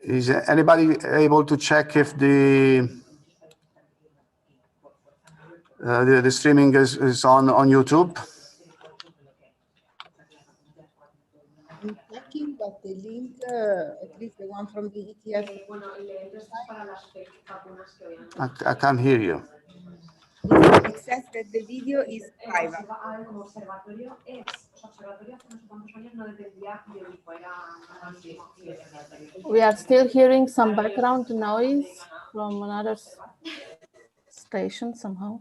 Is anybody able to check if the streaming is on YouTube? I'm checking, but the link, at least the one from the ETF. I can't hear you. It says that the video is private. We are still hearing some background noise from another station somehow.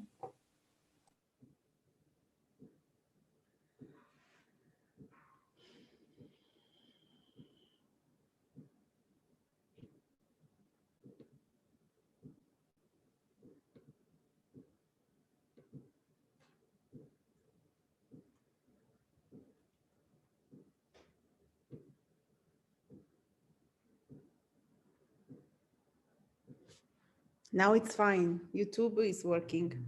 Now it's fine. YouTube is working.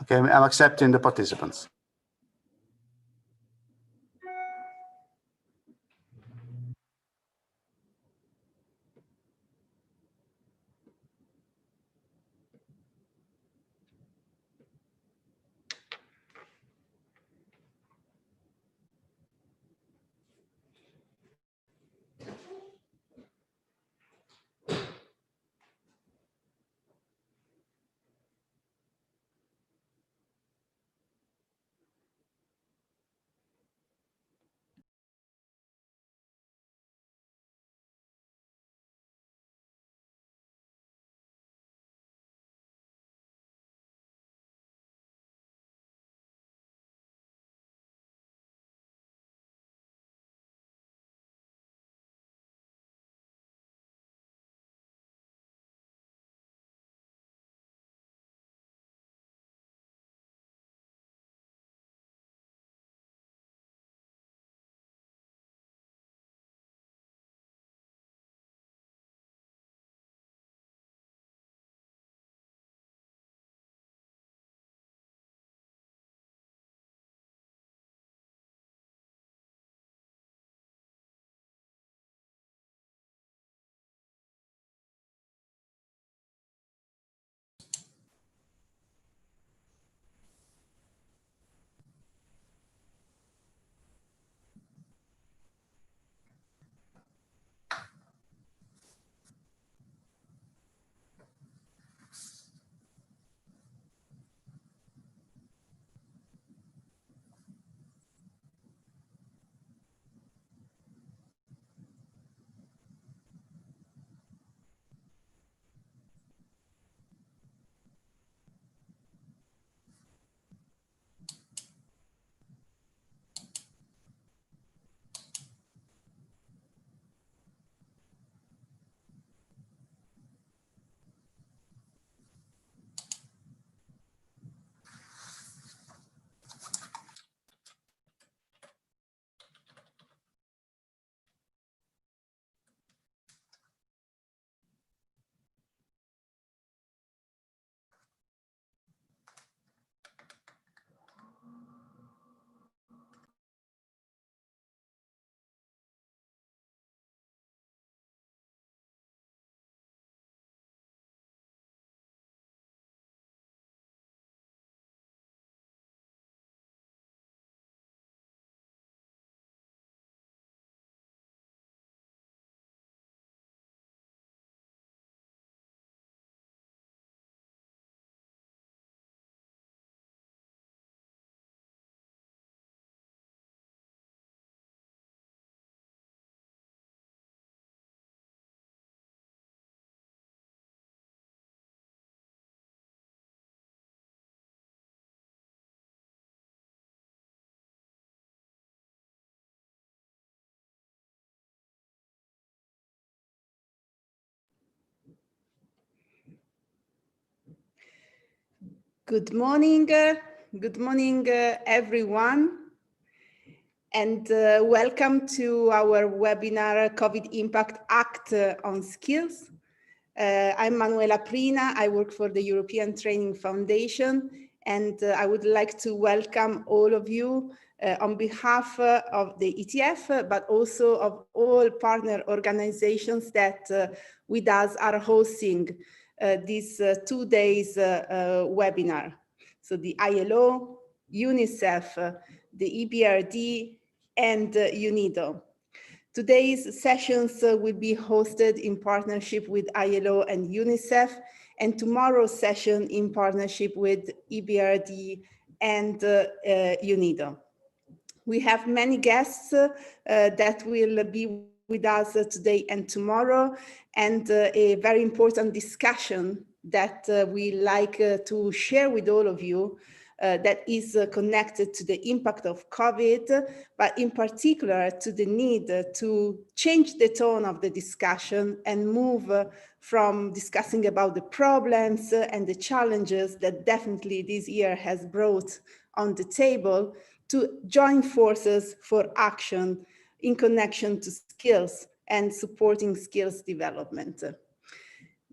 Okay, I'm accepting the participants. Good morning, everyone. and welcome to our webinar, COVID Impact Act on Skills. I'm Manuela Prina. I work for the European Training Foundation, and I would like to welcome all of you on behalf of the ETF, but also of all partner organizations that with us are hosting this 2 days webinar. So the ILO, UNICEF, the EBRD, and UNIDO. Today's sessions will be hosted in partnership with ILO and UNICEF, and tomorrow's session in partnership with EBRD and UNIDO. We have many guests that will be with us today and tomorrow, and a very important discussion that we like to share with all of you that is connected to the impact of COVID, but in particular to the need to change the tone of the discussion and move from discussing about the problems and the challenges that definitely this year has brought on the table to join forces for action in connection to skills and supporting skills development.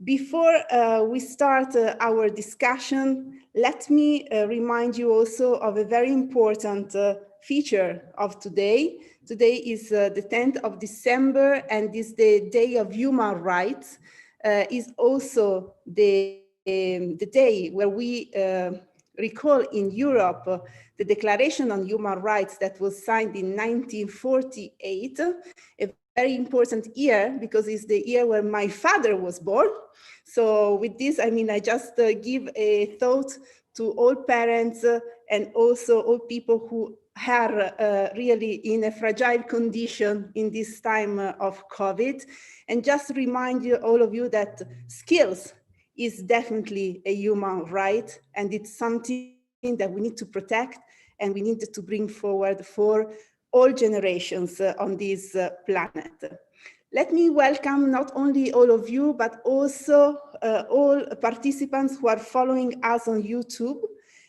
Before we start our discussion, let me remind you also of a very important feature of today. Today is the 10th of December, and is the Day of Human Rights. Is also the day where we recall in Europe the Declaration on Human Rights that was signed in 1948, a very important year because it's the year where my father was born. So with this, I mean, I just give a thought to all parents and also all people who are really in a fragile condition in this time of COVID. And just remind you, all of you, that skills is definitely a human right, and it's something that we need to protect and we need to bring forward for all generations on this planet. Let me welcome not only all of you, but also all participants who are following us on YouTube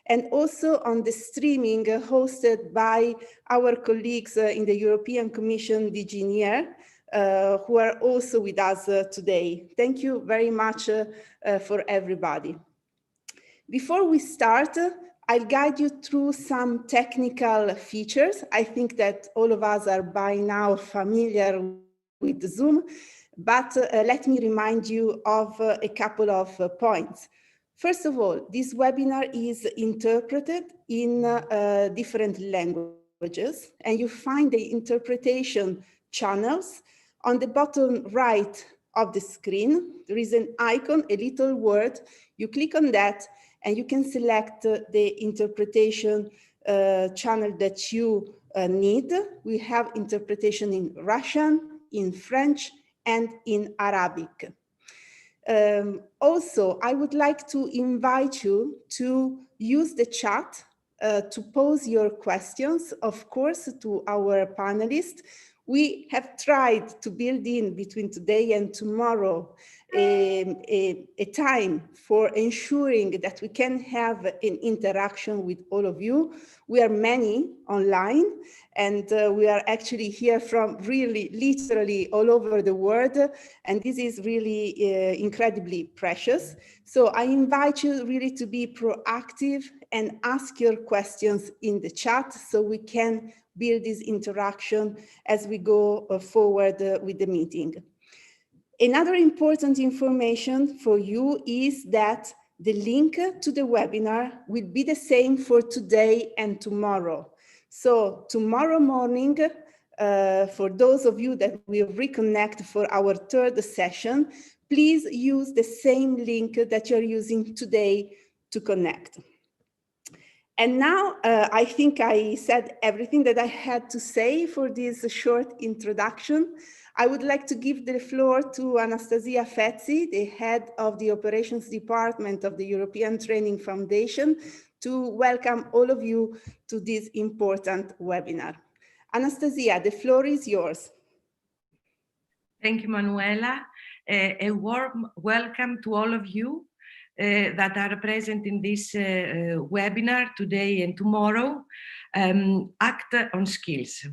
and also on the streaming hosted by our colleagues in the European Commission, DG NEAR, who are also with us today. Thank you very much for everybody. Before we start, I'll guide you through some technical features. I think that all of us are by now familiar with Zoom, but let me remind you of a couple of points. First of all, this webinar is interpreted in different languages, and you find the interpretation channels on the bottom right of the screen. There is an icon, a little word. You click on that, and you can select the interpretation channel that you need. We have interpretation in Russian, in French, and in Arabic. Also, I would like to invite you to use the chat to pose your questions, of course, to our panelists. We have tried to build in between today and tomorrow a time for ensuring that we can have an interaction with all of you. We are many online, and we are actually here from really literally all over the world, and this is really incredibly precious. So I invite you really to be proactive and ask your questions in the chat so we can build this interaction as we go forward with the meeting. Another important information for you is that the link to the webinar will be the same for today and tomorrow. So tomorrow morning, for those of you that will reconnect for our third session, please use the same link that you're using today to connect. And now I think I said everything that I had to say for this short introduction. I would like to give the floor to Anastasia Fezzi, the head of the operations department of the European Training Foundation, to welcome all of you to this important webinar. Anastasia, the floor is yours. Thank you, Manuela. A warm welcome to all of you that are present in this webinar today and tomorrow, Act on Skills.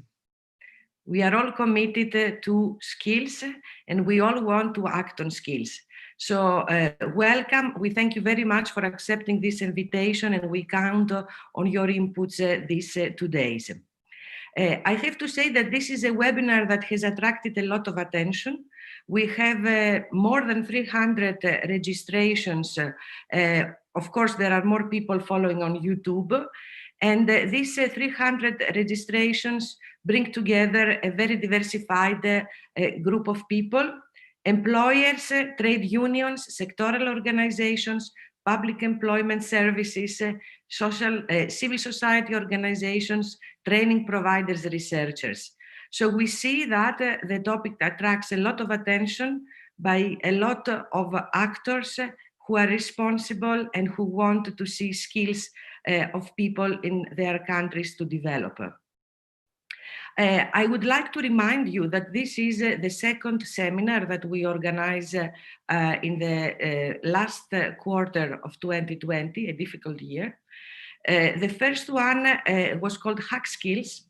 We are all committed to skills, and we all want to act on skills. So welcome. We thank you very much for accepting this invitation, and we count on your inputs these 2 days. I have to say that this is a webinar that has attracted a lot of attention. We have more than 300 registrations. Of course, there are more people following on YouTube. And these 300 registrations bring together a very diversified group of people: employers, trade unions, sectoral organizations, public employment services, civil society organizations, training providers, researchers. So we see that the topic attracts a lot of attention by a lot of actors who are responsible and who want to see skills of people in their countries to develop. I would like to remind you that this is the second seminar that we organize in the last quarter of 2020, a difficult year. The first one was called Hack Skills,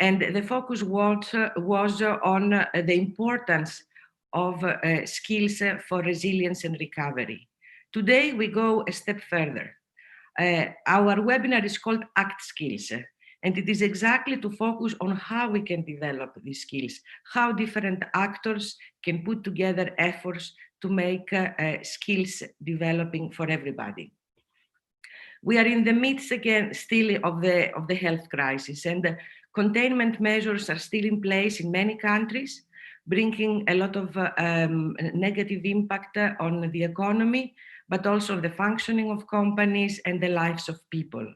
and the focus was on the importance of skills for resilience and recovery. Today we go a step further. Our webinar is called Act Skills, and it is exactly to focus on how we can develop these skills, how different actors can put together efforts to make skills developing for everybody. We are in the midst again still of the health crisis, and containment measures are still in place in many countries, bringing a lot of negative impact on the economy, but also the functioning of companies and the lives of people.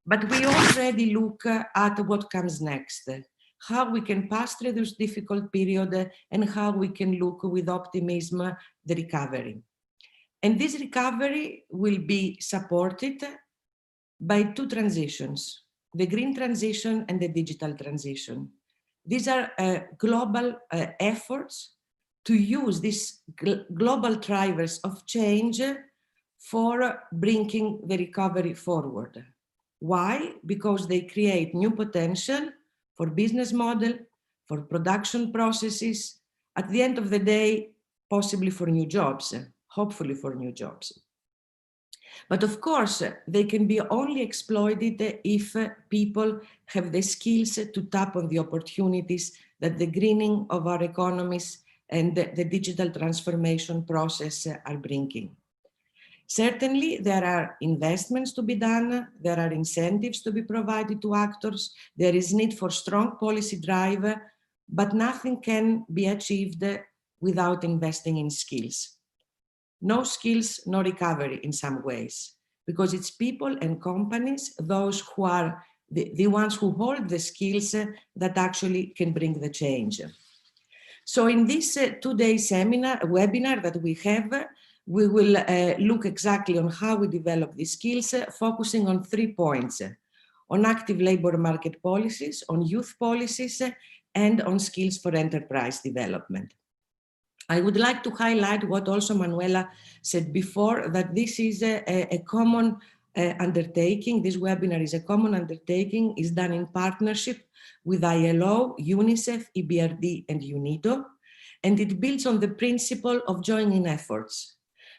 But we already look at what comes next, how we can pass through this difficult period, and how we can look with optimism the recovery. And this recovery will be supported by two transitions: the green transition and the digital transition. These are global efforts to use these global drivers of change for bringing the recovery forward. Why? Because they create new potential for business model, for production processes, at the end of the day, possibly for new jobs, hopefully for new jobs. But of course, they can be only exploited if people have the skills to tap on the opportunities that the greening of our economies and the digital transformation process are bringing. Certainly, there are investments to be done, there are incentives to be provided to actors, there is need for strong policy drive, but nothing can be achieved without investing in skills. No skills, no recovery in some ways, because it's people and companies, those who are the ones who hold the skills that actually can bring the change. So in this two-day webinar that we have, we will look exactly on how we develop these skills, focusing on 3 points: on active labor market policies, on youth policies, and on skills for enterprise development. I would like to highlight what also Manuela said before, that this is a common undertaking. This webinar is a common undertaking, is done in partnership with ILO, UNICEF, EBRD, and UNIDO, and it builds on the principle of joining efforts.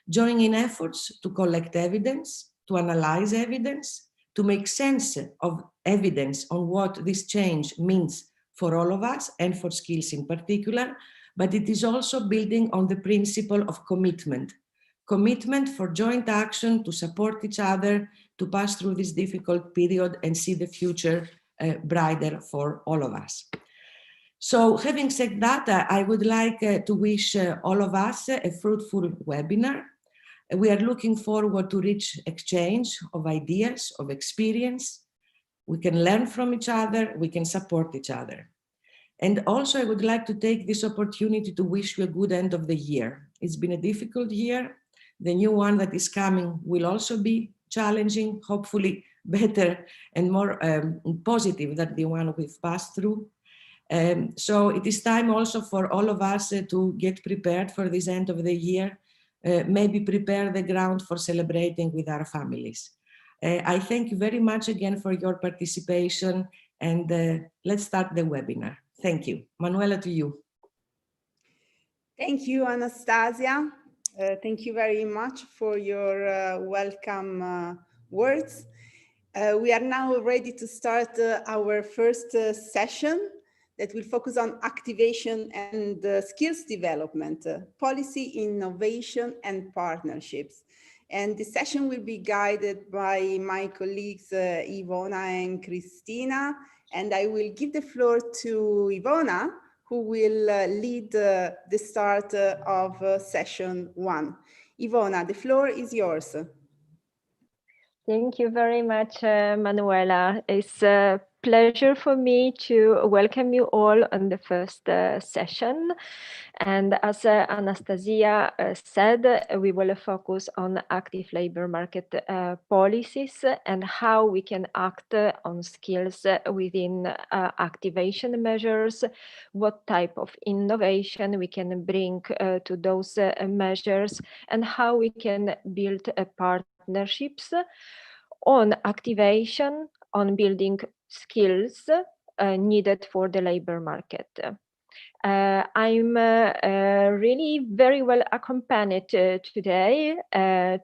Joining efforts to collect evidence, to analyze evidence, to make sense of evidence on what this change means for all of us and for skills in particular, but it is also building on the principle of commitment. Commitment for joint action to support each other, to pass through this difficult period and see the future brighter for all of us. So having said that, I would like to wish all of us a fruitful webinar. We are looking forward to rich exchange of ideas, of experience. We can learn from each other, we can support each other. And also I would like to take this opportunity to wish you a good end of the year. It's been a difficult year. The new one that is coming will also be challenging, hopefully better and more positive than the one we've passed through. So it is time also for all of us to get prepared for this end of the year, maybe prepare the ground for celebrating with our families. I thank you very much again for your participation, And let's start the webinar. Thank you. Manuela, to you. Thank you, Anastasia. Thank you very much for your welcome words. We are now ready to start our first session that will focus on activation and skills development, policy, innovation, and partnerships. And the session will be guided by my colleagues Ivona and Christina. And I will give the floor to Ivona, who will lead the start of session 1. Ivona, the floor is yours. Thank you very much, Manuela. It's a pleasure for me to welcome you all on the first session. And as Anastasia said, we will focus on active labor market policies and how we can act on skills within activation measures, what type of innovation we can bring to those measures, and how we can build partnerships on activation, on building skills needed for the labor market. I'm really very well accompanied today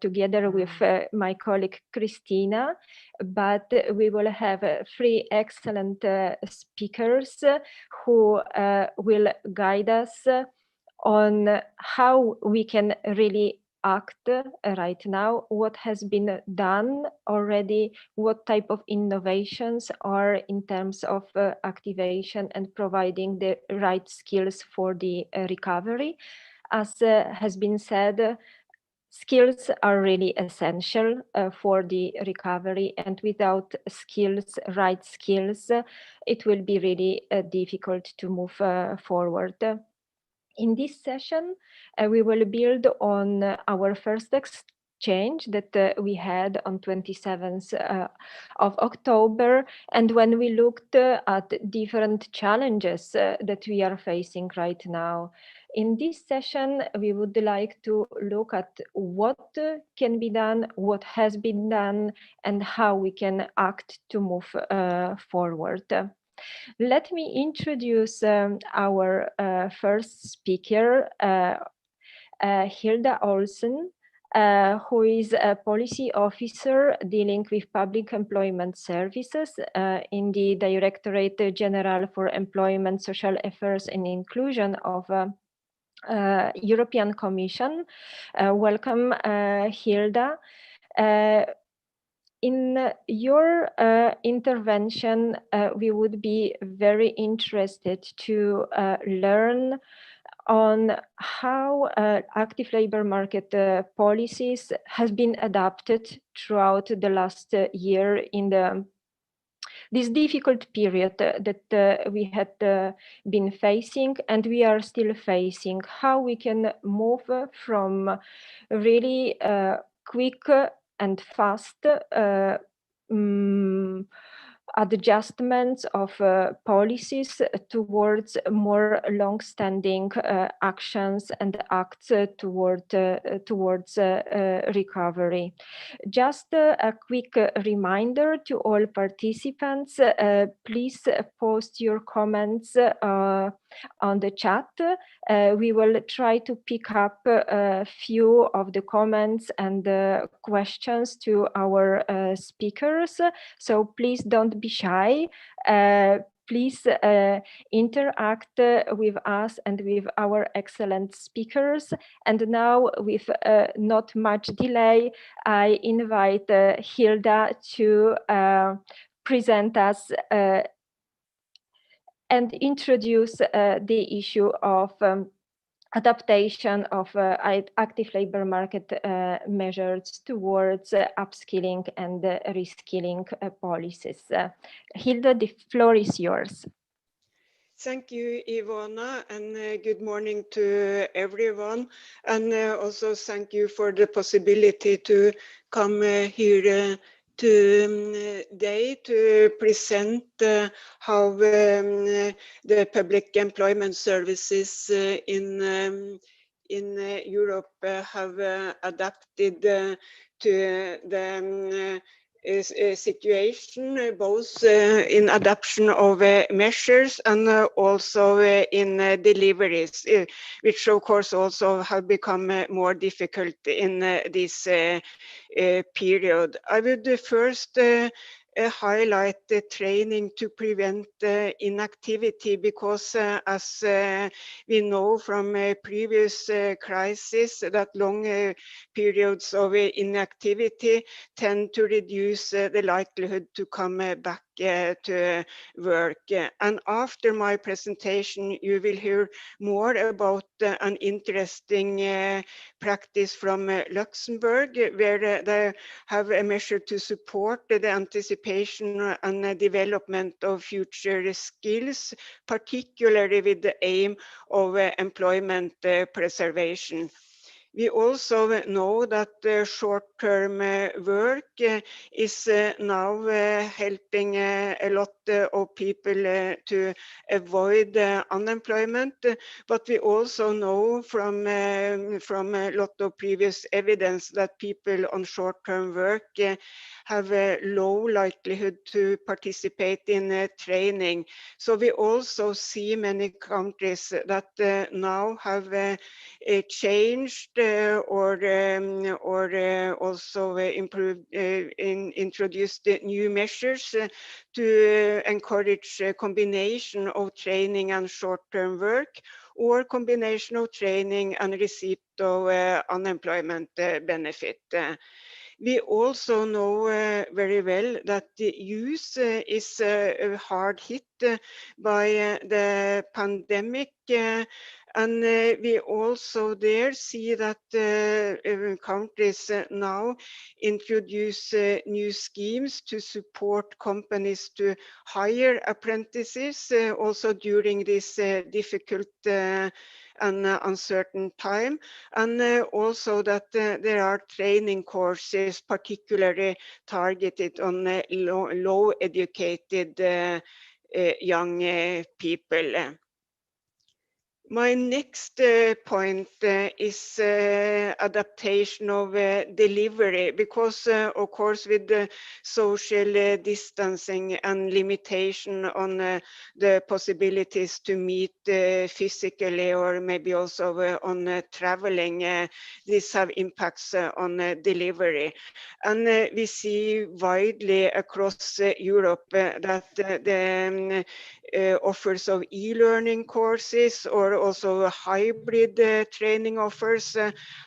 together with my colleague Christina, but we will have 3 excellent speakers who will guide us on how we can really act right now, what has been done already, what type of innovations are in terms of activation and providing the right skills for the recovery. As has been said, skills are really essential for the recovery, and without skills, right skills, it will be really difficult to move forward. In this session, we will build on our first exchange that we had on 27th of October, and when we looked at different challenges that we are facing right now. In this session, we would like to look at what can be done, what has been done, and how we can act to move forward. Let me introduce our first speaker, Hilda Olsen, who is a policy officer dealing with public employment services in the Directorate General for Employment, Social Affairs and Inclusion of European Commission. Welcome, Hilda. In your intervention, we would be very interested to learn on how active labor market policies has been adapted throughout the last year in this difficult period that we had been facing and we are still facing, how we can move from really quick and fast adjustments of policies towards more long-standing actions and acts towards recovery. Just a quick reminder to all participants, please post your comments on the chat. We will try to pick up a few of the comments and questions to our speakers. So please don't be shy. Please interact with us and with our excellent speakers. And now, with not much delay, I invite Hilda to present us and introduce the issue of adaptation of active labor market measures towards upskilling and reskilling policies. Hilda, the floor is yours. Thank you, Ivona, and good morning to everyone. And also thank you for the possibility to come here today to present how the public employment services in Europe have adapted to the situation, both in adoption of measures and also in deliveries, which of course also have become more difficult in this period. I would first highlight the training to prevent inactivity, because as we know from previous crises, that long periods of inactivity tend to reduce the likelihood to come back to work. And after my presentation, you will hear more about an interesting practice from Luxembourg, where they have a measure to support the anticipation and development of future skills, particularly with the aim of employment preservation. We also know that short-term work is now helping a lot of people to avoid unemployment, but we also know from a lot of previous evidence that people on short-term work have a low likelihood to participate in training. So we also see many countries that now have changed or also introduced new measures to encourage a combination of training and short-term work, or combination of training and receipt of unemployment benefit. We also know very well that the youth is hard hit by the pandemic, and we also there see that countries now introduce new schemes to support companies to hire apprentices also during this difficult and uncertain time, and also that there are training courses particularly targeted on low educated young people. My next point is adaptation of delivery, because of course with the social distancing and limitation on the possibilities to meet physically, or maybe also on traveling, this have impacts on delivery. And we see widely across Europe that the offers of e-learning courses, or also hybrid training offers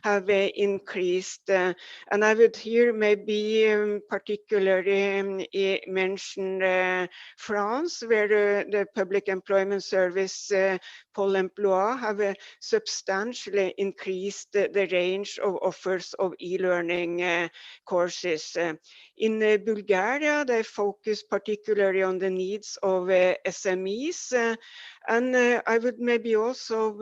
have increased. And I would here maybe particularly mention France, where the public employment service Pôle emploi have substantially increased the range of offers of e-learning courses. In Bulgaria, they focus particularly on the needs of SMEs. And I would maybe also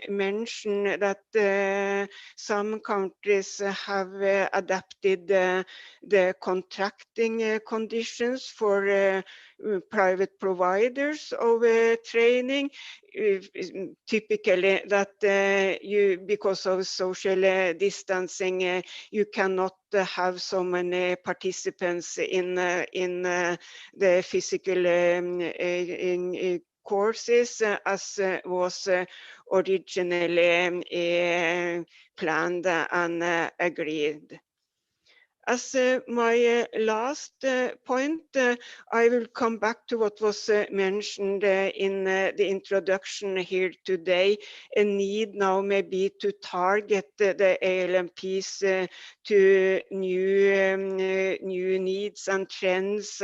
mention that some countries have adapted the contracting conditions for private providers of training. Typically that because of social distancing, you cannot have so many participants in the physical courses as was originally planned and agreed. As my last point, I will come back to what was mentioned in the introduction here today, a need now maybe to target the ALMPs to new needs and trends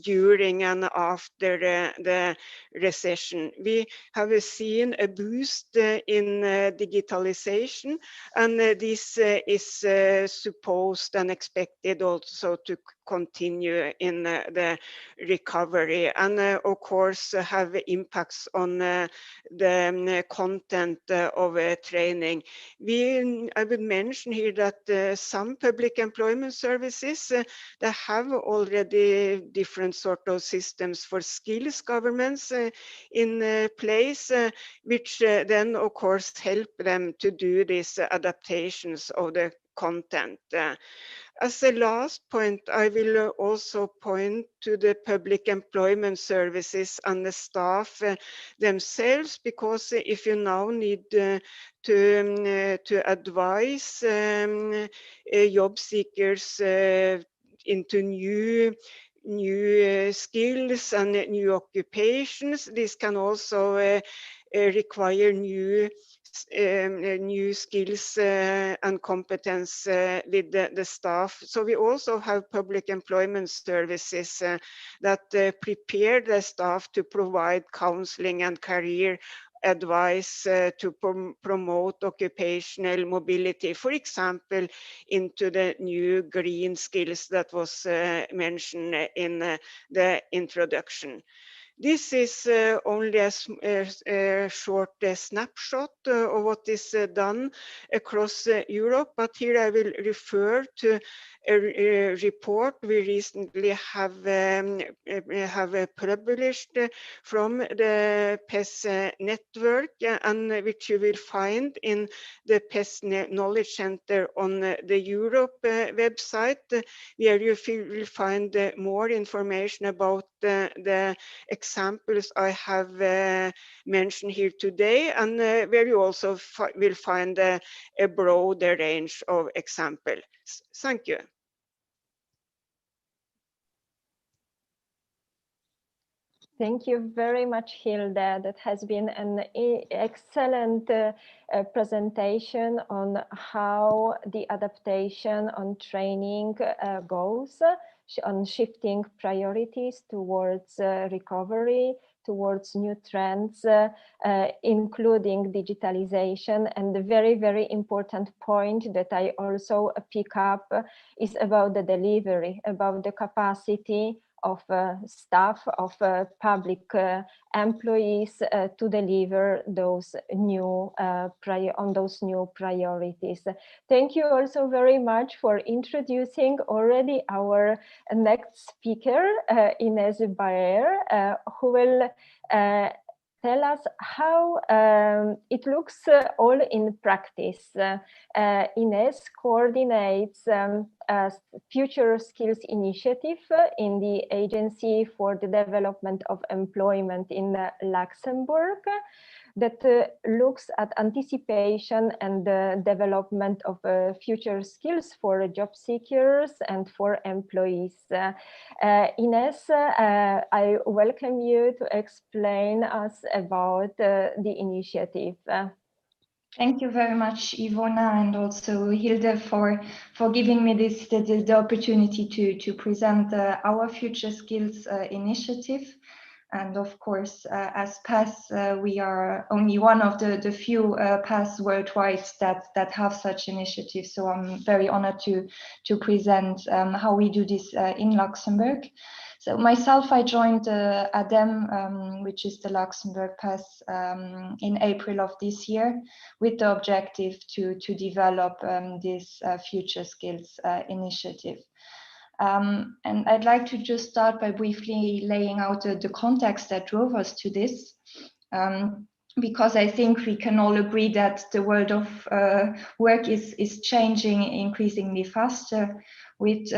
during and after the recession. We have seen a boost in digitalization, and this is supposed and expected also to continue in the recovery, and of course have impacts on the content of training. I would mention here that some public employment services they have already different sort of systems for skills governments in place, which then of course help them to do these adaptations of the content. As a last point, I will also point to the public employment services and the staff themselves, because if you now need to advise job seekers into new skills and new occupations, this can also require new skills and competence with the staff. So we also have public employment services that prepare the staff to provide counseling and career advice to promote occupational mobility, for example, into the new green skills that was mentioned in the introduction. This is only a short snapshot of what is done across Europe, but here I will refer to a report we recently have published from the PES network, and which you will find in the PES Knowledge Center on the Europe website, where you will find more information about the examples I have mentioned here today, and where you also will find a broader range of examples. Thank you. Thank you very much, Hilde. That has been an excellent presentation on how the adaptation on training goes, on shifting priorities towards recovery, towards new trends, including digitalization. And the very, very important point that I also pick up is about the delivery, about the capacity of staff, of public employees to deliver those new on those new priorities. Thank you also very much for introducing already our next speaker, Ines Baer, who will tell us how it looks all in practice. Ines coordinates a Future Skills Initiative in the Agency for the Development of Employment in Luxembourg, that looks at anticipation and the development of future skills for job seekers and for employees. Ines, I welcome you to explain us about the initiative. Thank you very much, Ivona, and also Hilde for giving me the opportunity to present our Future Skills initiative. And of course, as PES, we are only one of the few PES worldwide that have such initiatives. So I'm very honored to present how we do this in Luxembourg. So myself, I joined ADEM, which is the Luxembourg PES, in April of this year, with the objective to develop this Future Skills initiative. And I'd like to just start by briefly laying out the context that drove us to this, because I think we can all agree that the world of work is changing increasingly faster with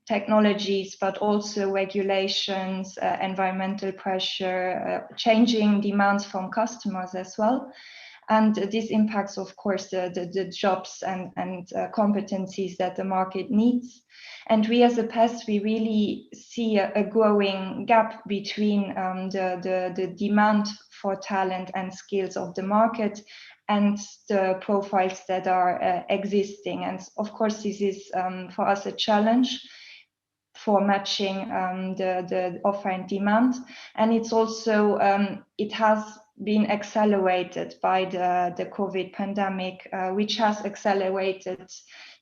technologies, but also regulations, environmental pressure, changing demands from customers as well. And this impacts, of course, the jobs and competencies that the market needs. And we as a PES, we really see a growing gap between the demand for talent and skills of the market and the profiles that are existing. And of course, this is for us a challenge for matching the offer and demand. And it's also, it has been accelerated by the COVID pandemic, which has accelerated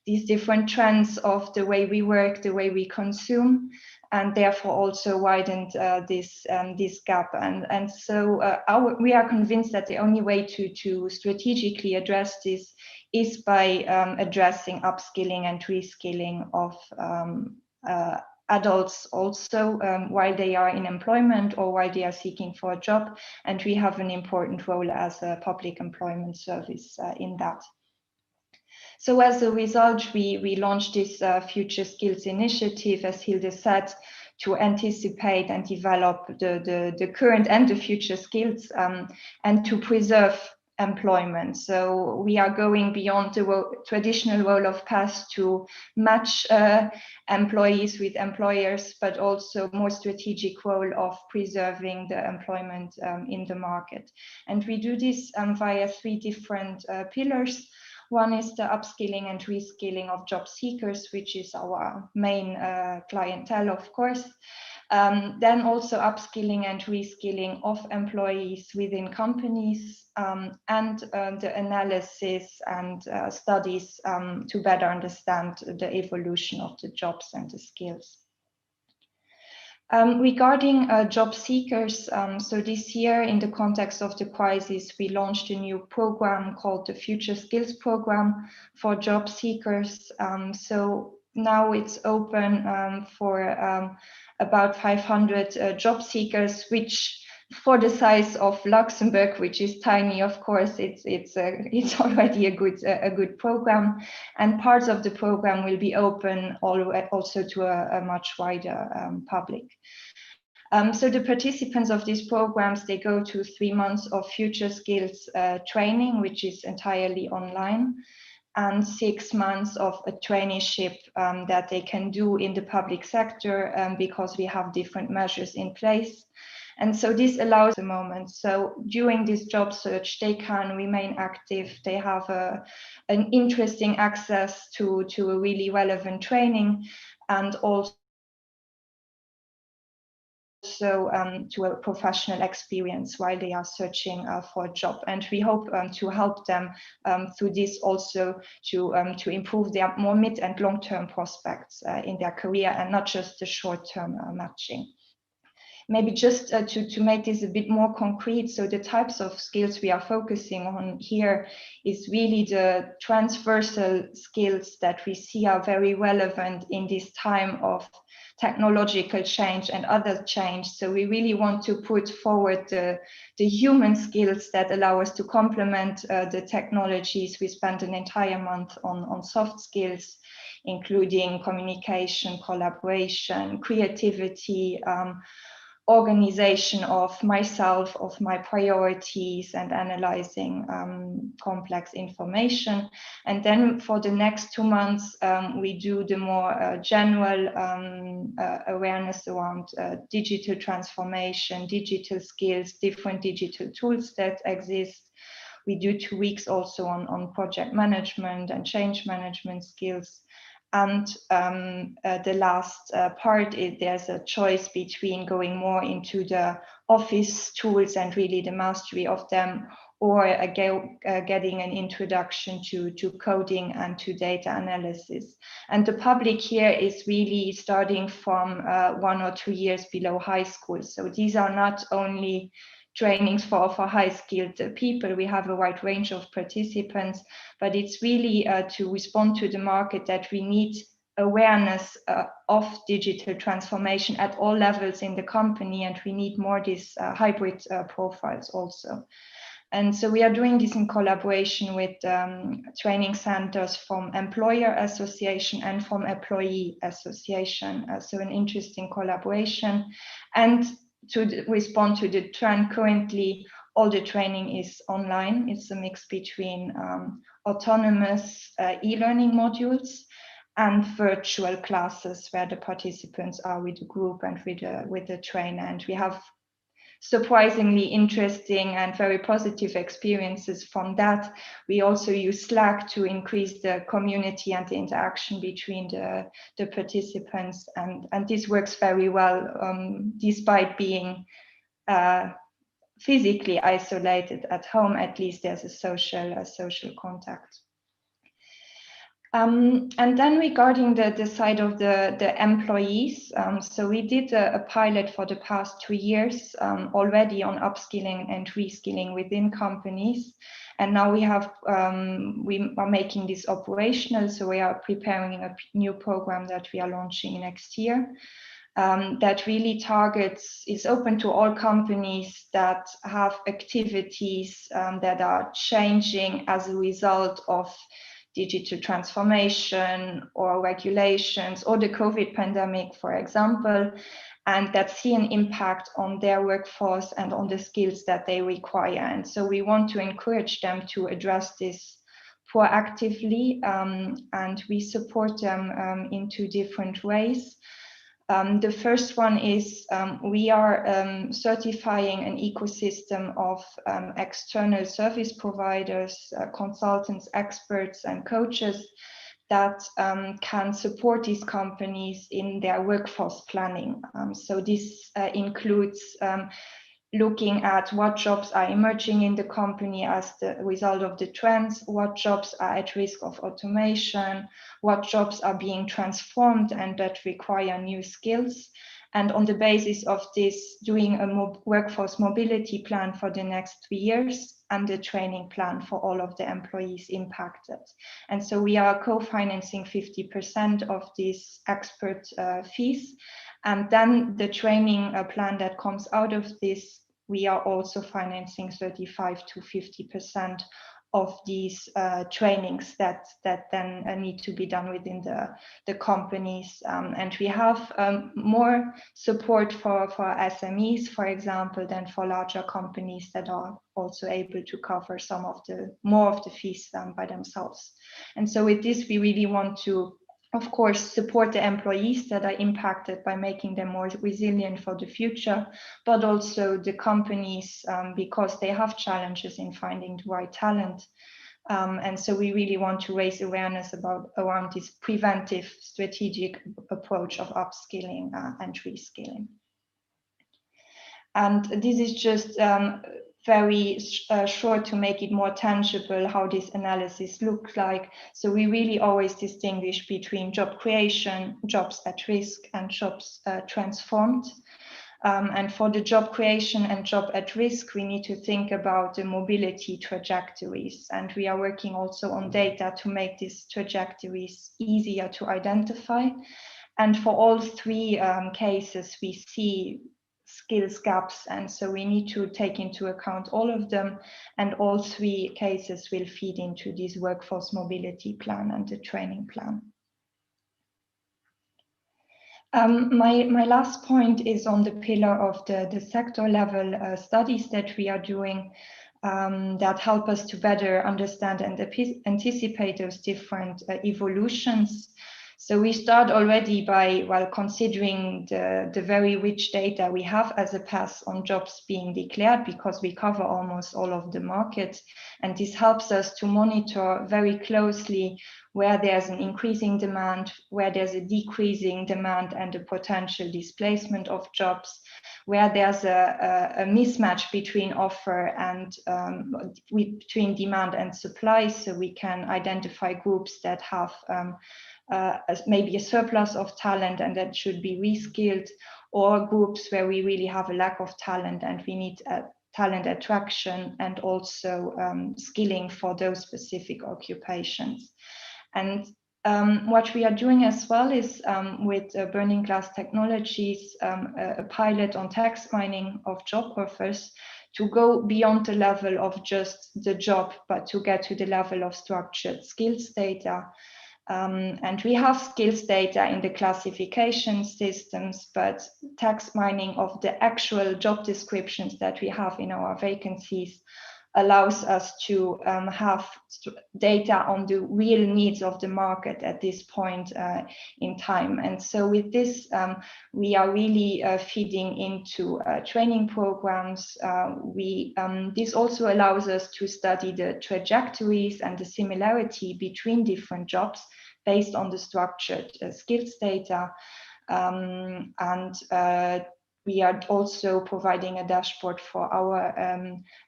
these different trends of the way we work, the way we consume, and therefore also widened this gap. And so we are convinced that the only way to strategically address this is by addressing upskilling and reskilling of adults also while they are in employment or while they are seeking for a job. And we have an important role as a public employment service in that. So as a result, we launched this Future Skills Initiative, as Hilde said, to anticipate and develop the current and the future skills and to preserve employment. So we are going beyond the traditional role of path to match employees with employers, but also more strategic role of preserving the employment in the market. And we do this via 3 different pillars. One is the upskilling and reskilling of job seekers, which is our main clientele, of course. Then also upskilling and reskilling of employees within companies, and the analysis and studies to better understand the evolution of the jobs and the skills. Regarding job seekers, so this year in the context of the crisis, we launched a new program called the Future Skills Program for job seekers. So now it's open for about 500 job seekers, which for the size of Luxembourg, which is tiny, of course, it's already a good program, and parts of the program will be open also to a much wider public. So the participants of these programs, they go to 3 months of future skills training, which is entirely online, and 6 months of a traineeship that they can do in the public sector because we have different measures in place. And so this allows the moment. So during this job search, they can remain active. They have an interesting access to a really relevant training, and also to a professional experience while they are searching for a job. And we hope to help them through this also to improve their more mid and long-term prospects in their career, and not just the short-term matching. Maybe just to make this a bit more concrete, so the types of skills we are focusing on here is really the transversal skills that we see are very relevant in this time of technological change and other change. So we really want to put forward the human skills that allow us to complement the technologies. We spent an entire month on soft skills, including communication, collaboration, creativity, organization of myself, of my priorities, and analyzing complex information. And then for the next 2 months, we do the more general awareness around digital transformation, digital skills, different digital tools that exist. We do 2 weeks also on project management and change management skills. And the last part is there's a choice between going more into the office tools and really the mastery of them, or getting an introduction to coding and to data analysis. And the public here is really starting from 1 or 2 years below high school. So these are not only trainings for high-skilled people. We have a wide range of participants, but it's really to respond to the market that we need awareness of digital transformation at all levels in the company, and we need more these hybrid profiles also. And so we are doing this in collaboration with training centers from employer association and from employee association. So an interesting collaboration. And to respond to the trend, currently all the training is online. It's a mix between autonomous e-learning modules and virtual classes where the participants are with the group and with the trainer. And we have surprisingly interesting and very positive experiences from that. We also use Slack to increase the community and the interaction between the participants, and this works very well despite being physically isolated at home. At least there's a social contact. And then regarding the side of the employees, so we did a pilot for the past 2 years already on upskilling and reskilling within companies. And now we are making this operational. So we are preparing a new program that we are launching next year. That really is open to all companies that have activities that are changing as a result of digital transformation or regulations or the COVID pandemic, for example, and that see an impact on their workforce and on the skills that they require. And so we want to encourage them to address this proactively, and we support them in 2 different ways. The first one is we are certifying an ecosystem of external service providers, consultants, experts, and coaches that can support these companies in their workforce planning. So this includes looking at what jobs are emerging in the company as the result of the trends, what jobs are at risk of automation, what jobs are being transformed and that require new skills. And on the basis of this, doing a workforce mobility plan for the next 3 years and a training plan for all of the employees impacted. And so we are co-financing 50% of these expert fees. And then the training plan that comes out of this, we are also financing 35 to 50% of these trainings that then need to be done within the companies. And we have more support for SMEs, for example, than for larger companies that are also able to cover some of more of the fees by themselves. And so with this, we really want to, of course, support the employees that are impacted by making them more resilient for the future, but also the companies because they have challenges in finding the right talent. And so we really want to raise awareness around this preventive strategic approach of upskilling and reskilling. And this is just very short to make it more tangible how this analysis looks like. So we really always distinguish between job creation, jobs at risk, and jobs transformed. And for the job creation and job at risk, we need to think about the mobility trajectories. And we are working also on data to make these trajectories easier to identify. And for all 3 cases, we see skills gaps, and so we need to take into account all of them, and all 3 cases will feed into this workforce mobility plan and the training plan. My last point is on the pillar of the sector level studies that we are doing that help us to better understand and anticipate those different evolutions. So we start already by, well, considering the very rich data we have as a pass on jobs being declared, because we cover almost all of the market. And this helps us to monitor very closely where there's an increasing demand, where there's a decreasing demand and a potential displacement of jobs, where there's a mismatch between offer and between demand and supply. So we can identify groups that have maybe a surplus of talent and that should be reskilled, or groups where we really have a lack of talent and we need talent attraction and also skilling for those specific occupations. And what we are doing as well is with Burning Glass Technologies, a pilot on text mining of job offers to go beyond the level of just the job, but to get to the level of structured skills data. And we have skills data in the classification systems, but text mining of the actual job descriptions that we have in our vacancies allows us to have data on the real needs of the market at this point in time. And so with this, we are really feeding into training programs. This also allows us to study the trajectories and the similarity between different jobs based on the structured skills data. We are also providing a dashboard for our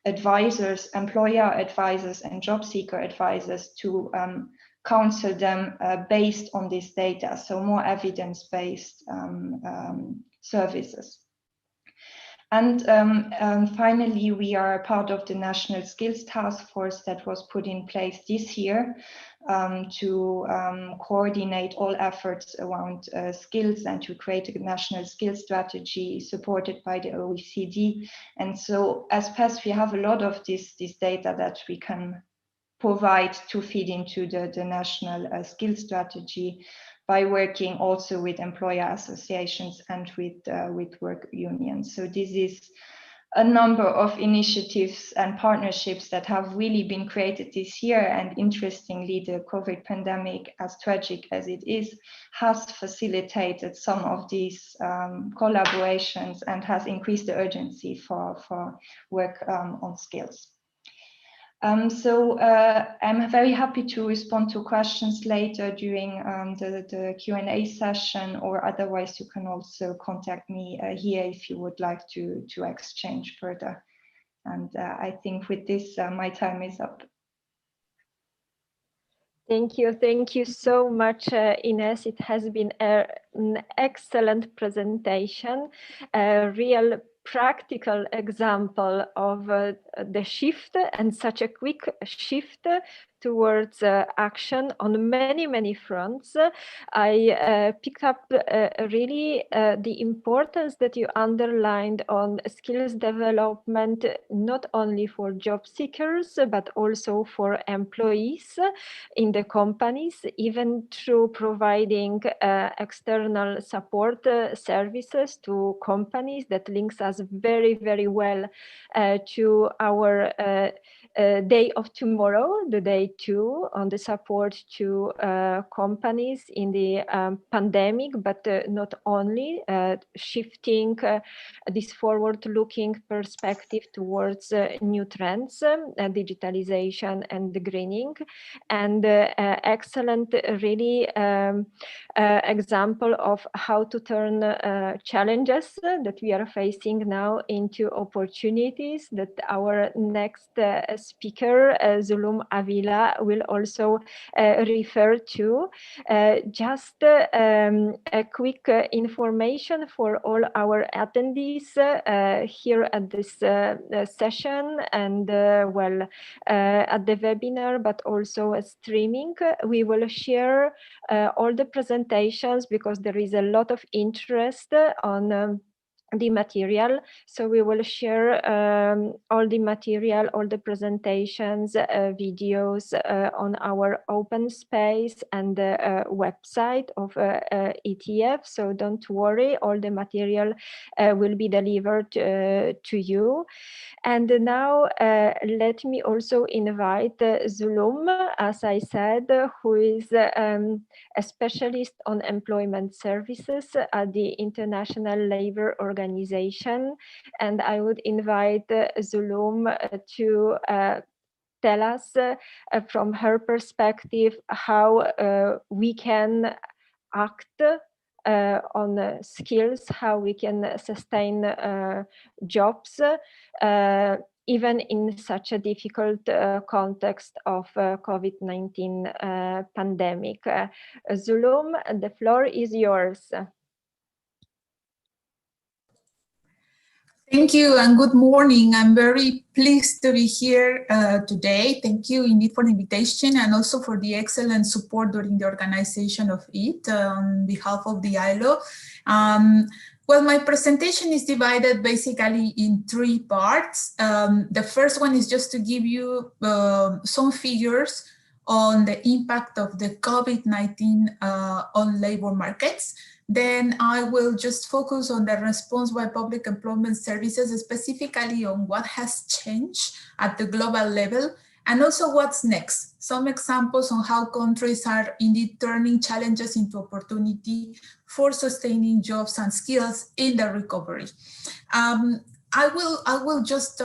advisors, employer advisors and job seeker advisors to counsel them based on this data, so more evidence-based services. And finally, we are part of the National Skills Task Force that was put in place this year to coordinate all efforts around skills and to create a national skills strategy supported by the OECD. And so as PES, we have a lot of this data that we can provide to feed into the national skills strategy by working also with employer associations and with work unions. So this is a number of initiatives and partnerships that have really been created this year. And interestingly, the COVID pandemic, as tragic as it is, has facilitated some of these collaborations and has increased the urgency for work on skills. So I'm very happy to respond to questions later during the Q&A session, or otherwise you can also contact me here if you would like to exchange further. And I think with this, my time is up. Thank you so much, Ines. It has been an excellent presentation, a real practical example of the shift, and such a quick shift towards action on many fronts. I picked up really the importance that you underlined on skills development, not only for job seekers, but also for employees in the companies, even through providing external support services to companies. That links us very well to our day of tomorrow, the day 2 on the support to companies in the pandemic, but not only, shifting this forward-looking perspective towards new trends, digitalization and the greening, and excellent really example of how to turn challenges that we are facing now into opportunities that our next speaker, Zulum Avila, will also refer to. Just a quick information for all our attendees here at this session, and at the webinar, but also streaming. We will share all the presentations because there is a lot of interest on the material. So we will share all the material, all the presentations, videos on our open space and the website of ETF. So don't worry, all the material will be delivered to you. And now let me also invite Zulum, as I said, who is a specialist on employment services at the International Labour Organization. And I would invite Zulum to tell us from her perspective how we can act on skills, how we can sustain jobs, even in such a difficult context of COVID-19 pandemic. Zulum, the floor is yours. Thank you and good morning. I'm very pleased to be here today. Thank you indeed for the invitation and also for the excellent support during the organization of it on behalf of the ILO. Well, my presentation is divided basically in 3 parts. The first one is just to give you some figures on the impact of the COVID-19 on labor markets. Then I will just focus on the response by public employment services, specifically on what has changed at the global level, and also what's next. Some examples on how countries are indeed turning challenges into opportunity for sustaining jobs and skills in the recovery. I will just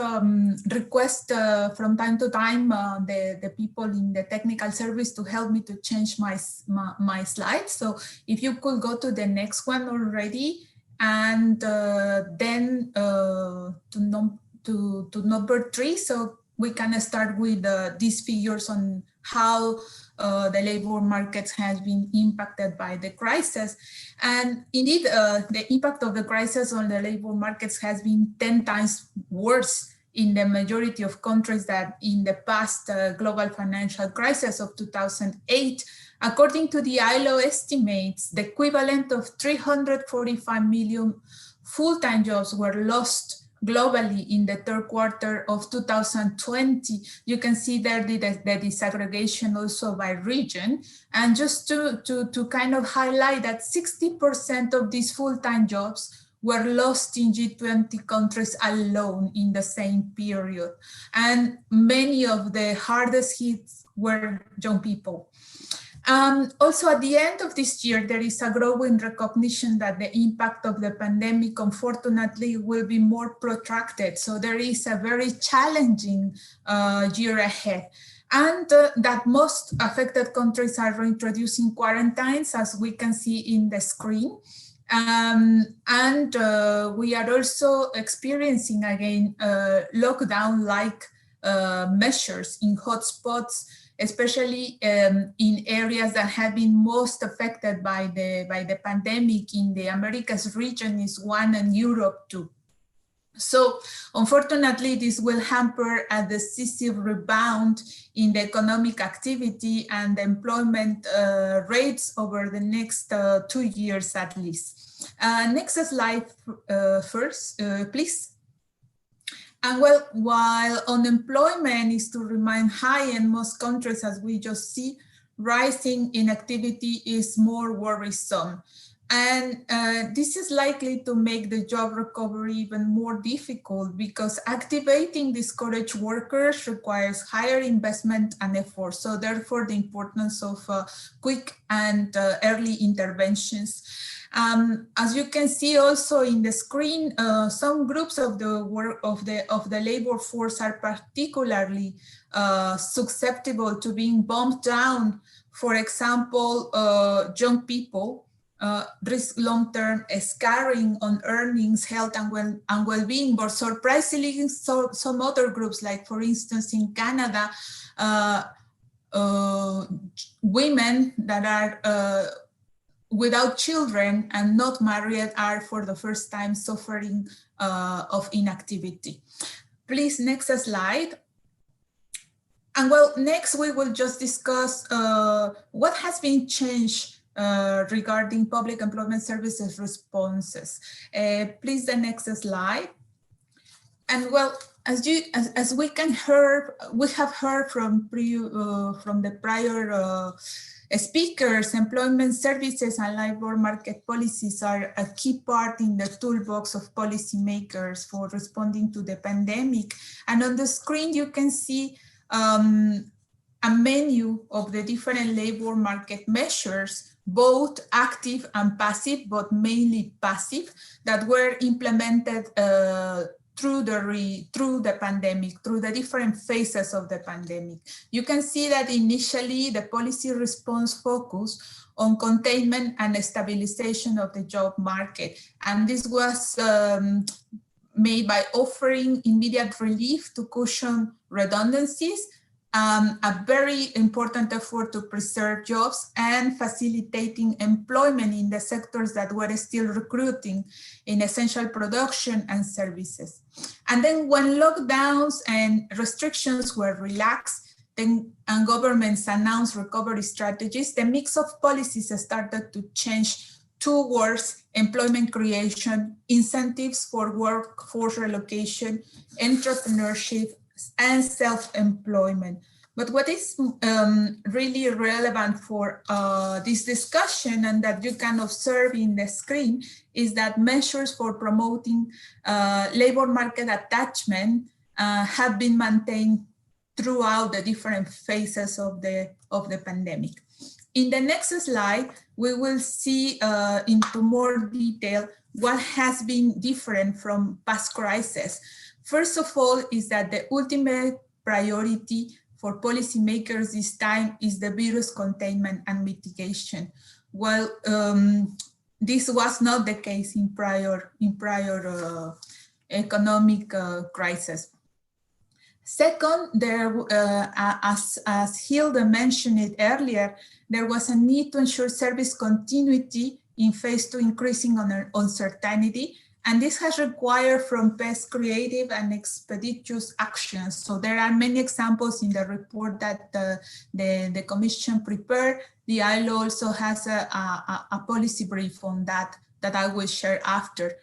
request from time to time the people in the technical service to help me to change my slides. So if you could go to the next one already, and then to number 3, so we can start with these figures on how the labor markets has been impacted by the crisis. And indeed, the impact of the crisis on the labor markets has been 10 times worse in the majority of countries than in the past global financial crisis of 2008. According to the ILO estimates, the equivalent of 345 million full-time jobs were lost globally in the third quarter of 2020. You can see there the disaggregation also by region. And just to kind of highlight that 60% of these full-time jobs were lost in G20 countries alone in the same period. And many of the hardest hits were young people. Also, at the end of this year, there is a growing recognition that the impact of the pandemic, unfortunately, will be more protracted. So there is a very challenging year ahead. And that most affected countries are reintroducing quarantines, as we can see in the screen. We are also experiencing again lockdown-like measures in hotspots, especially in areas that have been most affected by the pandemic. In the Americas region is one, and Europe too. So unfortunately, this will hamper a decisive rebound in the economic activity and the employment rates over the next 2 years at least. Next slide first, please. And well, while unemployment is to remain high in most countries, as we just see, rising inactivity is more worrisome. And this is likely to make the job recovery even more difficult, because activating discouraged workers requires higher investment and effort. So therefore, the importance of quick and early interventions. As you can see also in the screen, some groups of the labor force are particularly susceptible to being bumped down. For example, young people. Risk long-term scarring on earnings, health, and well-being. But surprisingly, some other groups, like for instance in Canada, women that are without children and not married are for the first time suffering of inactivity. Please, next slide. And well, next we will just discuss what has been changed regarding public employment services responses. Please, the next slide. And well, as we have heard from the prior speakers, employment services and labor market policies are a key part in the toolbox of policymakers for responding to the pandemic. And on the screen, you can see a menu of the different labor market measures, both active and passive, but mainly passive, that were implemented through the pandemic, through the different phases of the pandemic. You can see that initially the policy response focused on containment and stabilization of the job market. And this was made by offering immediate relief to cushion redundancies, a very important effort to preserve jobs, and facilitating employment in the sectors that were still recruiting in essential production and services. And then when lockdowns and restrictions were relaxed, and governments announced recovery strategies, the mix of policies started to change towards employment creation, incentives for workforce relocation, entrepreneurship, and self-employment. But what is really relevant for this discussion, and that you can observe in the screen, is that measures for promoting labor market attachment have been maintained throughout the different phases of the pandemic. In the next slide, we will see into more detail what has been different from past crises. First of all, is that the ultimate priority for policymakers this time is the virus containment and mitigation. Well, this was not the case in prior economic crisis. Second, as Hilde mentioned it earlier, there was a need to ensure service continuity in phase 2 increasing uncertainty. And this has required from PES creative and expeditious actions. So there are many examples in the report that the Commission prepared. The ILO also has a policy brief on that I will share after.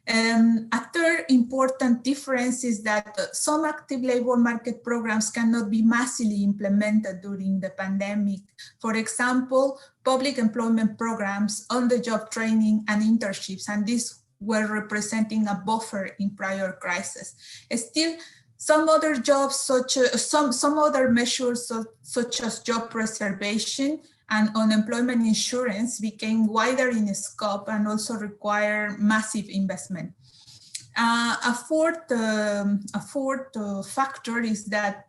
A third important difference is that some active labor market programs cannot be massively implemented during the pandemic. For example, public employment programs, on-the-job training and internships, and these were representing a buffer in prior crises. Still, some other jobs, some other measures such as job preservation and unemployment insurance became wider in scope and also require massive investment. A fourth factor is that,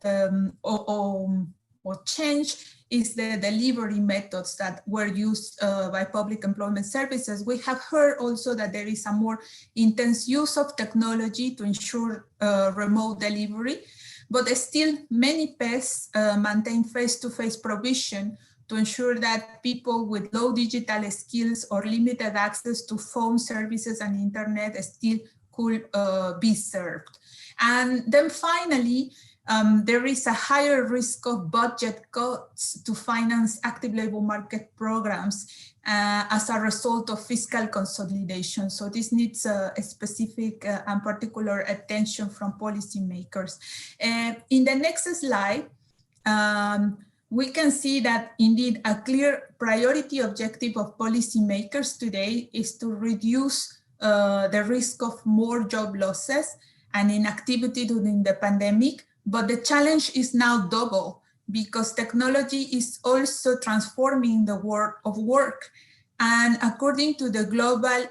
or change, is the delivery methods that were used by public employment services. We have heard also that there is a more intense use of technology to ensure remote delivery, but still many PES maintain face-to-face provision to ensure that people with low digital skills or limited access to phone services and internet still could be served. And then finally, there is a higher risk of budget cuts to finance active labor market programs as a result of fiscal consolidation. So this needs a specific and particular attention from policymakers. In the next slide, we can see that indeed a clear priority objective of policymakers today is to reduce the risk of more job losses and inactivity during the pandemic. But the challenge is now double because technology is also transforming the world of work. And according to the Global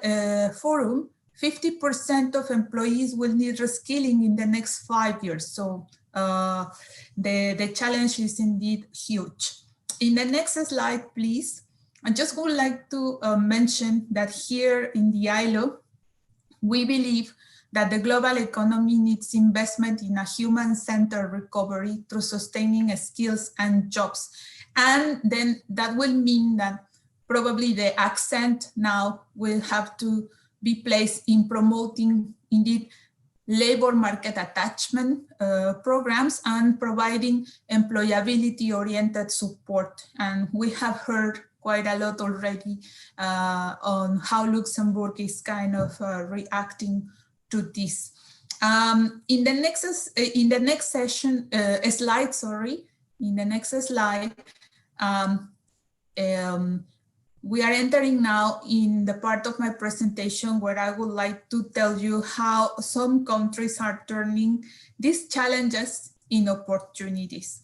Forum, 50% of employees will need reskilling in the next 5 years. So the challenge is indeed huge. In the next slide, please. I just would like to mention that here in the ILO, we believe that the global economy needs investment in a human-centered recovery through sustaining skills and jobs. And then that will mean that probably the accent now will have to be placed in promoting indeed labor market attachment programs and providing employability-oriented support. And we have heard quite a lot already on how Luxembourg is kind of reacting to this. In the next slide, we are entering now in the part of my presentation where I would like to tell you how some countries are turning these challenges in opportunities.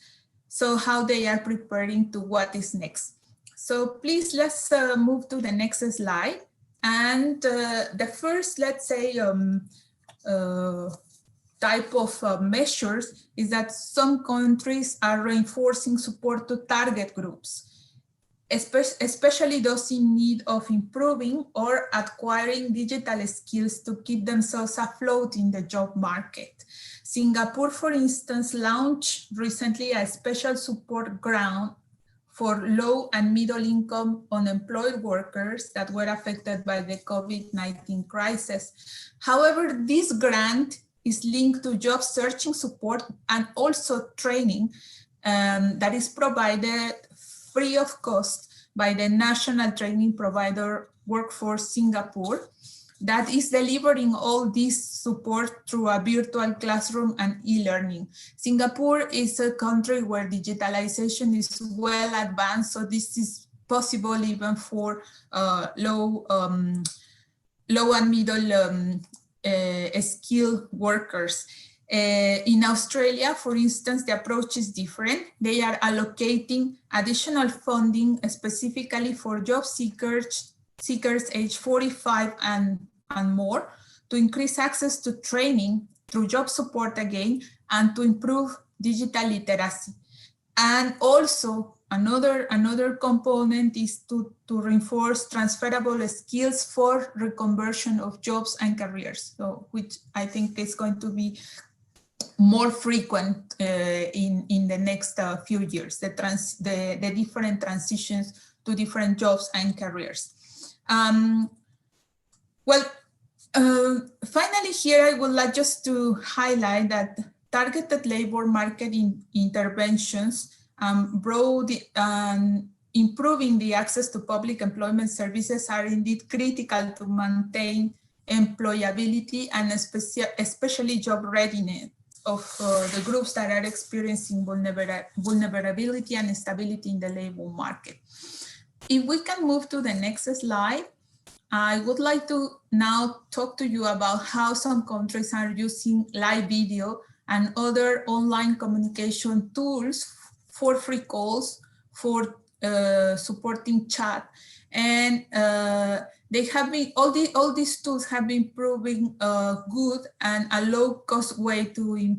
So how they are preparing to what is next. So please, let's move to the next slide. And the first, let's say, type of measures is that some countries are reinforcing support to target groups, especially those in need of improving or acquiring digital skills to keep themselves afloat in the job market. Singapore, for instance, launched recently a special support grant for low and middle income unemployed workers that were affected by the COVID-19 crisis. However, this grant is linked to job searching support and also training that is provided free of cost by the national training provider Workforce Singapore that is delivering all this support through a virtual classroom and e-learning. Singapore is a country where digitalization is well advanced, so this is possible even for low and middle skilled workers. In Australia, for instance, the approach is different. They are allocating additional funding specifically for job seekers age 45 and more to increase access to training through job support again and to improve digital literacy. And also another component is to reinforce transferable skills for reconversion of jobs and careers, so which I think is going to be more frequent in the next few years, the different transitions to different jobs and careers. Finally, here I would like just to highlight that targeted labor market interventions, broad and improving the access to public employment services are indeed critical to maintain employability, and especially job readiness of the groups that are experiencing vulnerability and instability in the labor market. If we can move to the next slide, I would like to now talk to you about how some countries are using live video and other online communication tools for free calls, for supporting chat. And they have been, all these tools have been proving good and a low-cost way to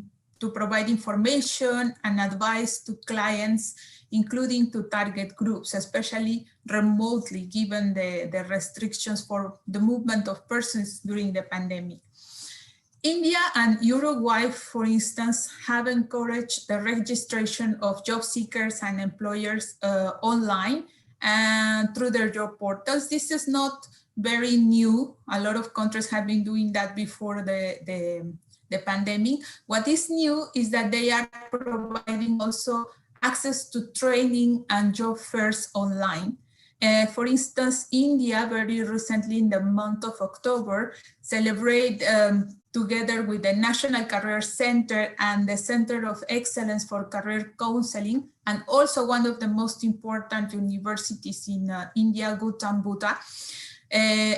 provide information and advice to clients, including to target groups, especially remotely, given the restrictions for the movement of persons during the pandemic. India and Uruguay, for instance, have encouraged the registration of job seekers and employers online and through their job portals. This is not very new. A lot of countries have been doing that before the pandemic. What is new is that they are providing also access to training and job fairs online. For instance, India very recently in the month of October celebrate together with the National Career Center and the Center of Excellence for Career Counseling, and also one of the most important universities in India, Gautam Buddha,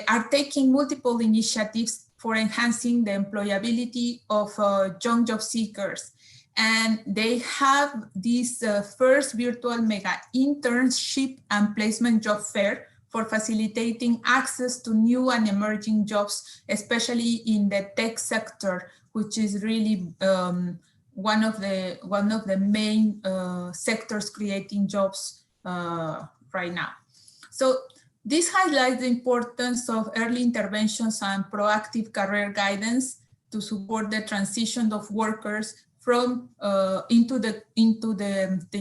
are taking multiple initiatives for enhancing the employability of young job seekers. And they have this first virtual mega internship and placement job fair for facilitating access to new and emerging jobs, especially in the tech sector, which is really one of the main sectors creating jobs right now. So this highlights the importance of early interventions and proactive career guidance to support the transition of workers from into the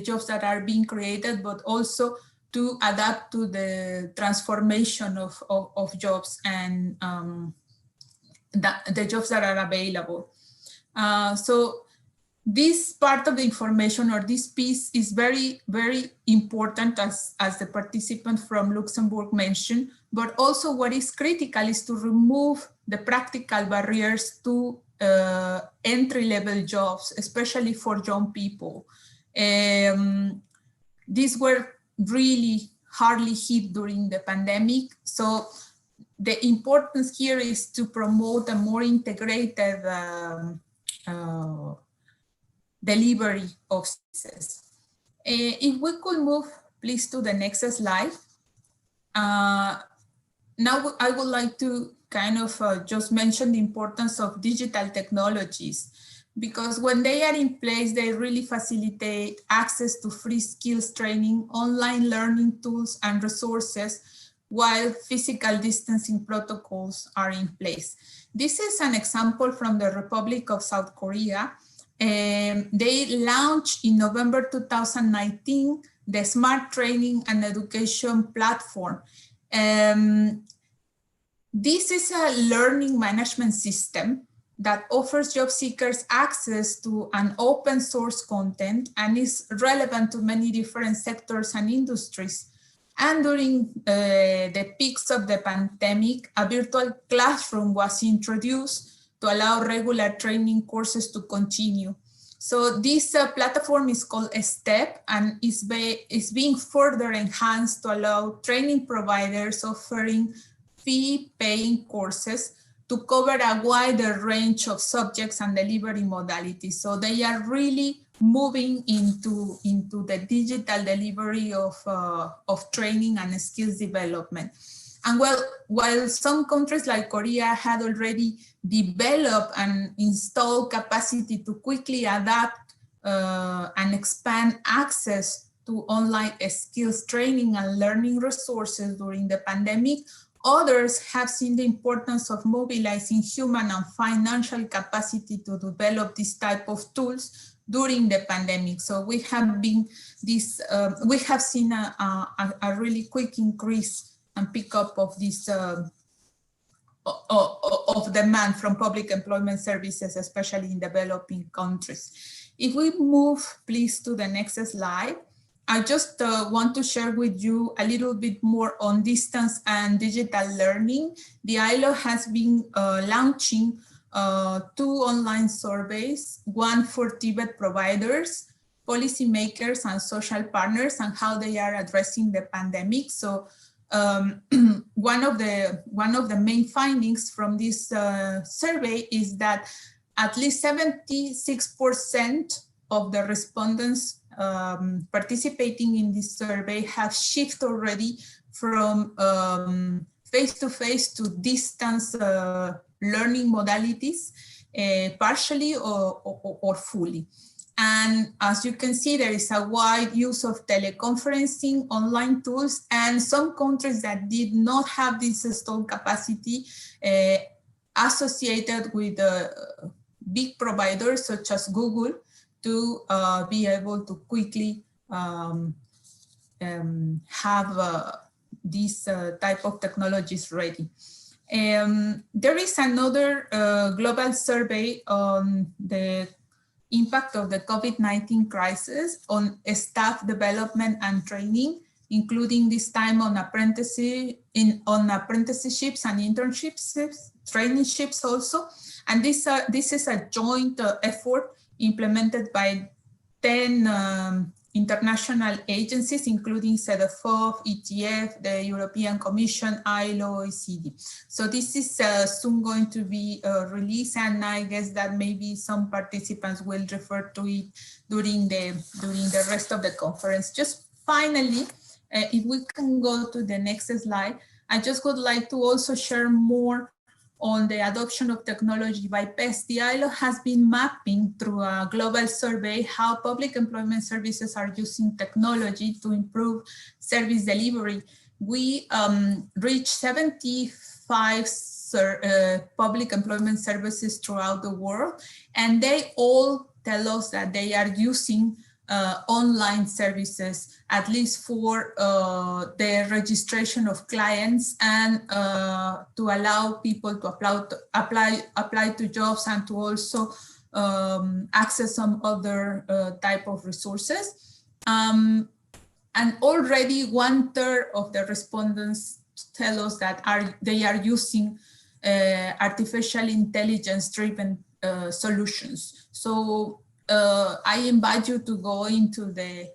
jobs that are being created, but also to adapt to the transformation of jobs and the jobs that are available. So this part of the information, or this piece, is very, very important, as the participant from Luxembourg mentioned, but also what is critical is to remove the practical barriers to entry-level jobs, especially for young people. These were really hardly hit during the pandemic. So the importance here is to promote a more integrated delivery of services. If we could move, please, to the next slide. Now I would like to kind of just mention the importance of digital technologies, because when they are in place, they really facilitate access to free skills training, online learning tools and resources, while physical distancing protocols are in place. This is an example from the Republic of South Korea. They launched in November 2019 the Smart Training and Education Platform. This is a learning management system that offers job seekers access to an open source content and is relevant to many different sectors and industries. And during the peaks of the pandemic, a virtual classroom was introduced to allow regular training courses to continue. So this platform is called STEP and is being further enhanced to allow training providers offering fee-paying courses to cover a wider range of subjects and delivery modalities. So they are really moving into the digital delivery of training and skills development. And while some countries like Korea had already developed and installed capacity to quickly adapt and expand access to online skills training and learning resources during the pandemic, others have seen the importance of mobilizing human and financial capacity to develop this type of tools during the pandemic. So we have seen a really quick increase and pickup of this of demand from public employment services, especially in developing countries. If we move, please, to the next slide. I just want to share with you a little bit more on distance and digital learning. The ILO has been launching 2 online surveys, one for Tibet providers, policymakers, and social partners, and how they are addressing the pandemic. So one of the main findings from this survey is that at least 76% of the respondents participating in this survey have shifted already from face-to-face to distance learning modalities, partially or fully. And as you can see, there is a wide use of teleconferencing, online tools, and some countries that did not have this installed capacity associated with big providers such as Google to be able to quickly have these type of technologies ready. There is another global survey on the impact of the COVID-19 crisis on staff development and training, including this time on apprenticeships and internships, traineeships also. And this is a joint effort implemented by 10 international agencies, including CEDEFOP, ETF, the European Commission, ILO, OECD. So this is soon going to be released, and I guess that maybe some participants will refer to it during the rest of the conference. Just finally, if we can go to the next slide, I just would like to also share more on the adoption of technology by PES. The ILO has been mapping through a global survey how public employment services are using technology to improve service delivery. We reached 75 public employment services throughout the world, and they all tell us that they are using online services, at least for the registration of clients and to allow people to apply to jobs and to also access some other type of resources. And already 1/3 of the respondents tell us that they are using artificial intelligence-driven solutions. So I invite you to go into the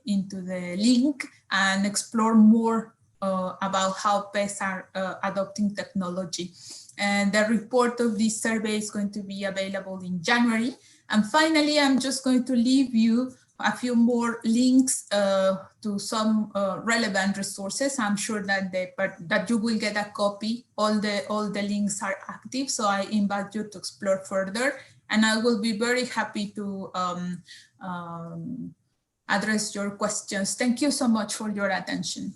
link and explore more about how PES are adopting technology. And the report of this survey is going to be available in January. And finally, I'm just going to leave you a few more links to some relevant resources. I'm sure that you will get a copy. All the links are active, so I invite you to explore further. And I will be very happy to address your questions. Thank you so much for your attention.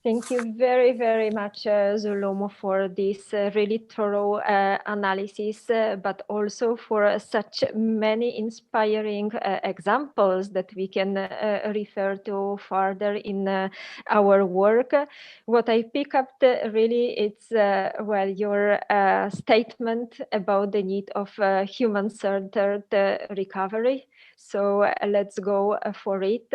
Thank you very, very much, Zulum, for this really thorough analysis, but also for such many inspiring examples that we can refer to further in our work. What I pick up really, it's well, your statement about the need of human-centered recovery. So let's go for it.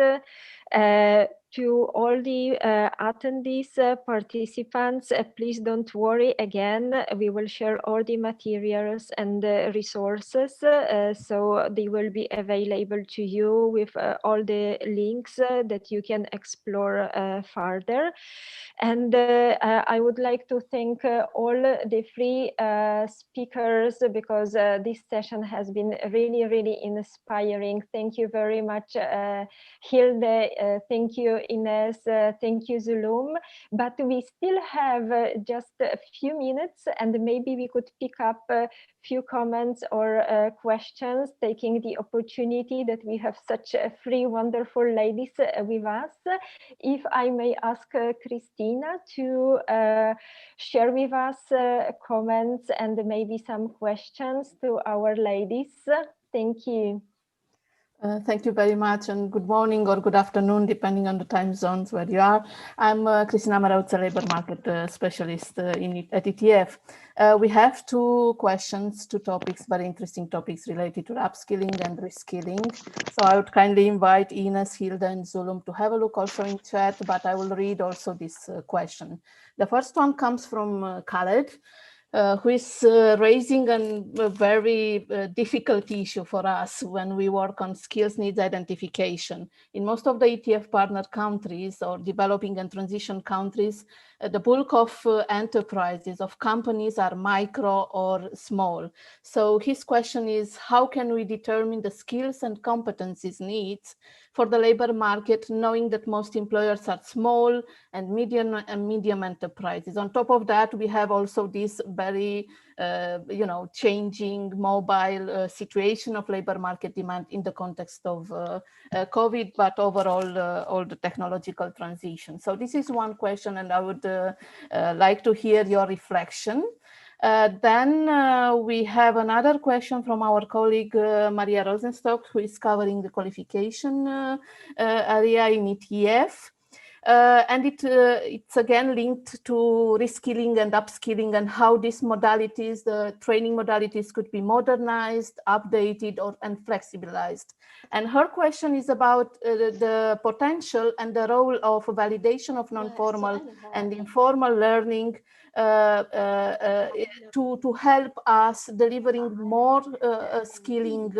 To all the attendees, participants, please don't worry. Again, we will share all the materials and resources, so they will be available to you with all the links that you can explore further. And I would like to thank all the 3 speakers, because this session has been really, really inspiring. Thank you very much, Hilde. Thank you, Ines. Thank you, Zulum. But we still have just a few minutes, and maybe we could pick up a few comments or questions, taking the opportunity that we have such 3 wonderful ladies with us. If I may ask Christina to share with us comments and maybe some questions to our ladies. Thank you. Thank you very much, and good morning or good afternoon, depending on the time zones where you are. I'm Cristina Marauzza, labor market specialist at ETF. We have two questions, two topics, very interesting topics related to upskilling and reskilling. So I would kindly invite Ines, Hilde, and Zulum to have a look also in chat, but I will read also this question. The first one comes from Khaled. Who is raising a very difficult issue for us when we work on skills needs identification. In most of the ETF partner countries or developing and transition countries, the bulk of enterprises, of companies are micro or small. So his question is, how can we determine the skills and competencies needs for the labor market, knowing that most employers are small and medium enterprises? On top of that, we have also this very changing mobile situation of labor market demand in the context of COVID, but overall all the technological transition. So this is one question, and I would like to hear your reflection. Then we have another question from our colleague Maria Rosenstock, who is covering the qualification area in ETF. And it's again linked to reskilling and upskilling and how these modalities, the training modalities, could be modernized, updated, and flexibilized. And her question is about the potential and the role of validation of non-formal and informal learning to help us delivering more skilling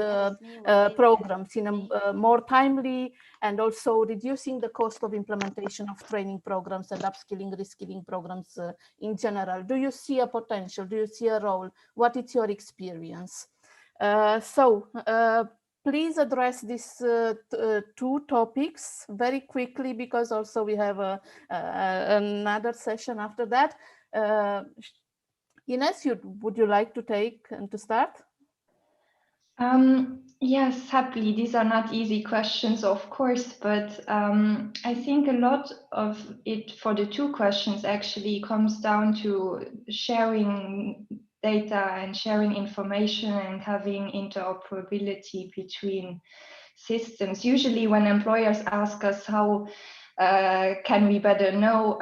programs in a more timely and also reducing the cost of implementation of training programs and upskilling, reskilling programs in general. Do you see a potential? Do you see a role? What is your experience? Please address these two topics very quickly, because also we have another session after that. Ines, would you like to take and to start? Yes, happily. These are not easy questions, of course, but I think a lot of it for the two questions actually comes down to sharing data and sharing information and having interoperability between systems. Usually when employers ask us how can we better know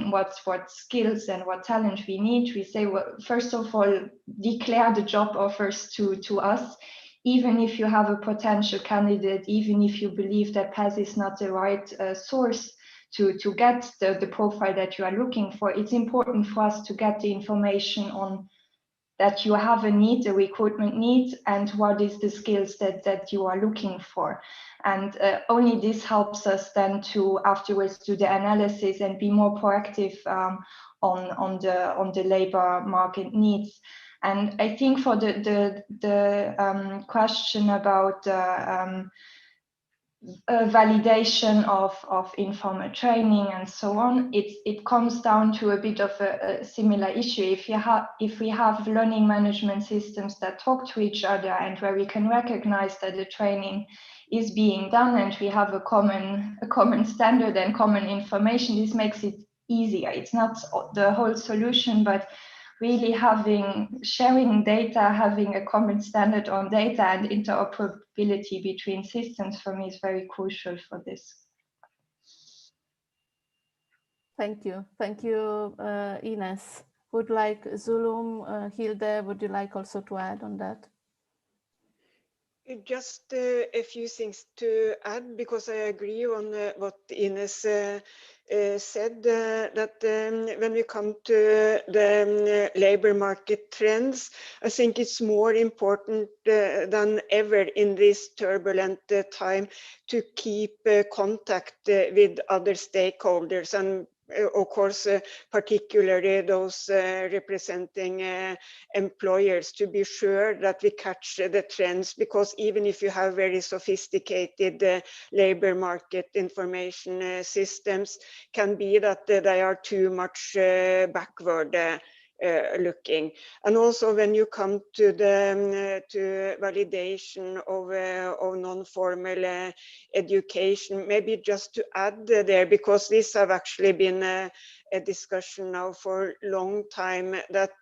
what skills and what talent we need, we say, well, first of all, declare the job offers to us. Even if you have a potential candidate, even if you believe that PAS is not the right source to get the profile that you are looking for, it's important for us to get the information on that you have a need, a recruitment need, and what is the skills that you are looking for. And only this helps us then to afterwards do the analysis and be more proactive on the labor market needs. And I think for the question about validation of informal training and so on, it comes down to a bit of a similar issue. If we have learning management systems that talk to each other and where we can recognize that the training is being done and we have a common standard and common information, this makes it easier. It's not the whole solution, but really sharing data, having a common standard on data and interoperability between systems for me is very crucial for this. Thank you. Thank you, Ines. Would like Zulum, Hilde, would you like also to add on that? Just a few things to add, because I agree on what Ines said, that when we come to the labor market trends, I think it's more important than ever in this turbulent time to keep contact with other stakeholders, and of course, particularly those representing employers, to be sure that we catch the trends, because even if you have very sophisticated labor market information systems, can be that they are too much backward looking. And also when you come to the to validation of non-formal education, maybe just to add there, because this have actually been a discussion now for a long time, that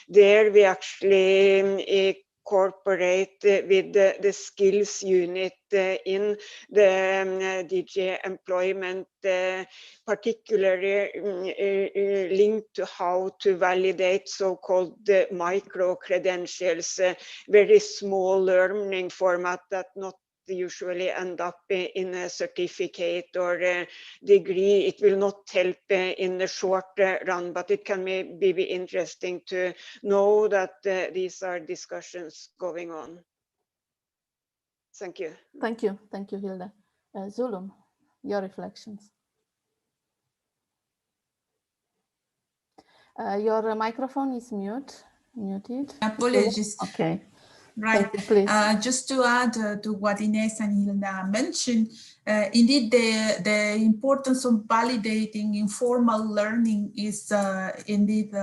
there we actually cooperate with the skills unit in the DG employment, particularly linked to how to validate so-called micro credentials, very small learning format that not usually end up in a certificate or a degree. It will not help in the short run, but it can be interesting to know that these are discussions going on. Thank you. Thank you, Hilde. Zulum, your reflections. Your microphone is muted. Apologies. Okay. Right. Just to add to what Ines and Hilda mentioned, indeed the importance of validating informal learning is indeed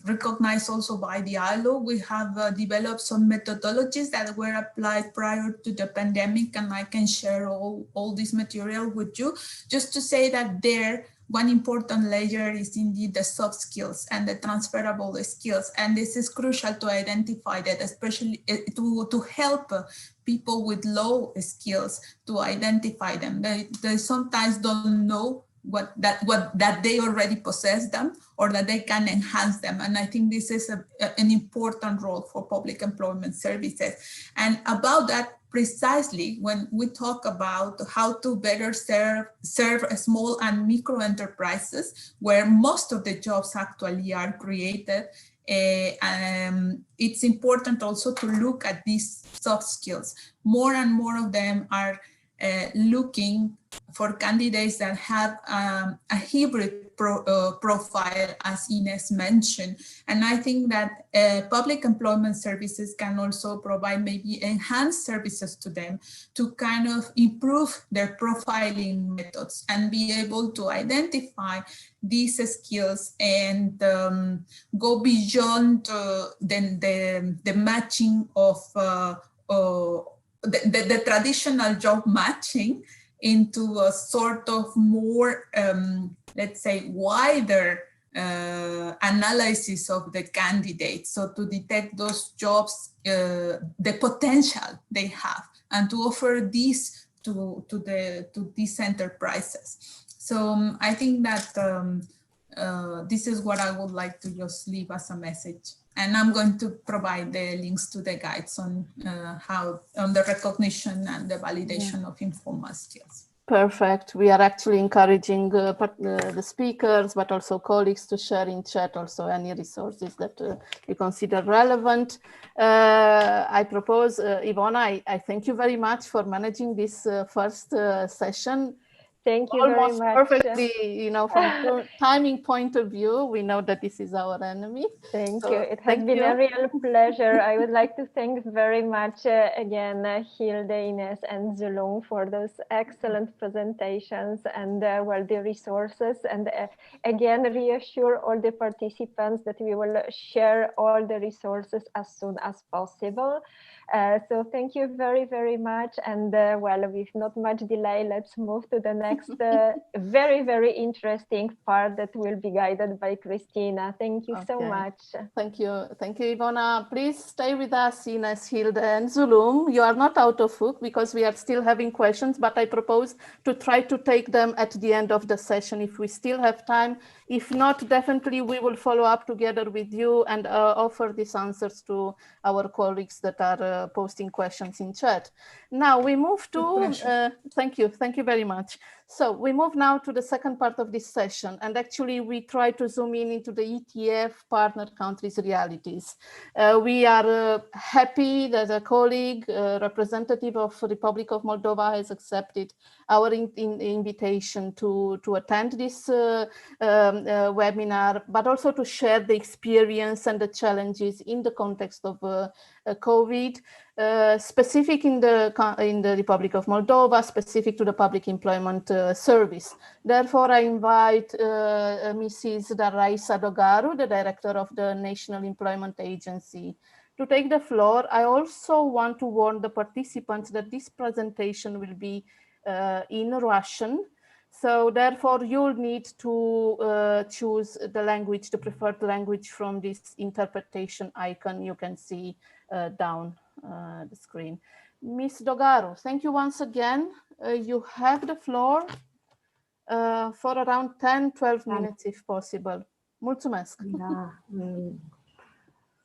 recognized also by the ILO. We have developed some methodologies that were applied prior to the pandemic, and I can share all this material with you. Just to say that there, one important layer is indeed the soft skills and the transferable skills. And this is crucial to identify that, especially to help people with low skills to identify them. They sometimes don't know that they already possess them or that they can enhance them. And I think this is an important role for public employment services. And about that, precisely when we talk about how to better serve small and micro enterprises, where most of the jobs actually are created, it's important also to look at these soft skills. More and more of them are looking for candidates that have a hybrid profile, as Ines mentioned. And I think that public employment services can also provide maybe enhanced services to them to kind of improve their profiling methods and be able to identify these skills and go beyond the matching of the traditional job matching into a sort of more, let's say, wider analysis of the candidates. So to detect those jobs, the potential they have, and to offer this to these enterprises. So I think that this is what I would like to just leave as a message. And I'm going to provide the links to the guides on on the recognition and the validation of informal skills. Perfect. We are actually encouraging the speakers, but also colleagues to share in chat also any resources that you consider relevant. I propose, Ivona, I thank you very much for managing this first session. Thank you Almost very much. Perfectly, from a timing point of view, we know that this is our enemy. Thank you. It has been a real pleasure. I would like to thank very much again Hilde, Ines, and Zulung for those excellent presentations and well, the resources. And again, reassure all the participants that we will share all the resources as soon as possible. So thank you very, very much. And well, with not much delay, let's move to the next very, very interesting part that will be guided by Christina. Thank you so much. Thank you, Ivona. Please stay with us, Ines, Hilde, and Zulum. You are not out of hook because we are still having questions, but I propose to try to take them at the end of the session if we still have time. If not, definitely we will follow up together with you and offer these answers to our colleagues that are posting questions in chat. Now we move to, thank you very much. So we move now to the second part of this session, and actually we try to zoom in into the ETF partner countries' realities. We are happy that a colleague, representative of the Republic of Moldova, has accepted our invitation to attend this webinar, but also to share the experience and the challenges in the context of COVID, specific in the Republic of Moldova, specific to the Public Employment Service. Therefore, I invite Mrs. Raisa Dogaru, the Director of the National Employment Agency, to take the floor. I also want to warn the participants that this presentation will be in Russian. So therefore, you'll need to choose the language, the preferred language from this interpretation icon you can see down the screen. Ms. Dogaru, thank you once again. You have the floor for around 10-12 minutes if possible. Mulțumesc. Да.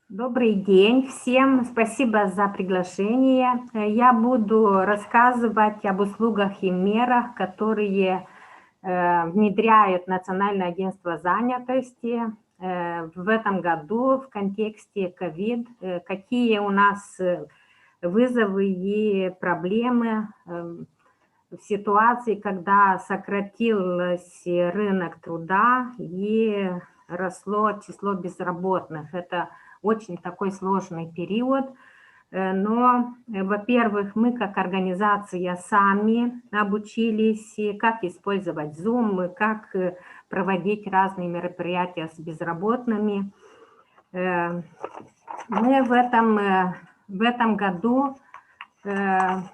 Добрый день всем. Спасибо за приглашение. Я буду рассказывать об услугах и мерах, которые внедряет Национальное агентство занятости в этом году в контексте COVID. Какие у нас вызовы и проблемы в ситуации, когда сократился рынок труда и росло число безработных. Это очень такой сложный период. Но, во-первых, мы как организация сами обучились, как использовать Zoom, как проводить разные мероприятия с безработными. Мы в этом году мы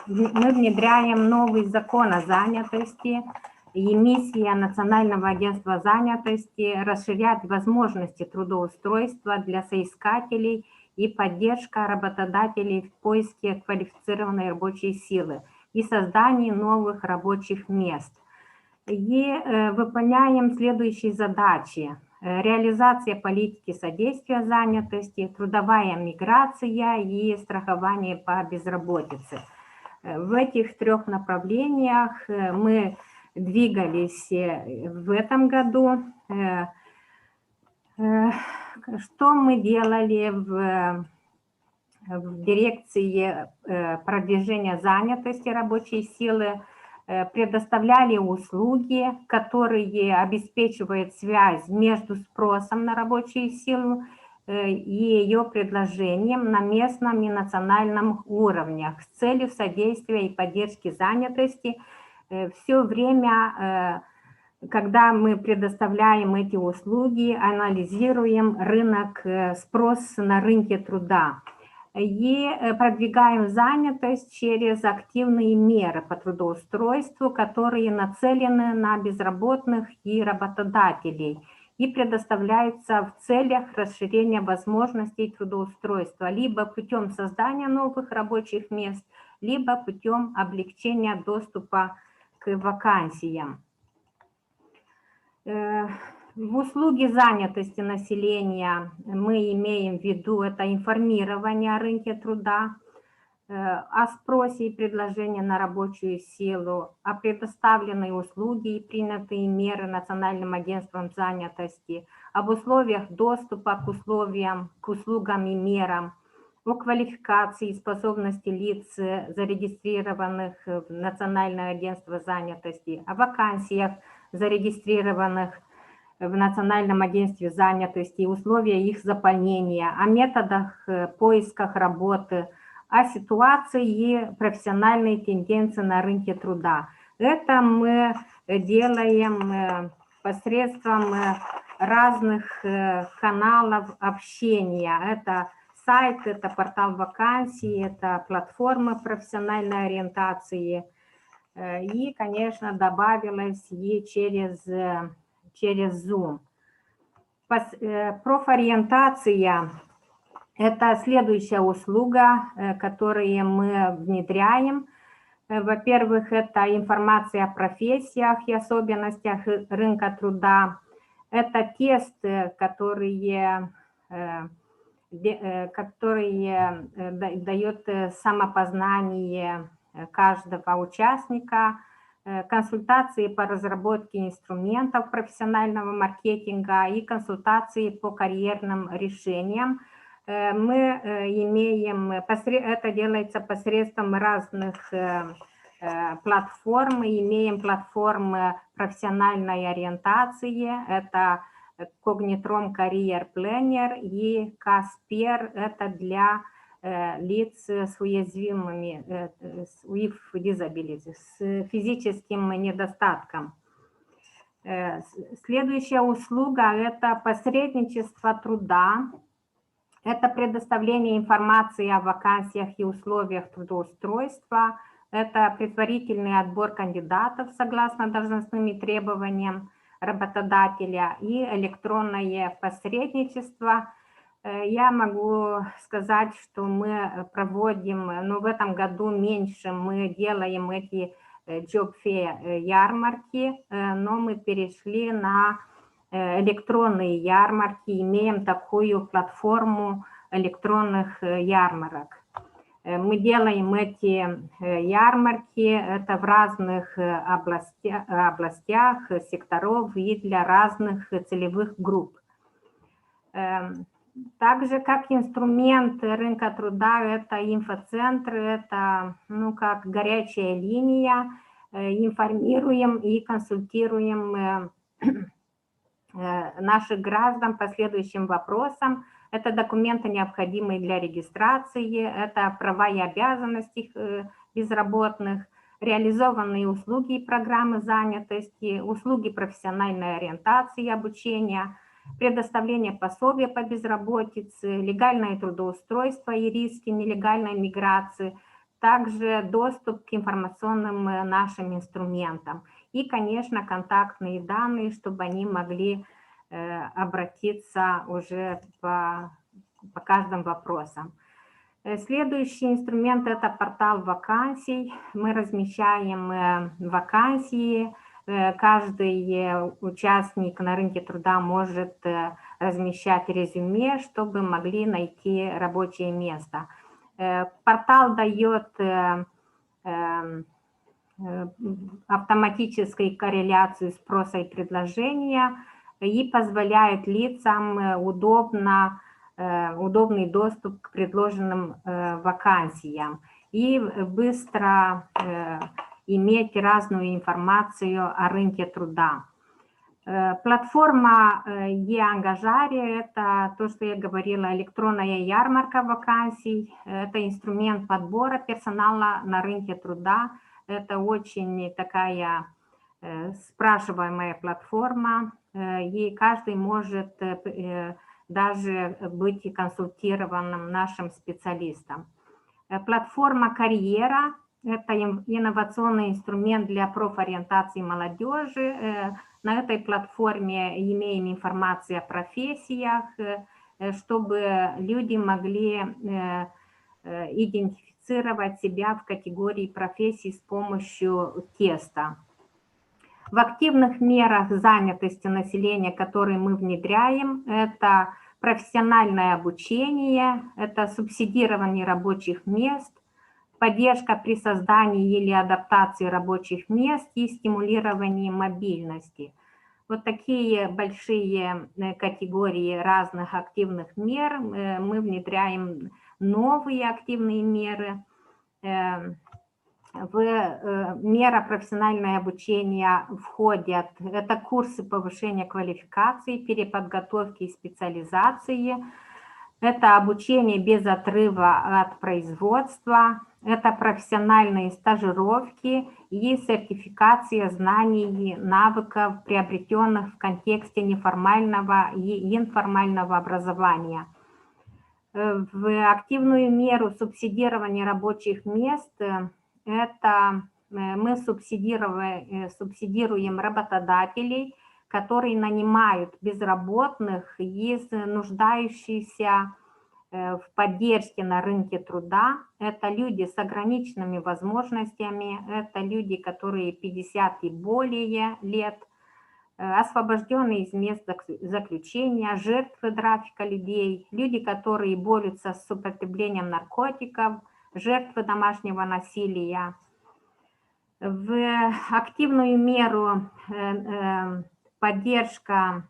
внедряем новый закон о занятости, и миссия Национального агентства занятости – расширять возможности трудоустройства для соискателей и поддержка работодателей в поиске квалифицированной рабочей силы и создании новых рабочих мест. И выполняем следующие задачи. Реализация политики содействия занятости, трудовая миграция и страхование по безработице. В этих трех направлениях мы двигались в этом году. Что мы делали в дирекции продвижения занятости рабочей силы? Предоставляли услуги, которые обеспечивают связь между спросом на рабочую силу и ее предложением на местном и национальном уровнях с целью содействия и поддержки занятости. Все время, когда мы предоставляем эти услуги, анализируем рынок, спрос на рынке труда и продвигаем занятость через активные меры по трудоустройству, которые нацелены на безработных и работодателей и предоставляются в целях расширения возможностей трудоустройства либо путем создания новых рабочих мест, либо путем облегчения доступа к вакансиям. В услуге занятости населения мы имеем в виду это информирование о рынке труда, о спросе и предложении на рабочую силу, о предоставленной услуге и принятые меры Национальным агентством занятости, об условиях доступа к услугам и мерам, о квалификации и способности лиц, зарегистрированных в Национальное агентство занятости, о вакансиях, зарегистрированных в Национальном агентстве занятости и условия их заполнения, о методах поисках работы, о ситуации и профессиональной тенденции на рынке труда. Это мы делаем посредством разных каналов общения. Это сайт, это портал вакансий, это платформа профессиональной ориентации. И, конечно, добавилось и через Zoom. Профориентация – это следующая услуга, которую мы внедряем. Во-первых, это информация о профессиях и особенностях рынка труда. Это тесты, которые дают самопознание каждого участника, консультации по разработке инструментов профессионального маркетинга и консультации по карьерным решениям. Мы имеем, это делается посредством разных платформ. Мы имеем платформы профессиональной ориентации, это Cognitron Career Planner и Casper, это для лиц с уязвимыми, with disabilities, с физическим недостатком. Следующая услуга – это посредничество труда. Это предоставление информации о вакансиях и условиях трудоустройства. Это предварительный отбор кандидатов согласно должностным требованиям работодателя и электронное посредничество. Я могу сказать, что мы проводим, ну, в этом году меньше мы делаем эти job fair ярмарки, но мы перешли на электронные ярмарки, имеем такую платформу электронных ярмарок. Мы делаем эти ярмарки, это в разных областях, секторов и для разных целевых групп. Также как инструмент рынка труда это инфоцентры, это ну, как горячая линия, информируем и консультируем наших граждан по следующим вопросам. Это документы, необходимые для регистрации, это права и обязанности безработных, реализованные услуги и программы занятости, услуги профессиональной ориентации и обучения, предоставление пособия по безработице, легальное трудоустройство и риски нелегальной миграции, также доступ к информационным нашим инструментам и, конечно, контактные данные, чтобы они могли обратиться уже по каждым вопросам. Следующий инструмент – это портал вакансий. Мы размещаем вакансии. Каждый участник на рынке труда может размещать резюме, чтобы могли найти рабочее место. Портал дает автоматическую корреляцию спроса и предложения и позволяет лицам удобный доступ к предложенным вакансиям и быстро иметь разную информацию о рынке труда. Платформа e-ангажари – это то, что я говорила, электронная ярмарка вакансий. Это инструмент подбора персонала на рынке труда. Это очень такая спрашиваемая платформа, и каждый может даже быть консультированным нашим специалистом. Платформа «Карьера» – это инновационный инструмент для профориентации молодежи. На этой платформе имеем информацию о профессиях, чтобы люди могли идентифицировать себя в категории профессий с помощью теста. В активных мерах занятости населения, которые мы внедряем, это профессиональное обучение, это субсидирование рабочих мест, поддержка при создании или адаптации рабочих мест и стимулирование мобильности. Вот такие большие категории разных активных мер. Мы внедряем новые активные меры. В мера профессиональное обучение входят это курсы повышения квалификации, переподготовки и специализации, это обучение без отрыва от производства, это профессиональные стажировки и сертификация знаний и навыков, приобретенных в контексте неформального и информального образования. В активную меру субсидирования рабочих мест это мы субсидируем работодателей, которые нанимают безработных и нуждающихся в поддержке на рынке труда. Это люди с ограниченными возможностями, это люди, которые 50 и более лет, освобожденные из мест заключения, жертвы трафика людей, люди, которые борются с употреблением наркотиков, жертвы домашнего насилия. В активную меру поддержка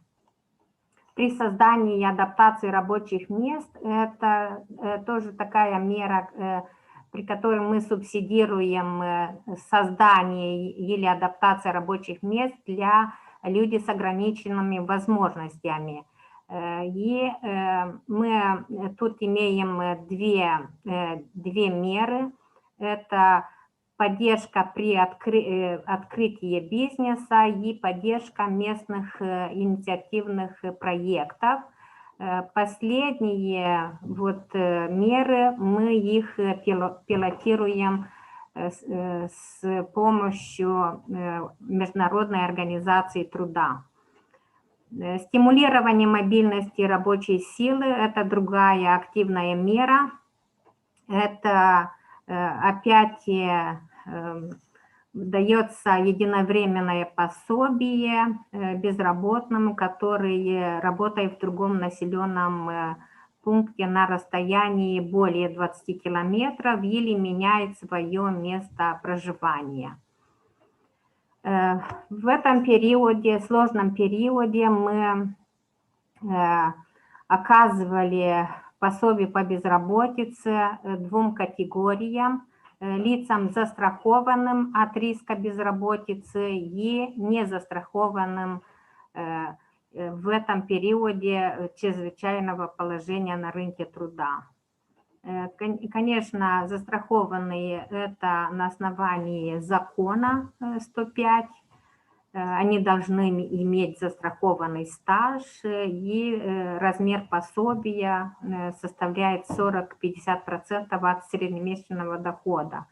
при создании и адаптации рабочих мест – это тоже такая мера, при которой мы субсидируем создание или адаптацию рабочих мест для людей с ограниченными возможностями. И мы тут имеем две меры. Это поддержка при открытии бизнеса и поддержка местных инициативных проектов. Последние меры, мы их пилотируем с помощью Международной организации труда. Стимулирование мобильности рабочей силы – это другая активная мера. Это опять дается единовременное пособие безработным, который работает в другом населенном пункте на расстоянии более 20 километров или меняет свое место проживания. В этом периоде, сложном периоде, мы оказывали пособие по безработице двум категориям: лицам, застрахованным от риска безработицы, и незастрахованным в этом периоде чрезвычайного положения на рынке труда. Конечно, застрахованные – это на основании закона 105. Они должны иметь застрахованный стаж, и размер пособия составляет 40-50% от среднемесячного дохода.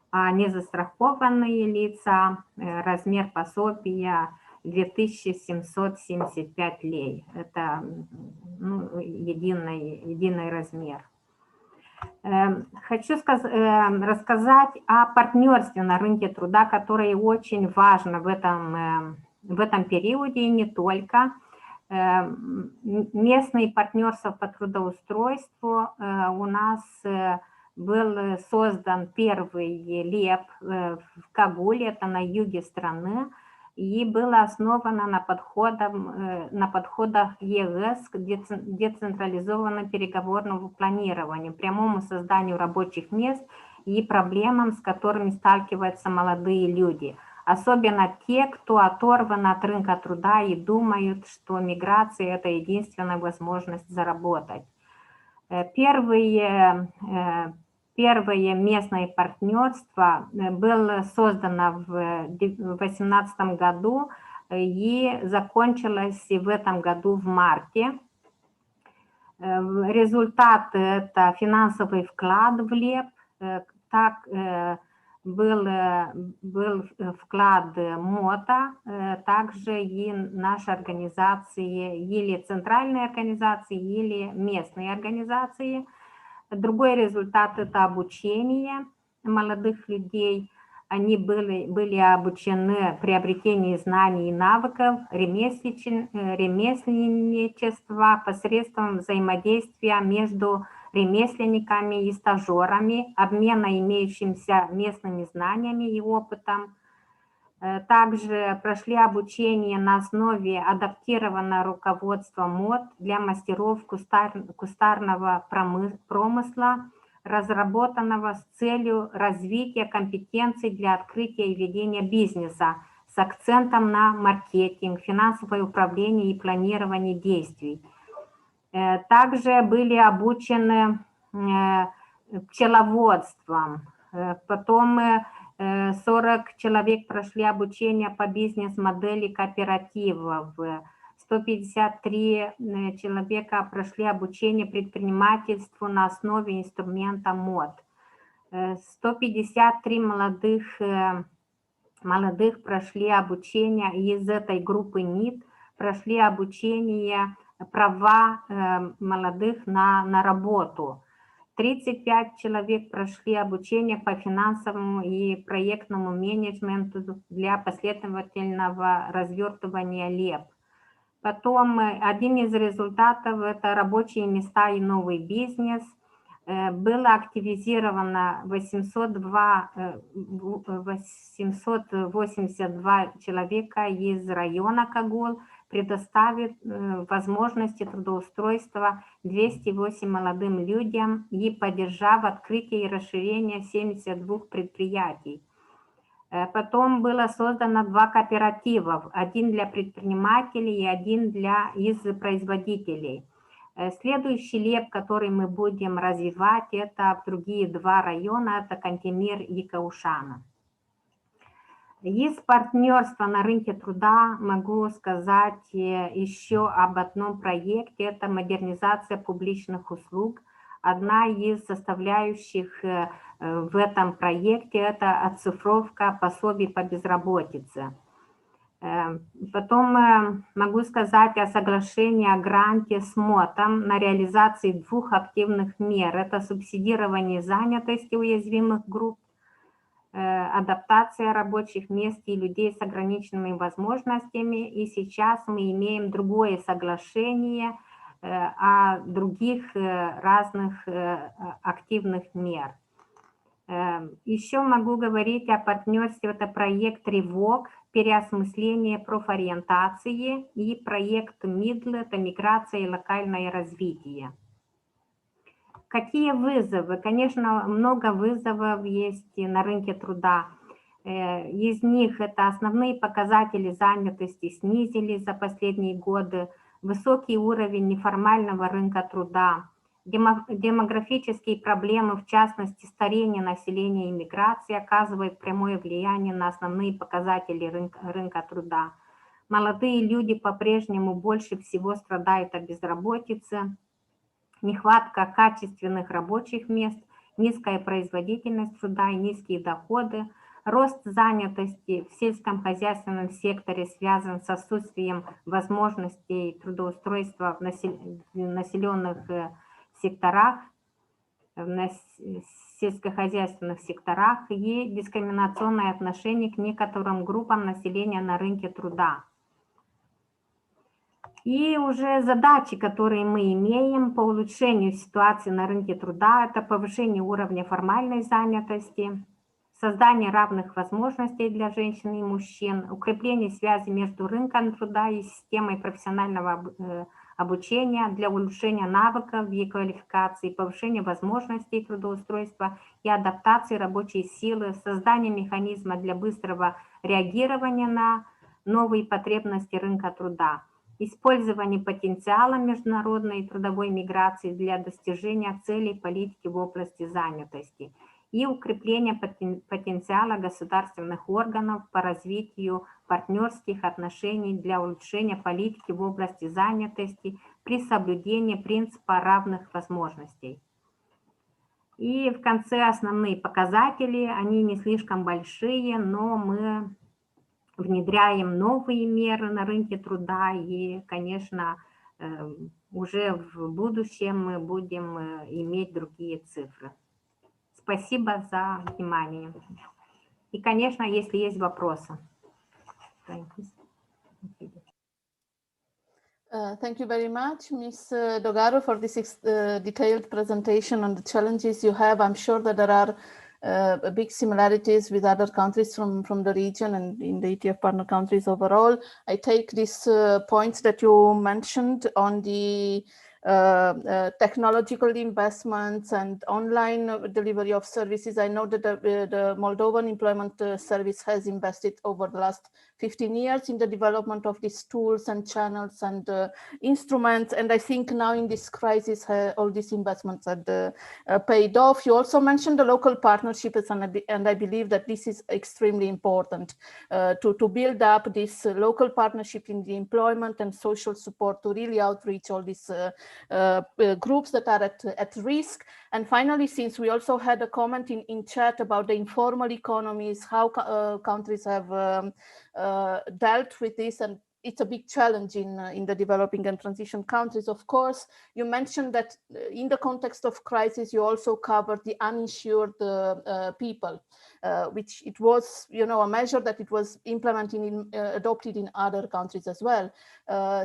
А незастрахованные лица, размер пособия 2775 лей. Это единый размер. Хочу рассказать о партнерстве на рынке труда, которое очень важно в этом периоде, и не только. Местные партнерства по трудоустройству. У нас был создан первый ЛЕП в Кабуле, это на юге страны, и было основано на подходах ЕС к децентрализованному переговорному планированию, прямому созданию рабочих мест и проблемам, с которыми сталкиваются молодые люди. Особенно те, кто оторван от рынка труда и думают, что миграция – это единственная возможность заработать. Первое местное партнерство было создано в 2018 году и закончилось в этом году в марте. Результат – это финансовый вклад в ЛЕП. Так был вклад МОТа, также и нашей организации, или центральной организации, или местной организации. Другой результат – это обучение молодых людей. Они были обучены приобретению знаний и навыков, ремесленничества посредством взаимодействия между ремесленниками и стажерами, обмена имеющимися местными знаниями и опытом. Также прошли обучение на основе адаптированного руководства МОД для мастеров кустарного промысла, разработанного с целью развития компетенций для открытия и ведения бизнеса с акцентом на маркетинг, финансовое управление и планирование действий. Также были обучены пчеловодством. Потом 40 человек прошли обучение по бизнес-модели кооперативов. 153 человека прошли обучение предпринимательству на основе инструмента МОД. 153 молодых прошли обучение из этой группы НИД, прошли обучение права молодых на работу. 35 человек прошли обучение по финансовому и проектному менеджменту для последовательного развертывания ЛЕП. Потом один из результатов – это рабочие места и новый бизнес. Было активизировано 882 человека из района Кагул, предоставит возможности трудоустройства 208 молодым людям и поддержав открытие и расширение 72 предприятий. Потом было создано 2 кооператива, один для предпринимателей и один из производителей. Следующий ЛЕП, который мы будем развивать, это в другие 2 района, это Кантемир и Каушана. Из партнерства на рынке труда могу сказать еще об одном проекте, это модернизация публичных услуг. Одна из составляющих в этом проекте – это оцифровка пособий по безработице. Потом могу сказать о соглашении о гранте с МОТом на реализации 2 активных мер. Это субсидирование занятости уязвимых групп, адаптация рабочих мест и людей с ограниченными возможностями. И сейчас мы имеем другое соглашение о других разных активных мер. Еще могу говорить о партнерстве. Это проект «Ревок», переосмысление профориентации, и проект «Мидл» – это миграция и локальное развитие. Какие вызовы? Конечно, много вызовов есть на рынке труда. Из них это основные показатели занятости снизились за последние годы, высокий уровень неформального рынка труда, демографические проблемы, в частности, старение населения и миграция, оказывают прямое влияние на основные показатели рынка труда. Молодые люди по-прежнему больше всего страдают от безработицы, нехватка качественных рабочих мест, низкая производительность труда и низкие доходы. Рост занятости в сельском хозяйственном секторе связан с отсутствием возможностей трудоустройства в населенных секторах, в сельскохозяйственных секторах, и дискриминационное отношение к некоторым группам населения на рынке труда. И уже задачи, которые мы имеем по улучшению ситуации на рынке труда, это повышение уровня формальной занятости, создание равных возможностей для женщин и мужчин, укрепление связи между рынком труда и системой профессионального обучения для улучшения навыков и квалификации, повышения возможностей трудоустройства и адаптации рабочей силы, создание механизма для быстрого реагирования на новые потребности рынка труда, использование потенциала международной трудовой миграции для достижения целей политики в области занятости и укрепление потенциала государственных органов по развитию партнерских отношений для улучшения политики в области занятости при соблюдении принципа равных возможностей. И в конце основные показатели, они не слишком большие, но мы внедряем новые меры на рынке труда, и, конечно, уже в будущем мы будем иметь другие цифры. Спасибо за внимание. И, конечно, если есть вопросы. Thank you very much, Ms. Dogaro, for this detailed presentation on the challenges you have. I'm sure that there are big similarities with other countries from the region and in the ETF partner countries overall. I take these points that you mentioned on the technological investments and online delivery of services. I know that the Moldovan Employment Service has invested over the last 15 years in the development of these tools and channels and instruments. And I think now in this crisis, all these investments had paid off. You also mentioned the local partnerships, and I believe that this is extremely important to build up this local partnership in the employment and social support to really outreach all these groups that are at risk. And finally, since we also had a comment in chat about the informal economies, how countries have dealt with this, and it's a big challenge in the developing and transition countries. Of course, you mentioned that in the context of crisis, you also covered the uninsured people, which it was, a measure that it was implemented adopted in other countries as well.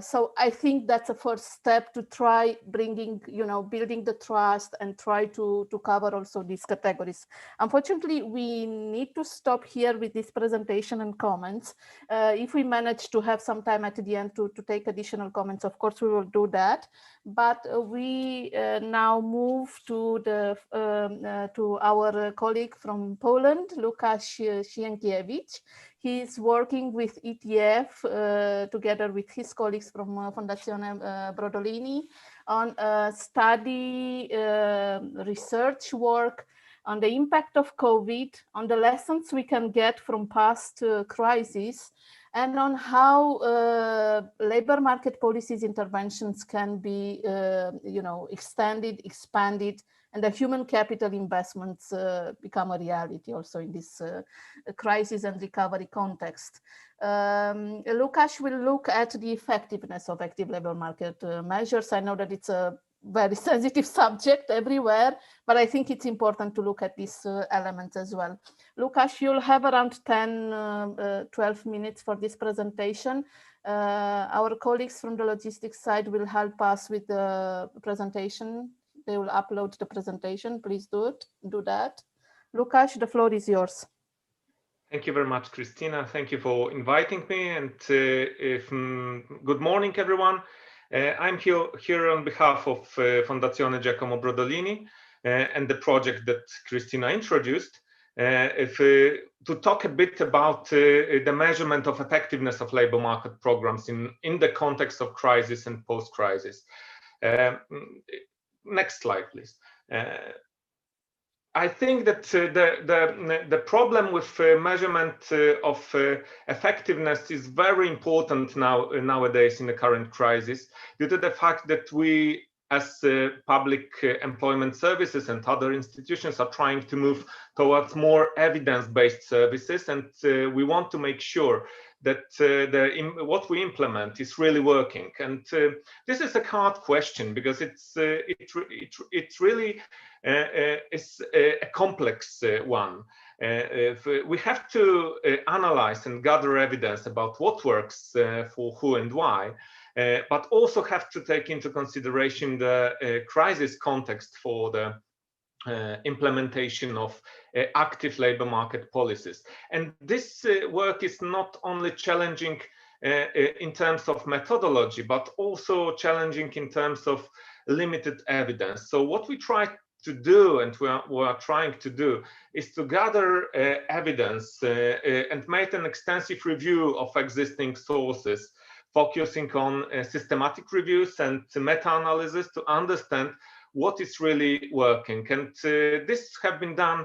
So I think that's a first step to try building the trust and try to cover also these categories. Unfortunately, we need to stop here with this presentation and comments. If we manage to have some time at the end to take additional comments, of course we will do that. But we now move to our colleague from Poland, Łukasz Sienkiewicz. He is working with ETF together with his colleagues from Fondazione Brodolini on study research work on the impact of COVID, on the lessons we can get from past crises, and on how labor market policies interventions can be, extended, expanded, and the human capital investments become a reality also in this crisis and recovery context. Lukasz will look at the effectiveness of active labor market measures. I know that it's a very sensitive subject everywhere, but I think it's important to look at these elements as well. Lukasz, you'll have around 10-12 minutes for this presentation. Our colleagues from the logistics side will help us with the presentation. They will upload the presentation. Please do that. Lukasz, the floor is yours. Thank you very much, Christina. Thank you for inviting me, and good morning, everyone. I'm here on behalf of Fondazione Giacomo Brodolini and the project that Christina introduced to talk a bit about the measurement of effectiveness of labor market programs in the context of crisis and post-crisis. Next slide, please. I think that the problem with measurement of effectiveness is very important nowadays in the current crisis, due to the fact that we, as public employment services and other institutions, are trying to move towards more evidence-based services, and we want to make sure that what we implement is really working. And this is a hard question, because it really is a complex one. We have to analyze and gather evidence about what works for who and why, but also have to take into consideration the crisis context for the implementation of active labor market policies. And this work is not only challenging in terms of methodology, but also challenging in terms of limited evidence. So what we try to do, and we are trying to do, is to gather evidence and make an extensive review of existing sources, focusing on systematic reviews and meta-analysis to understand what is really working. And this has been done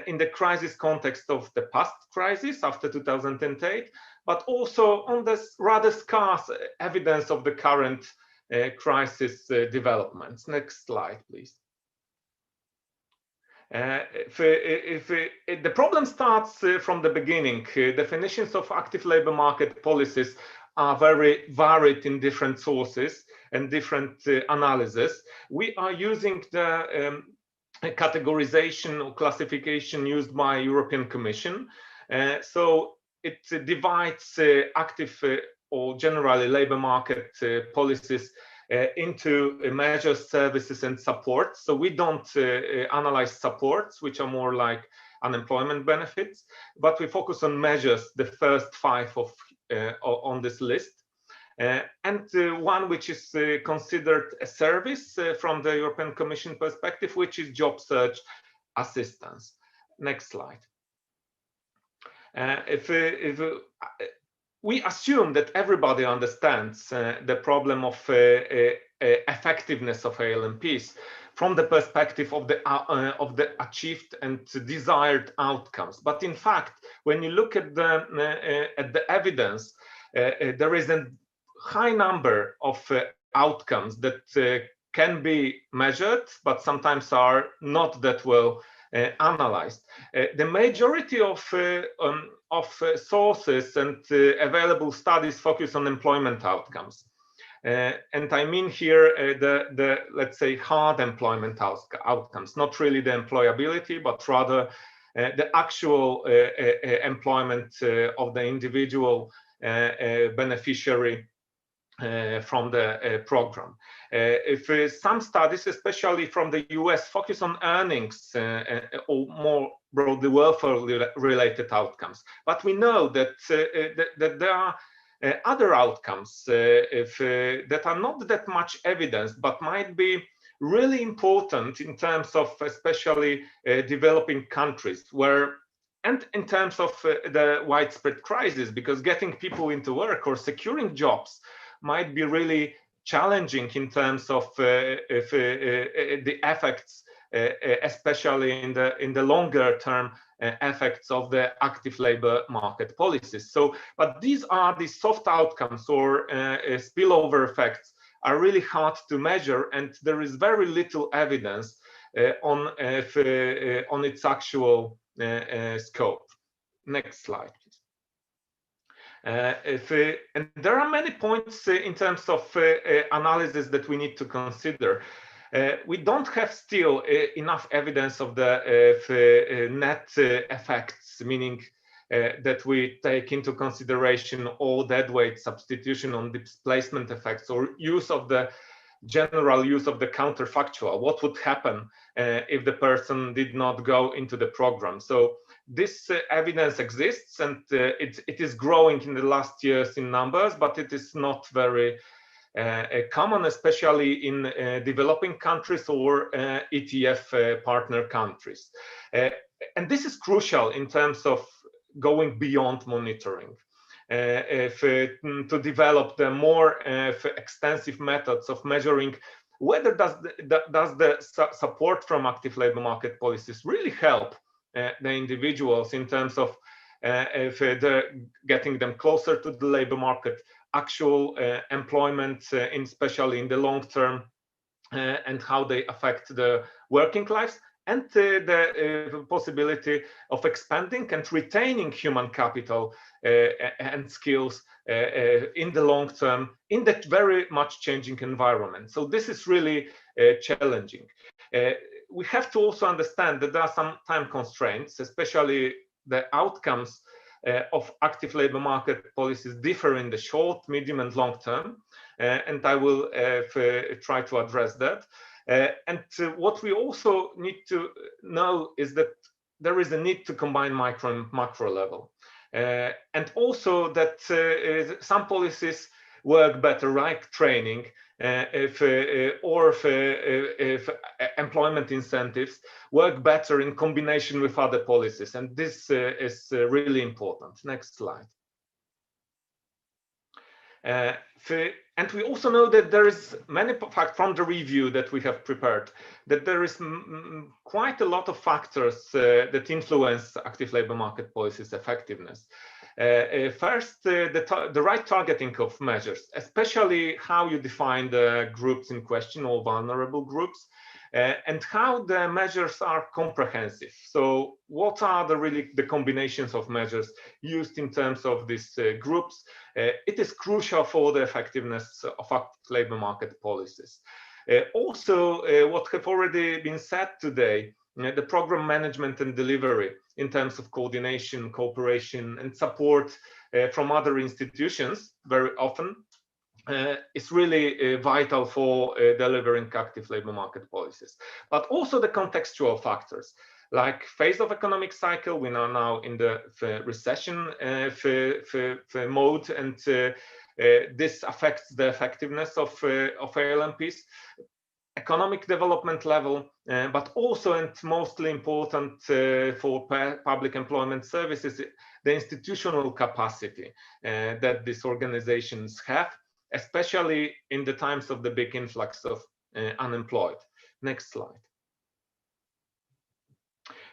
in the crisis context of the past crisis after 2008, but also on this rather scarce evidence of the current crisis developments. Next slide, please. The problem starts from the beginning. Definitions of active labor market policies are very varied in different sources and different analysis. We are using the categorization or classification used by European Commission. So it divides active or generally labor market policies into measures, services, and support. So we don't analyze supports, which are more like unemployment benefits, but we focus on measures, the first 5 on this list. And one which is considered a service from the European Commission perspective, which is job search assistance. Next slide. We assume that everybody understands the problem of effectiveness of ALMPs from the perspective of the achieved and desired outcomes. But in fact, when you look at the evidence, there is a high number of outcomes that can be measured, but sometimes are not that well analyzed. The majority of sources and available studies focus on employment outcomes. And I mean here the let's say hard employment outcomes, not really the employability, but rather the actual employment of the individual beneficiary from the program. If some studies, especially from the US, focus on earnings or more broadly welfare-related outcomes, but we know that that there are other outcomes that are not that much evidence, but might be really important in terms of especially developing countries, where, and in terms of the widespread crisis, because getting people into work or securing jobs might be really challenging in terms of the effects especially in the longer term effects of the active labor market policies. So, but these are the soft outcomes or spillover effects are really hard to measure, and there is very little evidence on its actual scope. Next slide, please. And there are many points in terms of analysis that we need to consider. We don't have still enough evidence of the net effects, meaning that we take into consideration all deadweight substitution on displacement effects or general use of the counterfactual. What would happen if the person did not go into the program? So this evidence exists, and it is growing in the last years in numbers, but it is not very common, especially in developing countries or ETF partner countries. And this is crucial in terms of going beyond monitoring. To develop the more extensive methods of measuring whether does the support from active labor market policies really help the individuals in terms of getting them closer to the labor market, actual employment, especially in the long term, and how they affect the working lives, and the possibility of expanding and retaining human capital and skills in the long term in that very much changing environment. So this is really challenging. We have to also understand that there are some time constraints, especially the outcomes of active labor market policies differ in the short, medium, and long term, and I will try to address that. And what we also need to know is that there is a need to combine micro and macro level, and also that some policies work better, like training, if employment incentives work better in combination with other policies, and this is really important. Next slide. And we also know that there is many facts from the review that we have prepared, that there is quite a lot of factors that influence active labor market policies effectiveness. First, the right targeting of measures, especially how you define the groups in question or vulnerable groups, and how the measures are comprehensive. So what are the combinations of measures used in terms of these groups? It is crucial for the effectiveness of active labor market policies. Also, what have already been said today, the program management and delivery in terms of coordination, cooperation, and support from other institutions very often is really vital for delivering active labor market policies. But also the contextual factors, like phase of economic cycle. We are now in the recession mode, and this affects the effectiveness of ALMPs. Economic development level, but also, and mostly important for public employment services, the institutional capacity that these organizations have, especially in the times of the big influx of unemployed. Next slide.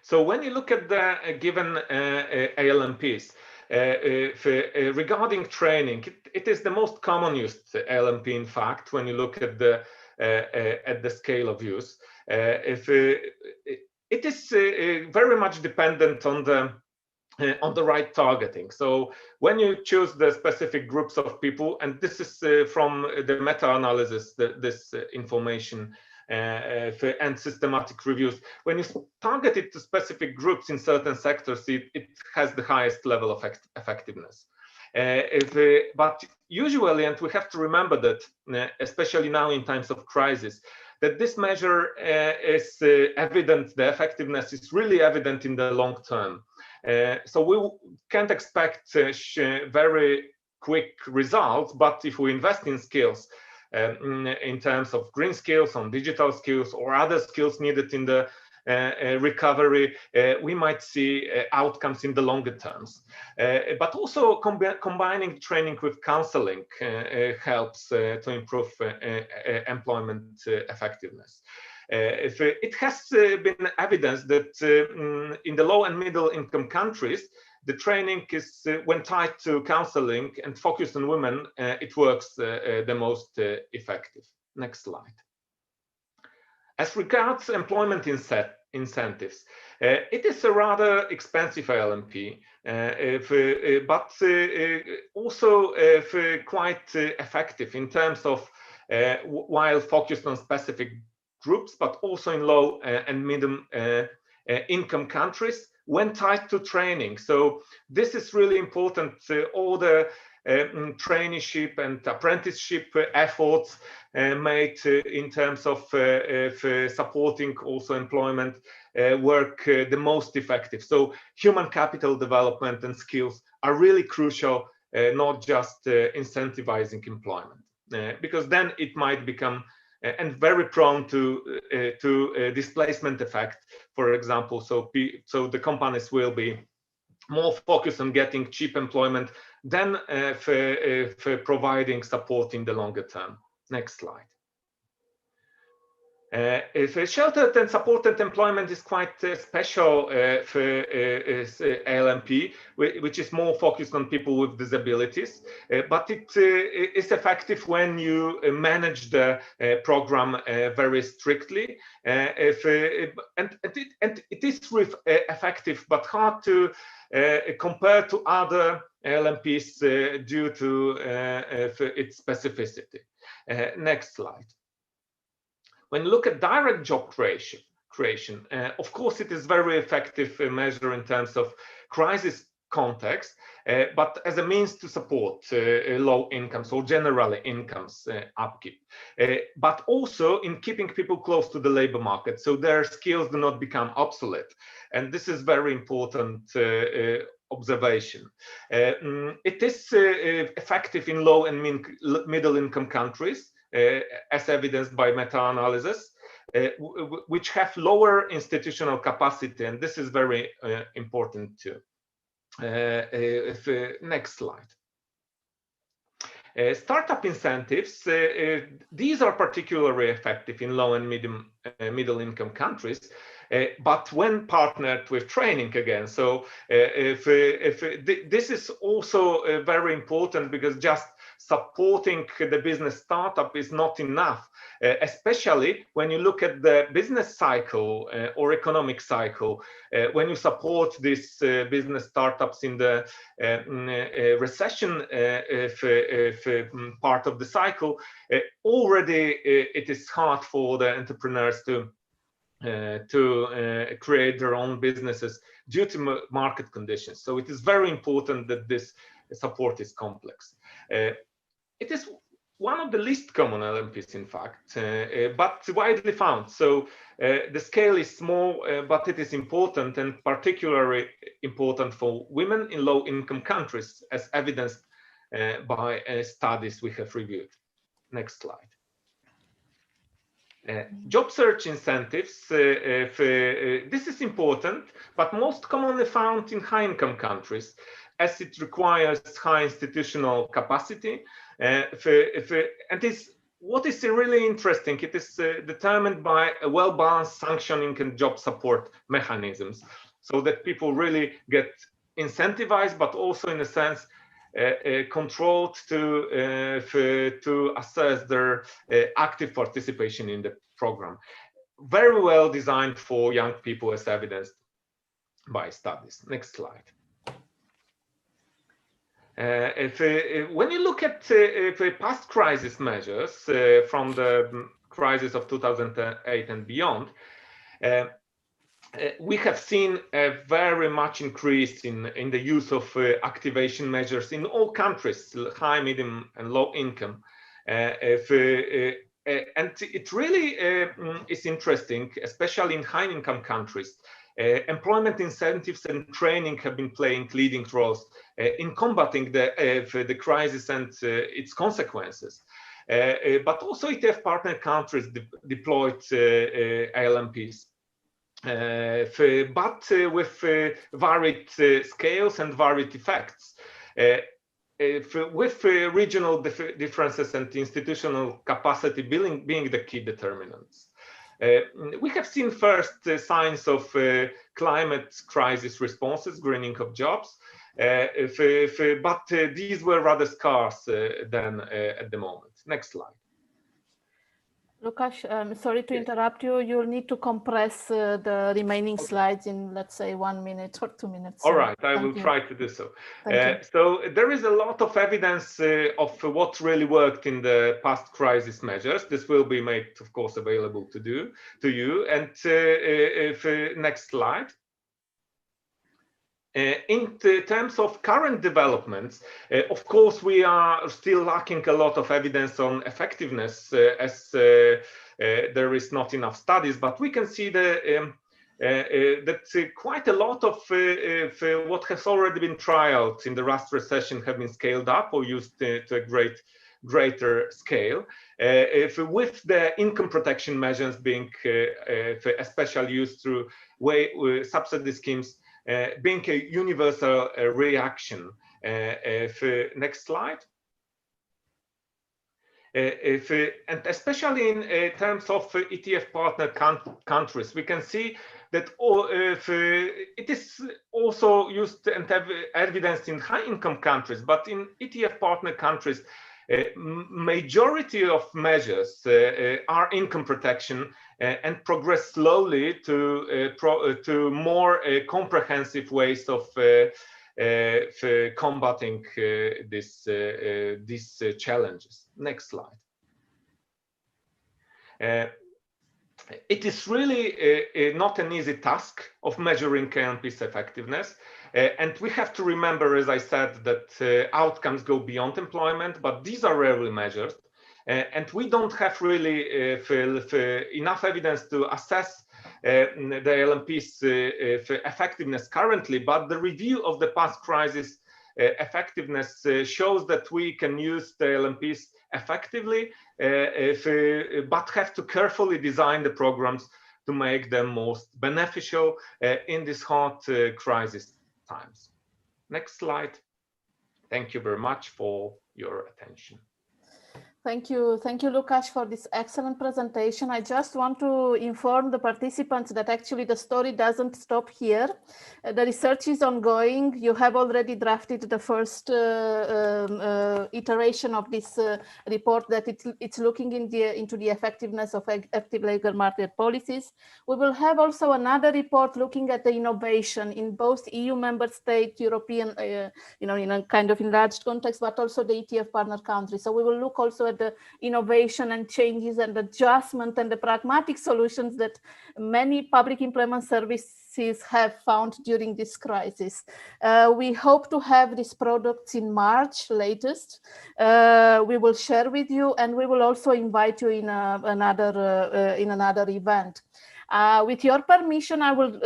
So when you look at the given ALMPs, regarding training, it is the most common used ALMP, in fact, when you look at the scale of use. It is very much dependent on the right targeting. So when you choose the specific groups of people, and this is from the meta-analysis, this information and systematic reviews, when you target it to specific groups in certain sectors, it has the highest level of effectiveness. But usually, and we have to remember that, especially now in times of crisis, that this measure is evident, the effectiveness is really evident in the long term. So we can't expect very quick results, but if we invest in skills, in terms of green skills, on digital skills, or other skills needed in the recovery, we might see outcomes in the longer terms. But also combining training with counseling helps to improve employment effectiveness. It has been evidence that in the low and middle income countries, the training is, when tied to counseling and focused on women, it works the most effective. Next slide. As regards employment incentives, it is a rather expensive LMP, but also quite effective in terms of while focused on specific groups, but also in low and middle income countries when tied to training. So this is really important. All the traineeship and apprenticeship efforts made in terms of supporting also employment work the most effective. So human capital development and skills are really crucial, not just incentivizing employment, because then it might become and very prone to displacement effect, for example. So the companies will be more focused on getting cheap employment than for providing support in the longer term. Next slide. If sheltered and supported employment is quite special for LMP, which is more focused on people with disabilities, but it is effective when you manage the program very strictly. And it is effective, but hard to compare to other LMPs due to its specificity. Next slide. When you look at direct job creation, of course, it is very effective measure in terms of crisis context, but as a means to support low incomes or generally incomes upkeep, but also in keeping people close to the labor market, so their skills do not become obsolete. And this is very important observation. It is effective in low and middle income countries, as evidenced by meta-analysis, which have lower institutional capacity, and this is very important too. Next slide. Startup incentives, these are particularly effective in low and middle income countries, but when partnered with training again. So this is also very important, because just supporting the business startup is not enough, especially when you look at the business cycle or economic cycle. When you support these business startups in the recession part of the cycle, already it is hard for the entrepreneurs to create their own businesses due to market conditions. So it is very important that this support is complex. It is one of the least common LMPs, in fact, but widely found. So the scale is small, but it is important, and particularly important for women in low-income countries, as evidenced by studies we have reviewed. Next slide. Job search incentives, this is important, but most commonly found in high-income countries, as it requires high institutional capacity. And what is really interesting, it is determined by a well-balanced sanctioning and job support mechanisms, so that people really get incentivized, but also in a sense controlled to assess their active participation in the program. Very well designed for young people, as evidenced by studies. Next slide. When you look at past crisis measures from the crisis of 2008 and beyond, we have seen a very much increase in the use of activation measures in all countries, high, medium, and low income. And it really is interesting, especially in high income countries. Employment incentives and training have been playing leading roles in combating the crisis and its consequences. But also ETF partner countries deployed LMPs. but with varied scales and varied effects. With regional differences and institutional capacity being the key determinants. We have seen first signs of climate crisis responses, greening of jobs, but these were rather scarce than at the moment. Next slide. Lukasz, sorry to interrupt you. You'll need to compress the remaining slides in, let's say, 1 minute or 2 minutes. All right, I will try to do so. So there is a lot of evidence of what really worked in the past crisis measures. This will be made, of course, available to you. And next slide. In terms of current developments, of course, we are still lacking a lot of evidence on effectiveness as there is not enough studies, but we can see that quite a lot of what has already been trialed in the last recession have been scaled up or used to a greater scale, with the income protection measures being especially used through subsidy schemes being a universal reaction. Next slide. And especially in terms of ETF partner countries, we can see that it is also used and have evidence in high income countries, but in ETF partner countries, majority of measures are income protection and progress slowly to more comprehensive ways of combating these challenges. Next slide. It is really not an easy task of measuring KNP's effectiveness. And we have to remember, as I said, that outcomes go beyond employment, but these are rarely measured. And we don't have really enough evidence to assess the LMP's effectiveness currently, but the review of the past crisis effectiveness shows that we can use the LMPs effectively, but have to carefully design the programs to make them most beneficial in this hard crisis times. Next slide. Thank you very much for your attention. Thank you, Lukasz, for this excellent presentation. I just want to inform the participants that actually the story doesn't stop here. The research is ongoing. You have already drafted the first iteration of this report that it's looking into the effectiveness of active labor market policies. We will have also another report looking at the innovation in both EU member state, European, in a kind of enlarged context, but also the ETF partner countries. So we will look also at the innovation and changes and adjustment and the pragmatic solutions that many public employment services have found during this crisis. We hope to have these products in March latest. We will share with you, and we will also invite you in another event. With your permission, I will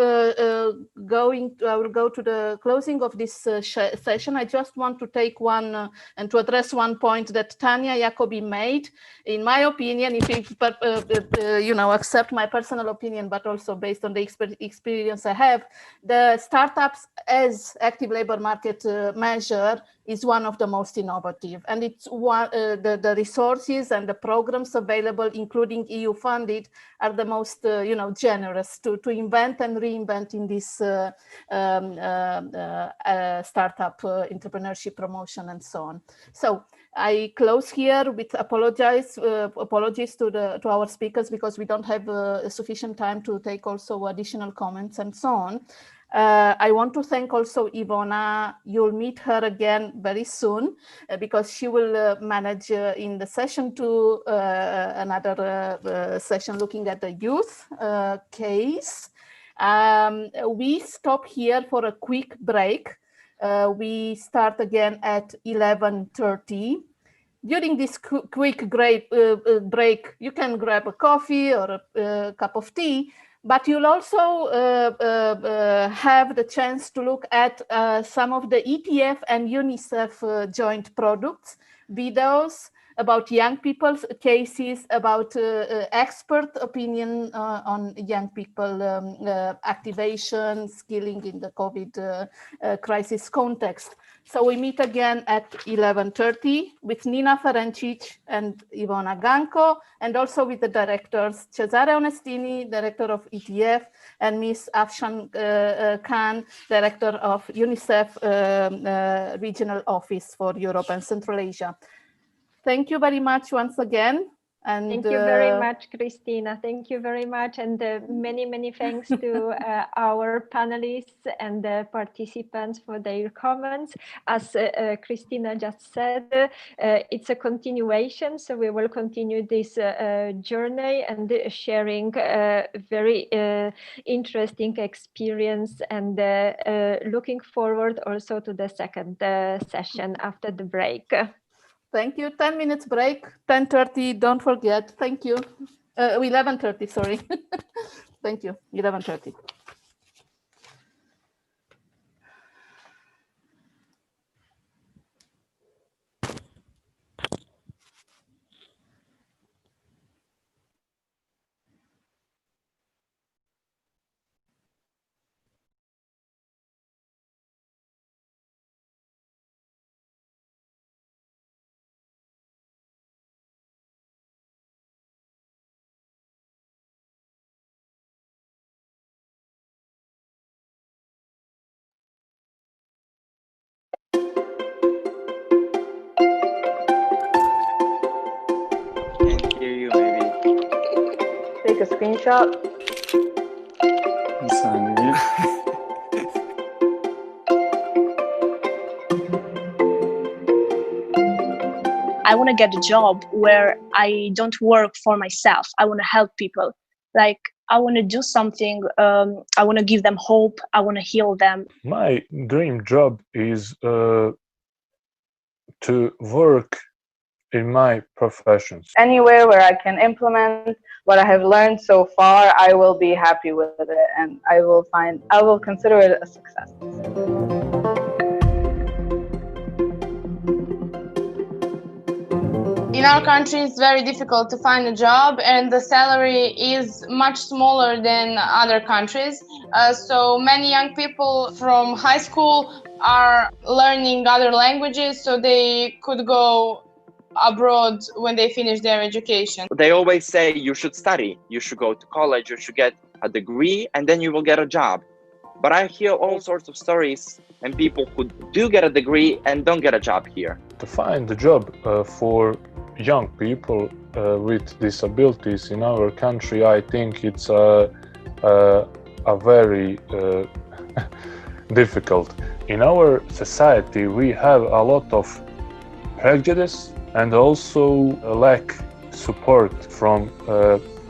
go to the closing of this session. I just want to take one and to address one point that Tanya Jacobi made. In my opinion, if you accept my personal opinion, but also based on the experience I have, the startups as active labor market measure is one of the most innovative, and it's one the resources and the programs available, including EU funded, are the most generous to invent and reinvent in this startup entrepreneurship promotion and so on. So I close here with apologies to our speakers, because we don't have sufficient time to take also additional comments and so on. I want to thank also Ivona. You'll meet her again very soon because she will manage in the session 2 another session looking at the youth case. We stop here for a quick break. We start again at 11:30. During this quick break, you can grab a coffee or a cup of tea, but you'll also have the chance to look at some of the ETF and UNICEF joint products, videos, about young people's cases, about expert opinion on young people activation, skilling in the COVID crisis context. So we meet again at 11:30 with Nina Ferencic and Ivona Ganko, and also with the directors Cesare Onestini, director of ETF, and Ms. Afshan Khan, director of UNICEF Regional Office for Europe and Central Asia. Thank you very much once again. And thank you very much, Christina. Thank you very much. And many, many thanks to our panelists and the participants for their comments. As Christina just said, it's a continuation. So we will continue this journey and sharing very interesting experience, and looking forward also to the second session after the break. Thank you. 10 minutes break, 10:30, don't forget. Thank you. 11:30, sorry. Thank you, 11:30. Can't hear you, maybe. Take a screenshot. Bir saniye. I want to get a job where I don't work for myself. I want to help people. Like, I want to do something. I want to give them hope. I want to heal them. My dream job is to work in my professions. Anywhere where I can implement what I have learned so far, I will be happy with it, and I will consider it a success. In our country, it's very difficult to find a job, and the salary is much smaller than other countries. So many young people from high school are learning other languages so they could go abroad when they finish their education. They always say you should study, you should go to college, you should get a degree, and then you will get a job. But I hear all sorts of stories and people who do get a degree and don't get a job here. To find a job for young people with disabilities in our country, I think it's a very difficult. In our society, we have a lot of prejudice and also lack support from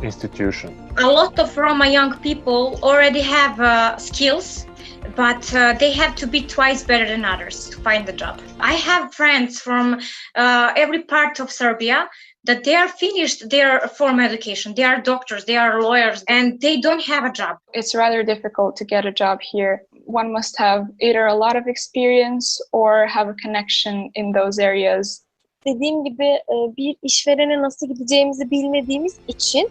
institutions. A lot of Roma young people already have skills, but they have to be twice better than others to find the job. I have friends from every part of Serbia that they are finished their formal education. They are doctors, they are lawyers, and they don't have a job. It's rather difficult to get a job here. One must have either a lot of experience or have a connection in those areas. Dediğim gibi bir işverene nasıl gideceğimizi bilmediğimiz için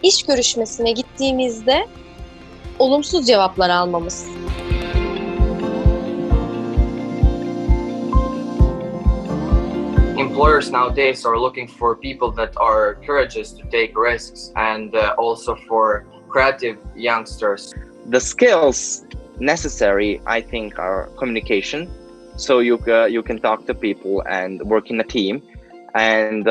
iş görüşmesine gittiğimizde olumsuz cevaplar almamız. Employers nowadays are looking for people that are courageous to take risks, and also for creative youngsters. The skills necessary, I think, are communication. So you can talk to people and work in a team, and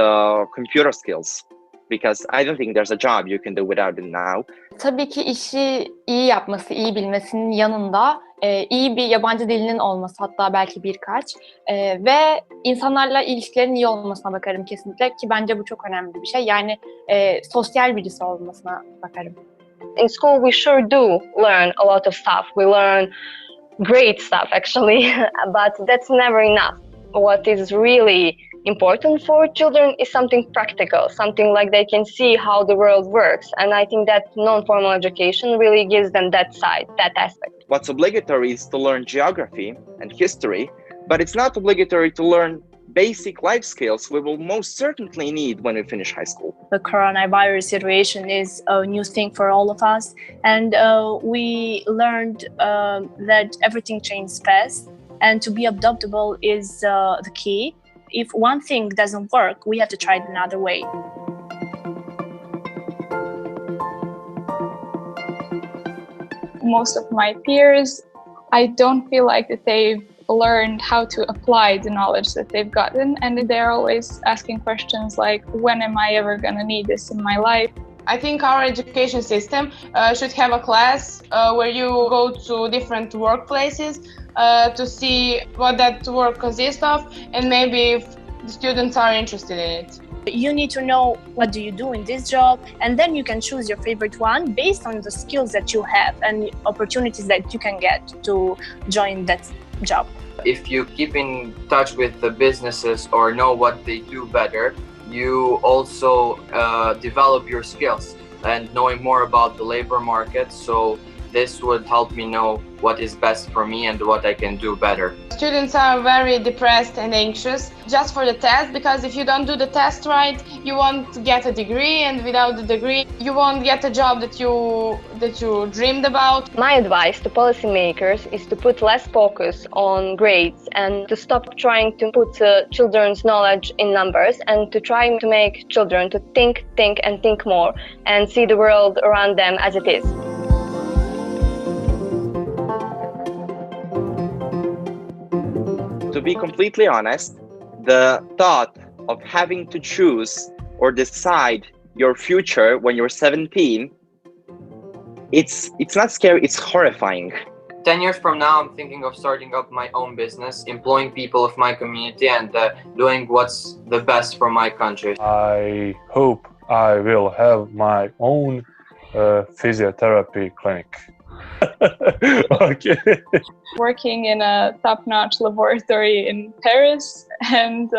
computer skills, because I don't think there's a job you can do without it now. Tabii ki işi iyi yapması, iyi bilmesinin yanında iyi bir yabancı dilinin olması, hatta belki birkaç ve insanlarla ilişkilerin iyi olmasına bakarım kesinlikle, ki bence bu çok önemli bir şey. Yani sosyal birisi olmasına bakarım. In school we sure do learn a lot of stuff. We learn great stuff actually, but that's never enough. What is really important for children is something practical, something like they can see how the world works. And I think that non-formal education really gives them that side, that aspect. What's obligatory is to learn geography and history, but it's not obligatory to learn basic life skills we will most certainly need when we finish high school. The coronavirus situation is a new thing for all of us, and we learned that everything changes fast, and to be adaptable is the key. If one thing doesn't work, we have to try it another way. Most of my peers, I don't feel like that they've learned how to apply the knowledge that they've gotten, and they're always asking questions like, when am I ever going to need this in my life? I think our education system should have a class where you go to different workplaces to see what that work consists of, and maybe if the students are interested in it. You need to know what do you do in this job, and then you can choose your favorite one based on the skills that you have and opportunities that you can get to join that job. If you keep in touch with the businesses or know what they do better, you also develop your skills and knowing more about the labor market. So this would help me know what is best for me and what I can do better. Students are very depressed and anxious just for the test, because if you don't do the test right, you won't get a degree, and without the degree, you won't get a job that you dreamed about. My advice to policymakers is to put less focus on grades and to stop trying to put children's knowledge in numbers, and to try to make children to think more and see the world around them as it is. To be completely honest, the thought of having to choose or decide your future when you're 17, it's not scary, it's horrifying. 10 years from now, I'm thinking of starting up my own business, employing people of my community, and doing what's the best for my country. I hope I will have my own physiotherapy clinic. Okay. Working in a top-notch laboratory in Paris and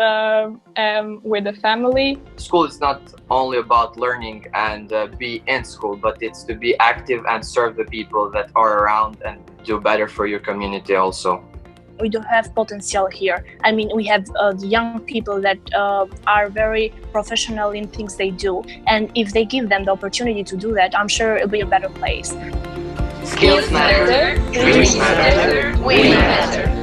with a family. School is not only about learning and be in school, but it's to be active and serve the people that are around and do better for your community also. We do have potential here. I mean, we have the young people that are very professional in things they do. And if they give them the opportunity to do that, I'm sure it'll be a better place. Skills matter, dreams matter, we matter.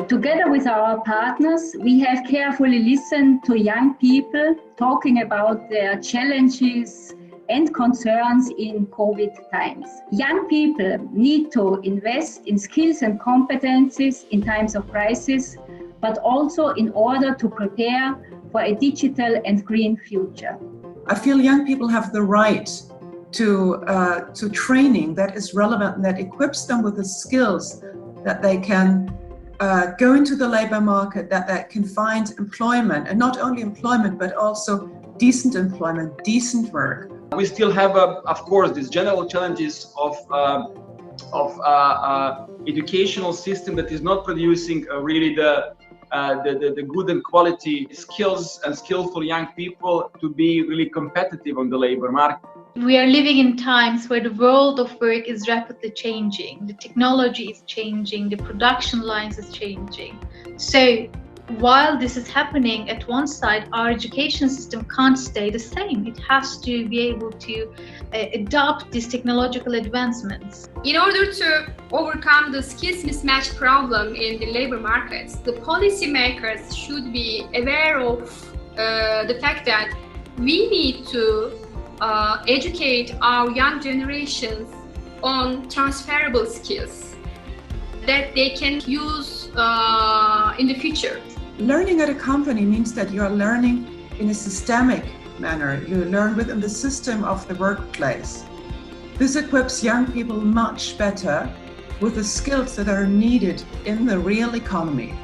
Together with our partners, we have carefully listened to young people talking about their challenges and concerns in COVID times. Young people need to invest in skills and competencies in times of crisis, but also in order to prepare for a digital and green future. I feel young people have the right to training that is relevant and that equips them with the skills that they can go into the labor market, that can find employment, and not only employment, but also decent employment, decent work. We still have, of course, these general challenges of educational system that is not producing really the good and quality skills and skillful young people to be really competitive on the labor market. We are living in times where the world of work is rapidly changing. The technology is changing, the production lines is changing. So while this is happening at one side, our education system can't stay the same. It has to be able to adopt these technological advancements. In order to overcome the skills mismatch problem in the labor markets, the policymakers should be aware of the fact that we need to educate our young generations on transferable skills that they can use in the future. Learning at a company means that you are learning in a systemic manner. You learn within the system of the workplace. This equips young people much better with the skills that are needed in the real economy.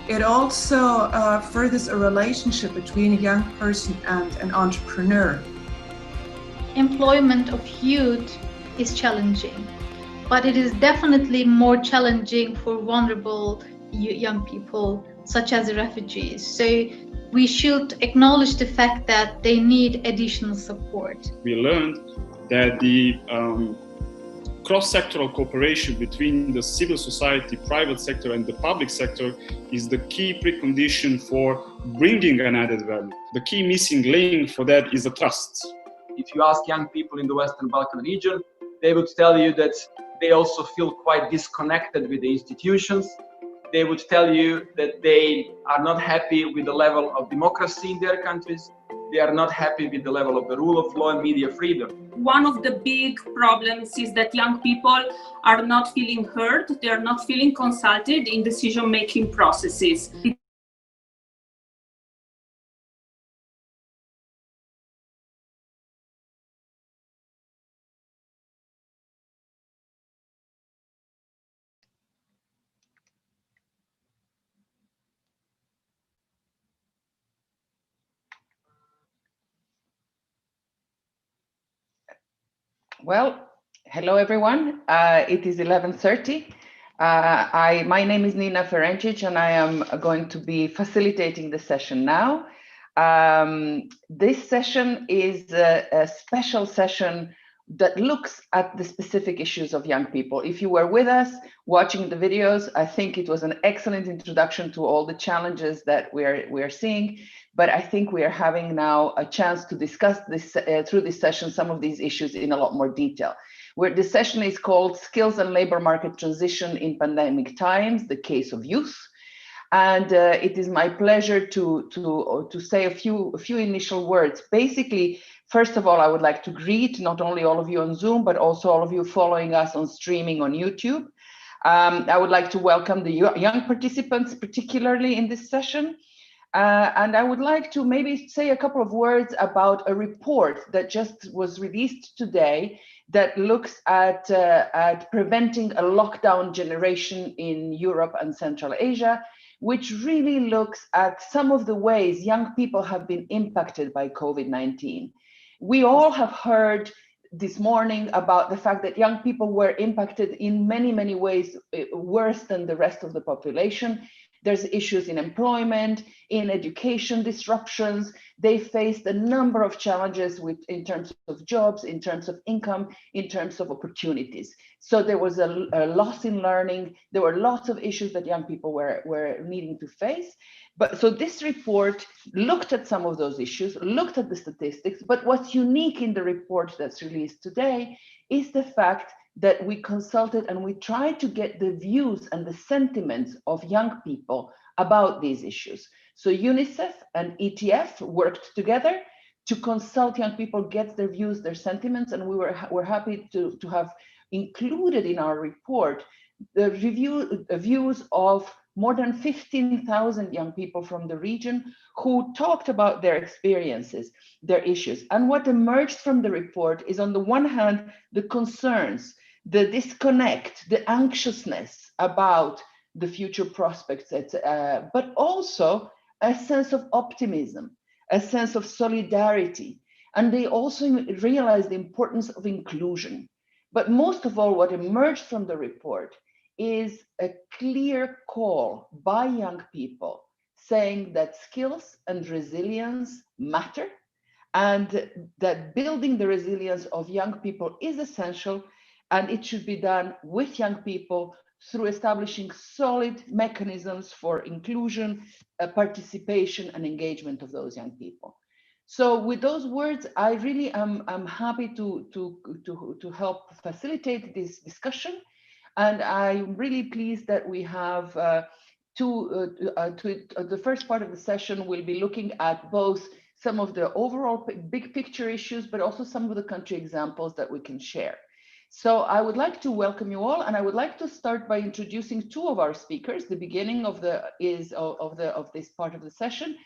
It also furthers a relationship between a young person and an entrepreneur. employment of youth is challenging, but it is definitely more challenging for vulnerable young people, such as the refugees. So we should acknowledge the fact that they need additional support. We learned that the cross-sectoral cooperation between the civil society, private sector, and the public sector is the key precondition for bringing an added value. The key missing link for that is the trust. If you ask young people in the Western Balkan region, they would tell you that they also feel quite disconnected with the institutions. They would tell you that they are not happy with the level of democracy in their countries. They are not happy with the level of the rule of law and media freedom. One of the big problems is that young people are not feeling heard. They are not feeling consulted in decision-making processes. Well, hello everyone. It is 11:30. My name is Nina Ferencic and I am going to be facilitating the session now. This session is a special session that looks at the specific issues of young people. If you were with us watching the videos, I think it was an excellent introduction to all the challenges that we are seeing. But I think we are having now a chance to discuss this through this session, some of these issues in a lot more detail. This session is called Skills and Labor Market Transition in Pandemic Times, the Case of Youth. And it is my pleasure to say a few initial words. Basically, first of all, I would like to greet not only all of you on Zoom, but also all of you following us on streaming on YouTube. I would like to welcome the young participants, particularly in this session. And I would like to maybe say a couple of words about a report that just was released today that looks at preventing a lockdown generation in Europe and Central Asia, which really looks at some of the ways young people have been impacted by COVID-19. We all have heard this morning about the fact that young people were impacted in many, many ways worse than the rest of the population. There's issues in employment, in education disruptions. They faced a number of challenges in terms of jobs, in terms of income, in terms of opportunities. So there was a loss in learning. There were lots of issues that young people were needing to face. So this report looked at some of those issues, looked at the statistics, but what's unique in the report that's released today is the fact that we consulted and we tried to get the views and the sentiments of young people about these issues. So UNICEF and ETF worked together to consult young people, get their views, their sentiments, and we're happy to have included in our report the views of more than 15,000 young people from the region who talked about their experiences, their issues. And what emerged from the report is, on the one hand, the concerns, the disconnect, the anxiousness about the future prospects, but also a sense of optimism, a sense of solidarity. And they also realized the importance of inclusion. But most of all, what emerged from the report is a clear call by young people saying that skills and resilience matter, and that building the resilience of young people is essential, and it should be done with young people through establishing solid mechanisms for inclusion, participation, and engagement of those young people. So with those words, I really am happy to help facilitate this discussion. And I'm really pleased that we have the first part of the session will be looking at both some of the overall big picture issues, but also some of the country examples that we can share. So I would like to welcome you all, and I would like to start by introducing two of our speakers. The beginning of this part of the session,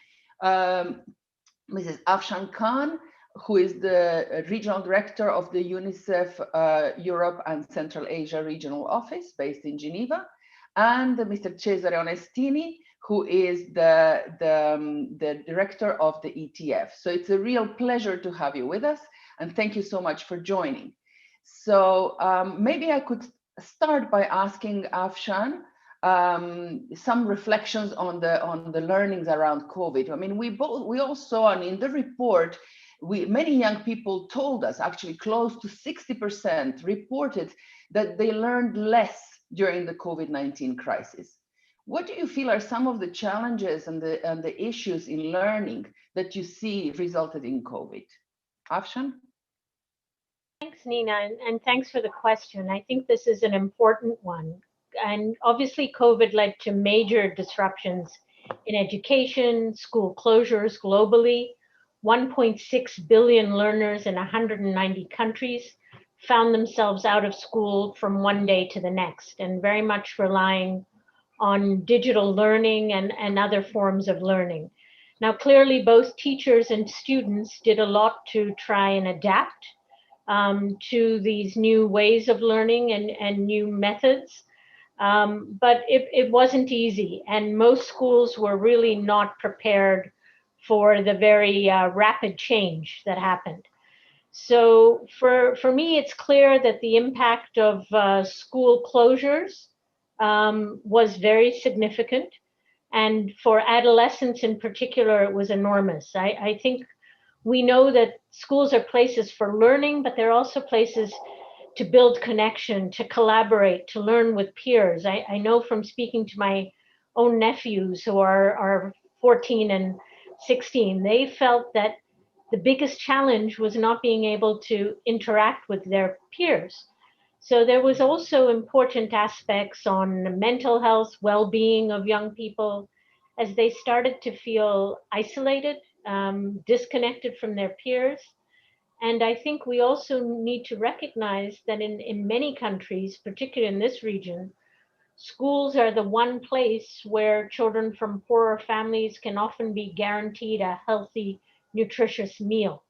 Mrs. Afshan Khan, who is the regional director of the UNICEF Europe and Central Asia Regional Office based in Geneva, and Mr. Cesare Onestini, who is the director of the ETF. So it's a real pleasure to have you with us. And thank you so much for joining. So maybe I could start by asking Afshan some reflections on the learnings around COVID. I mean, we all saw, and in the report, many young people told us, actually close to 60% reported that they learned less during the COVID-19 crisis. What do you feel are some of the challenges and the issues in learning that you see resulted in COVID? Afshan? Thanks, Nina, and thanks for the question. I think this is an important one. And obviously, COVID led to major disruptions in education, school closures globally. 1.6 billion learners in 190 countries found themselves out of school from one day to the next, and very much relying on digital learning and other forms of learning. Now, clearly, both teachers and students did a lot to try and adapt to these new ways of learning and new methods. But it wasn't easy, and most schools were really not prepared for the very rapid change that happened. So for me, it's clear that the impact of school closures was very significant. And for adolescents in particular, it was enormous. I think we know that schools are places for learning, but they're also places to build connection, to collaborate, to learn with peers. I know from speaking to my own nephews who are 14 and 16, they felt that the biggest challenge was not being able to interact with their peers. So there was also important aspects on mental health, well-being of young people as they started to feel isolated, disconnected from their peers. And I think we also need to recognize that in many countries, particularly in this region, schools are the one place where children from poorer families can often be guaranteed a healthy, nutritious meal.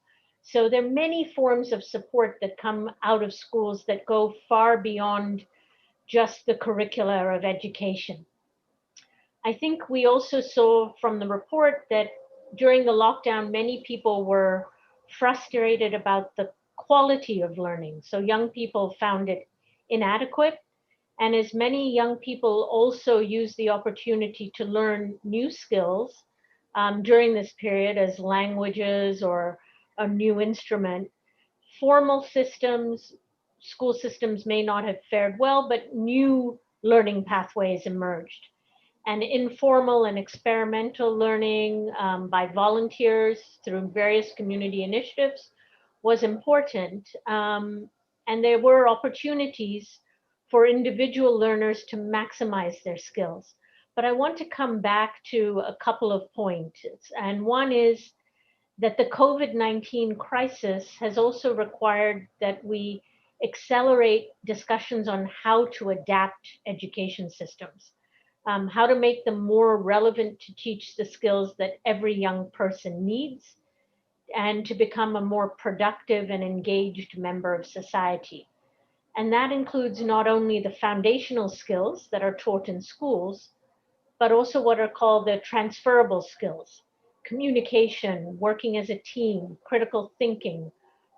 So there are many forms of support that come out of schools that go far beyond just the curricula of education. I think we also saw from the report that during the lockdown, many people were frustrated about the quality of learning. So young people found it inadequate. And as many young people also used the opportunity to learn new skills during this period as languages or a new instrument, formal systems, school systems may not have fared well, but new learning pathways emerged. And informal and experimental learning by volunteers through various community initiatives was important. And there were opportunities for individual learners to maximize their skills. But I want to come back to a couple of points. And one is that the COVID-19 crisis has also required that we accelerate discussions on how to adapt education systems, how to make them more relevant to teach the skills that every young person needs, and to become a more productive and engaged member of society. And that includes not only the foundational skills that are taught in schools, but also what are called the transferable skills: communication, working as a team, critical thinking,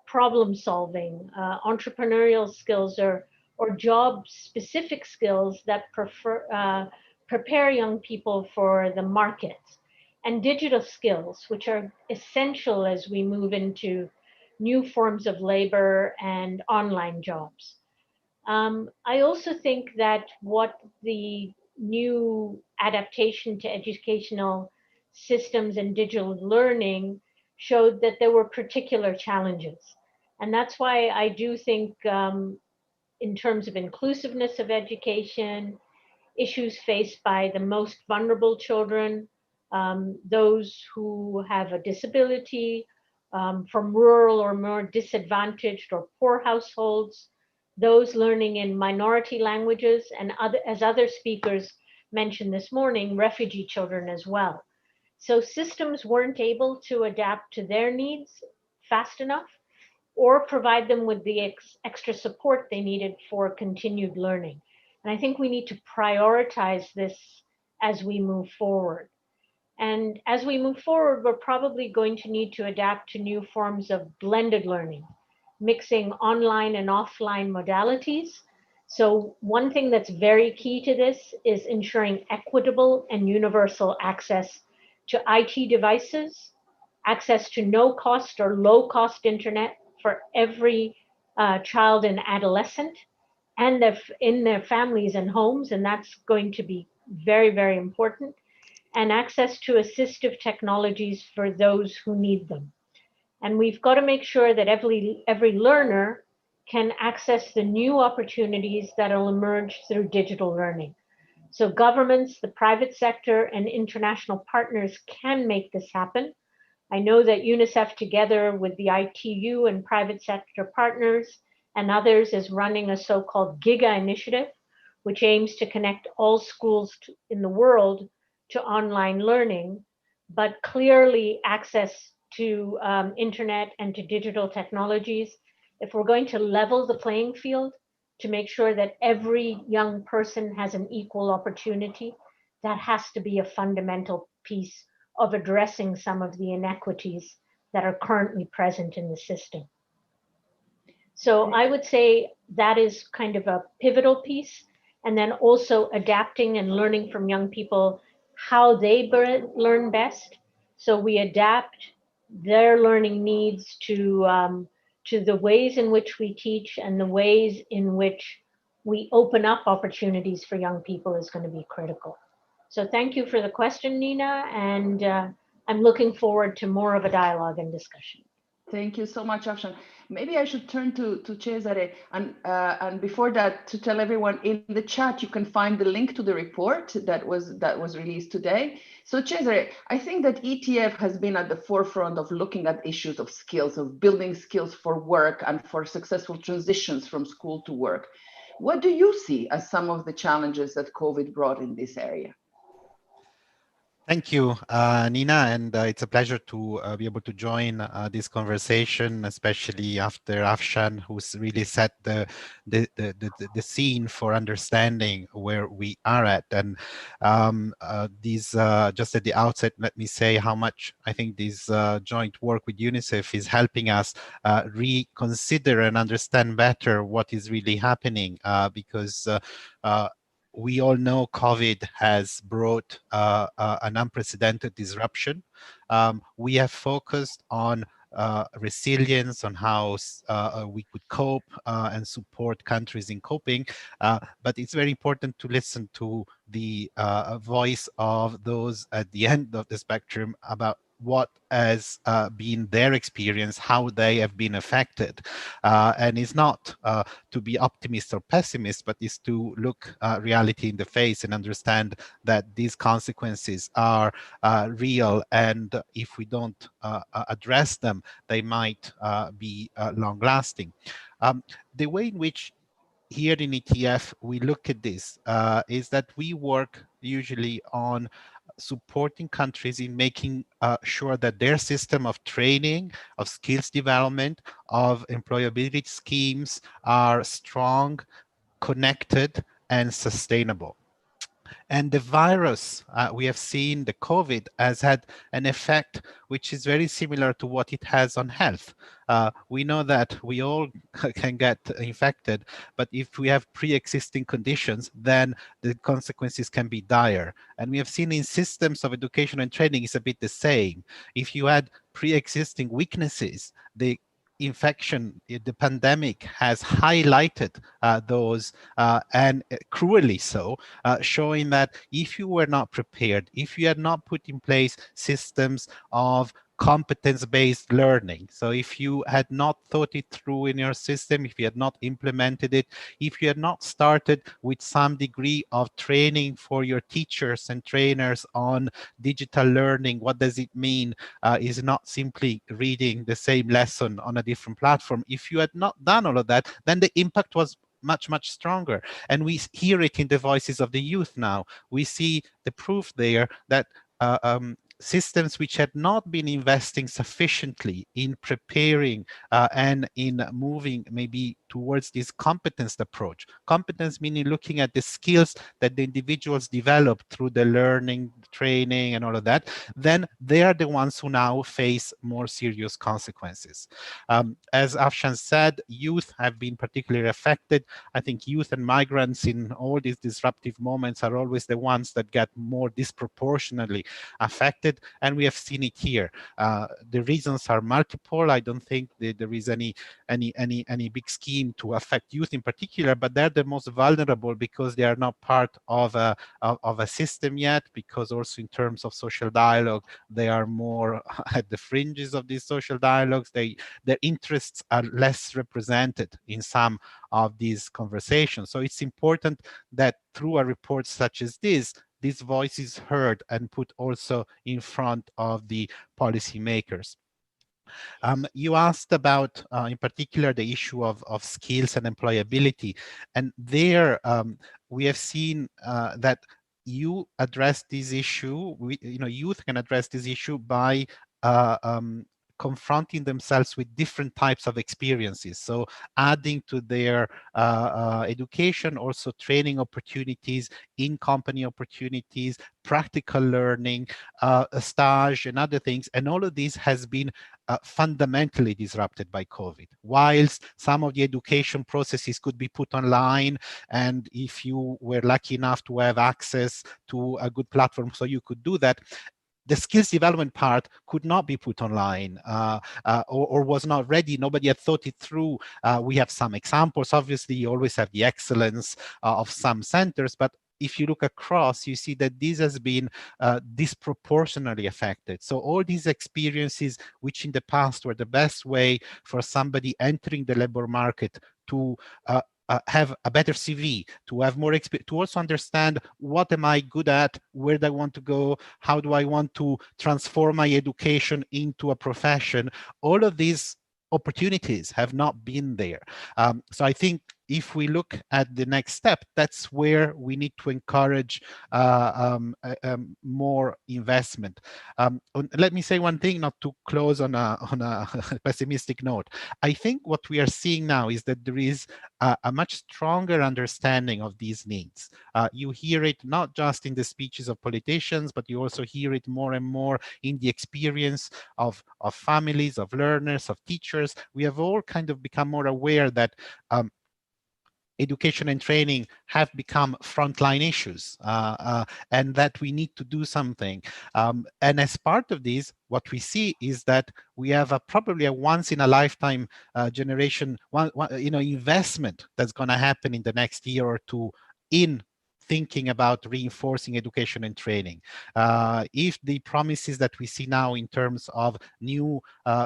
problem solving, entrepreneurial skills, or job-specific skills that prepare young people for the market, and digital skills, which are essential as we move into new forms of labor and online jobs. I also think that what the new adaptation to educational systems and digital learning showed that there were particular challenges. And that's why I do think in terms of inclusiveness of education, issues faced by the most vulnerable children, those who have a disability, from rural or more disadvantaged or poor households, those learning in minority languages, and as other speakers mentioned this morning, refugee children as well. So systems weren't able to adapt to their needs fast enough or provide them with the extra support they needed for continued learning. And I think we need to prioritize this as we move forward. And as we move forward, we're probably going to need to adapt to new forms of blended learning, mixing online and offline modalities. So one thing that's very key to this is ensuring equitable and universal access to IT devices, access to no cost or low cost internet for every child and adolescent, and in their families and homes, and that's going to be very, very important, and access to assistive technologies for those who need them. And we've got to make sure that every learner can access the new opportunities that will emerge through digital learning. So governments, the private sector, and international partners can make this happen. I know that UNICEF, together with the ITU and private sector partners and others, is running a so-called GIGA initiative, which aims to connect all schools in the world to online learning, but clearly access to internet and to digital technologies. If we're going to level the playing field to make sure that every young person has an equal opportunity, that has to be a fundamental piece of addressing some of the inequities that are currently present in the system. So I would say that is kind of a pivotal piece, and then also adapting and learning from young people how they learn best. So we adapt their learning needs to the ways in which we teach, and the ways in which we open up opportunities for young people is going to be critical. So thank you for the question, Nina, and I'm looking forward to more of a dialogue and discussion. Thank you so much, Afshan. Maybe I should turn to Cesare, and before that, to tell everyone in the chat you can find the link to the report that was released today. So Cesare, I think that ETF has been at the forefront of looking at issues of skills, of building skills for work and for successful transitions from school to work. What do you see as some of the challenges that COVID brought in this area? Thank you, Nina, and it's a pleasure to be able to join this conversation, especially after Afshan, who's really set the scene for understanding where we are at. And just at the outset, let me say how much I think this joint work with UNICEF is helping us reconsider and understand better what is really happening, because we all know COVID has brought an unprecedented disruption. We have focused on resilience, on how we could cope and support countries in coping, but it's very important to listen to the voice of those at the end of the spectrum about what has been their experience, how they have been affected. And it's not to be optimist or pessimist, but is to look reality in the face and understand that these consequences are real, and if we don't address them, they might be long-lasting. The way in which here in ETF we look at this is that we work usually on supporting countries in making sure that their system of training, of skills development, of employability schemes are strong, connected, and sustainable. And the virus, we have seen the COVID has had an effect which is very similar to what it has on health. We know that we all can get infected, but if we have pre-existing conditions, then the consequences can be dire. And we have seen in systems of education and training is a bit the same. If you had pre-existing weaknesses, the infection, the pandemic has highlighted those, and cruelly so, showing that if you were not prepared, if you had not put in place systems of competence-based learning. So if you had not thought it through in your system, if you had not implemented it, if you had not started with some degree of training for your teachers and trainers on digital learning, what does it mean? Is not simply reading the same lesson on a different platform. If you had not done all of that, then the impact was much, much stronger. And we hear it in the voices of the youth now. We see the proof there that systems which had not been investing sufficiently in preparing and in moving maybe towards this competence approach. Competence meaning looking at the skills that the individuals develop through the learning, training, and all of that, then they are the ones who now face more serious consequences. As Afshan said, youth have been particularly affected. I think youth and migrants in all these disruptive moments are always the ones that get more disproportionately affected, and we have seen it here. The reasons are multiple. I don't think that there is any big scheme to affect youth in particular, but they're the most vulnerable because they are not part of a system yet, because also in terms of social dialogue, they are more at the fringes of these social dialogues. Their interests are less represented in some of these conversations. So it's important that through a report such as this voice is heard and put also in front of the policymakers. You asked about, in particular, the issue of skills and employability. And there we have seen that you address this issue, youth can address this issue by confronting themselves with different types of experiences. So adding to their education, also training opportunities, in-company opportunities, practical learning, a stage and other things. And all of this has been fundamentally disrupted by COVID. Whilst some of the education processes could be put online, and if you were lucky enough to have access to a good platform so you could do that, the skills development part could not be put online or was not ready. Nobody had thought it through. We have some examples. Obviously, you always have the excellence of some centers, but if you look across, you see that this has been disproportionately affected. So all these experiences, which in the past were the best way for somebody entering the labor market to have a better CV, to have more experience, to also understand what am I good at, where do I want to go, how do I want to transform my education into a profession. All of these opportunities have not been there. So I think if we look at the next step, that's where we need to encourage more investment. Let me say one thing, not to close on a pessimistic note. I think what we are seeing now is that there is a much stronger understanding of these needs. You hear it not just in the speeches of politicians, but you also hear it more and more in the experience of families, of learners, of teachers. We have all kind of become more aware that education and training have become frontline issues and that we need to do something. And as part of this, what we see is that we have probably a once in a lifetime generation investment that's going to happen in the next year or two in thinking about reinforcing education and training. If the promises that we see now in terms of new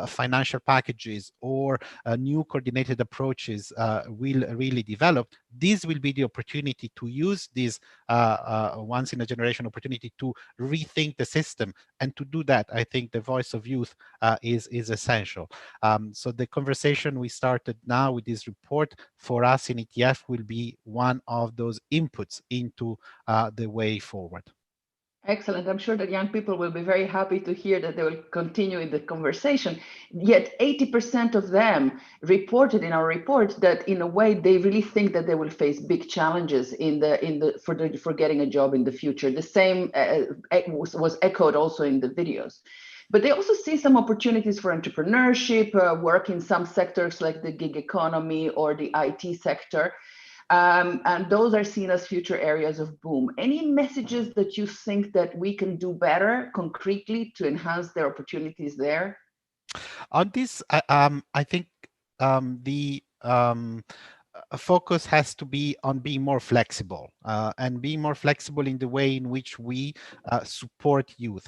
financial packages or new coordinated approaches will really develop, this will be the opportunity to use this once in a generation opportunity to rethink the system. And to do that, I think the voice of youth is essential. So the conversation we started now with this report for us in ETF will be one of those inputs into the way forward. Excellent. I'm sure that young people will be very happy to hear that they will continue in the conversation. Yet 80% of them reported in our report that in a way they really think that they will face big challenges for getting a job in the future. The same was echoed also in the videos. But they also see some opportunities for entrepreneurship, work in some sectors like the gig economy or the IT sector. And those are seen as future areas of boom. Any messages that you think that we can do better concretely to enhance their opportunities there? On this, I think the focus has to be on being more flexible and being more flexible in the way in which we support youth.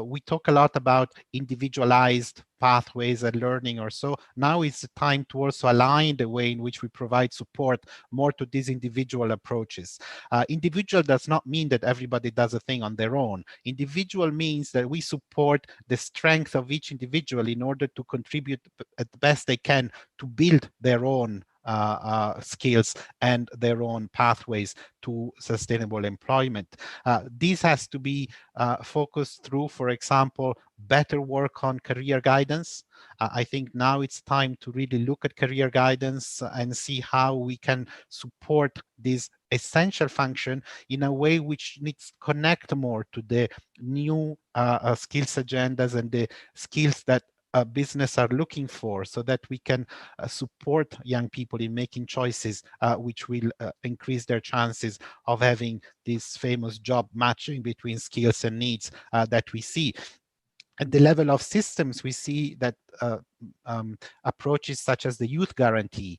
We talk a lot about individualized pathways and learning or so. Now is the time to also align the way in which we provide support more to these individual approaches. Individual does not mean that everybody does a thing on their own. Individual means that we support the strength of each individual in order to contribute at the best they can to build their own skills and their own pathways to sustainable employment. This has to be focused through, for example, better work on career guidance. I think now it's time to really look at career guidance and see how we can support this essential function in a way which needs to connect more to the new skills agendas and the skills that business are looking for, so that we can support young people in making choices which will increase their chances of having this famous job matching between skills and needs that we see. At the level of systems, we see that approaches such as the youth guarantee,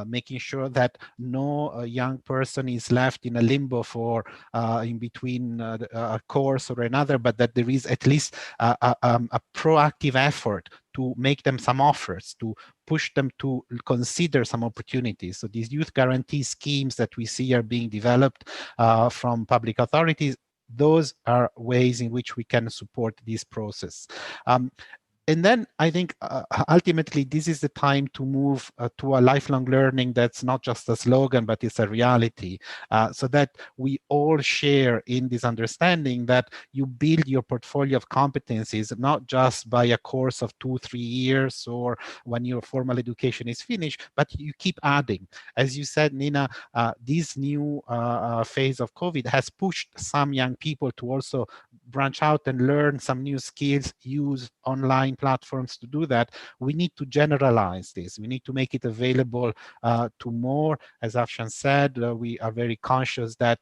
making sure that no young person is left in a limbo for in between a course or another, but that there is at least a proactive effort to make them some offers, to push them to consider some opportunities. So these youth guarantee schemes that we see are being developed from public authorities, those are ways in which we can support this process. And then I think ultimately this is the time to move to a lifelong learning that's not just a slogan, but it's a reality, so that we all share in this understanding that you build your portfolio of competencies not just by a course of 2-3 years or when your formal education is finished, but you keep adding. As you said, Nina, this new phase of COVID has pushed some young people to also branch out and learn some new skills, use online platforms to do that. We need to generalize this. We need to make it available to more. As Afshan said, we are very conscious that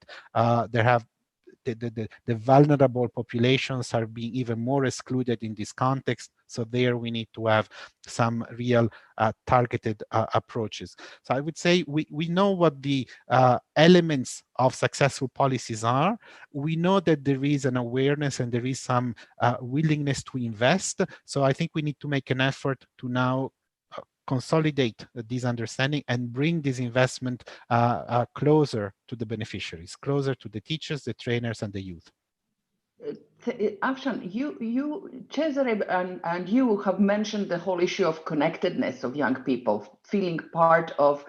there have the vulnerable populations are being even more excluded in this context. So there we need to have some real targeted approaches. So I would say we know what the elements of successful policies are. We know that there is an awareness and there is some willingness to invest. So I think we need to make an effort to now consolidate this understanding and bring this investment closer to the beneficiaries, closer to the teachers, the trainers, and the youth. Afshan, Cesare and you have mentioned the whole issue of connectedness of young people, feeling part of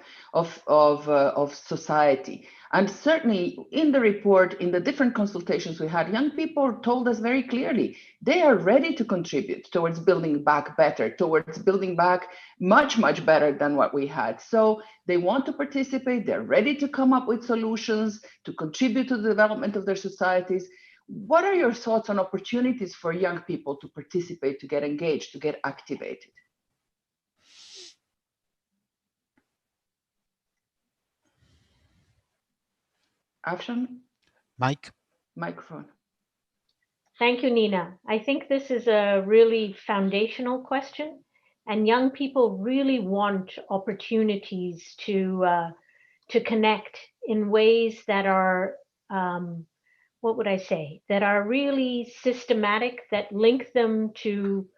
society. And certainly in the report, in the different consultations we had, young people told us very clearly, they are ready to contribute towards building back better, towards building back much, much better than what we had. So they want to participate, they're ready to come up with solutions, to contribute to the development of their societies. What are your thoughts on opportunities for young people to participate, to get engaged, to get activated? Afshan? Microphone. Thank you, Nina. I think this is a really foundational question, and young people really want opportunities to connect in ways that are what would I say, that are really systematic, that link them to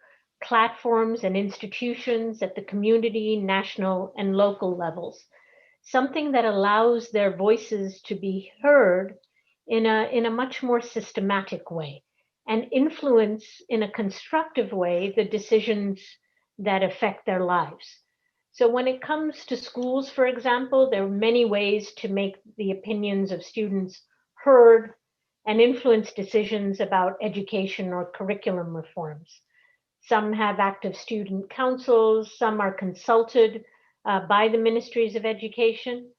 platforms and institutions at the community, national, and local levels. Something that allows their voices to be heard in a much more systematic way and influence in a constructive way the decisions that affect their lives. So when it comes to schools, for example, there are many ways to make the opinions of students heard and influence decisions about education or curriculum reforms. Some have active student councils, some are consulted by the ministries of education,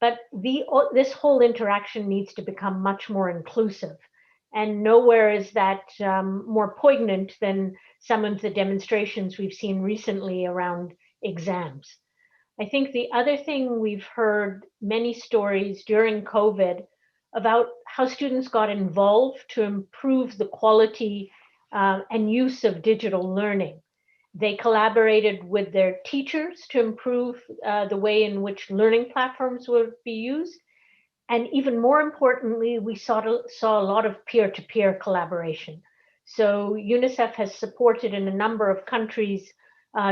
but this whole interaction needs to become much more inclusive. And nowhere is that more poignant than some of the demonstrations we've seen recently around exams. I think the other thing we've heard many stories during COVID about how students got involved to improve the quality and use of digital learning. They collaborated with their teachers to improve the way in which learning platforms would be used. And even more importantly, we saw a lot of peer-to-peer collaboration. So UNICEF has supported in a number of countries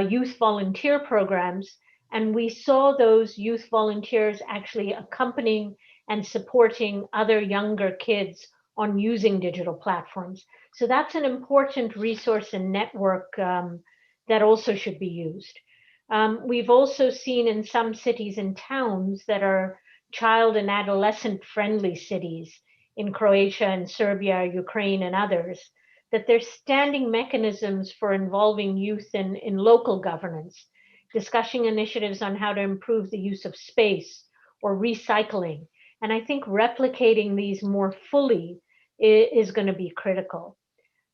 youth volunteer programs, and we saw those youth volunteers actually accompanying and supporting other younger kids on using digital platforms. So that's an important resource and network that also should be used. We've also seen in some cities and towns that are child and adolescent friendly cities in Croatia and Serbia, Ukraine, and others, that there's standing mechanisms for involving youth in local governance, discussing initiatives on how to improve the use of space or recycling. And I think replicating these more fully is going to be critical.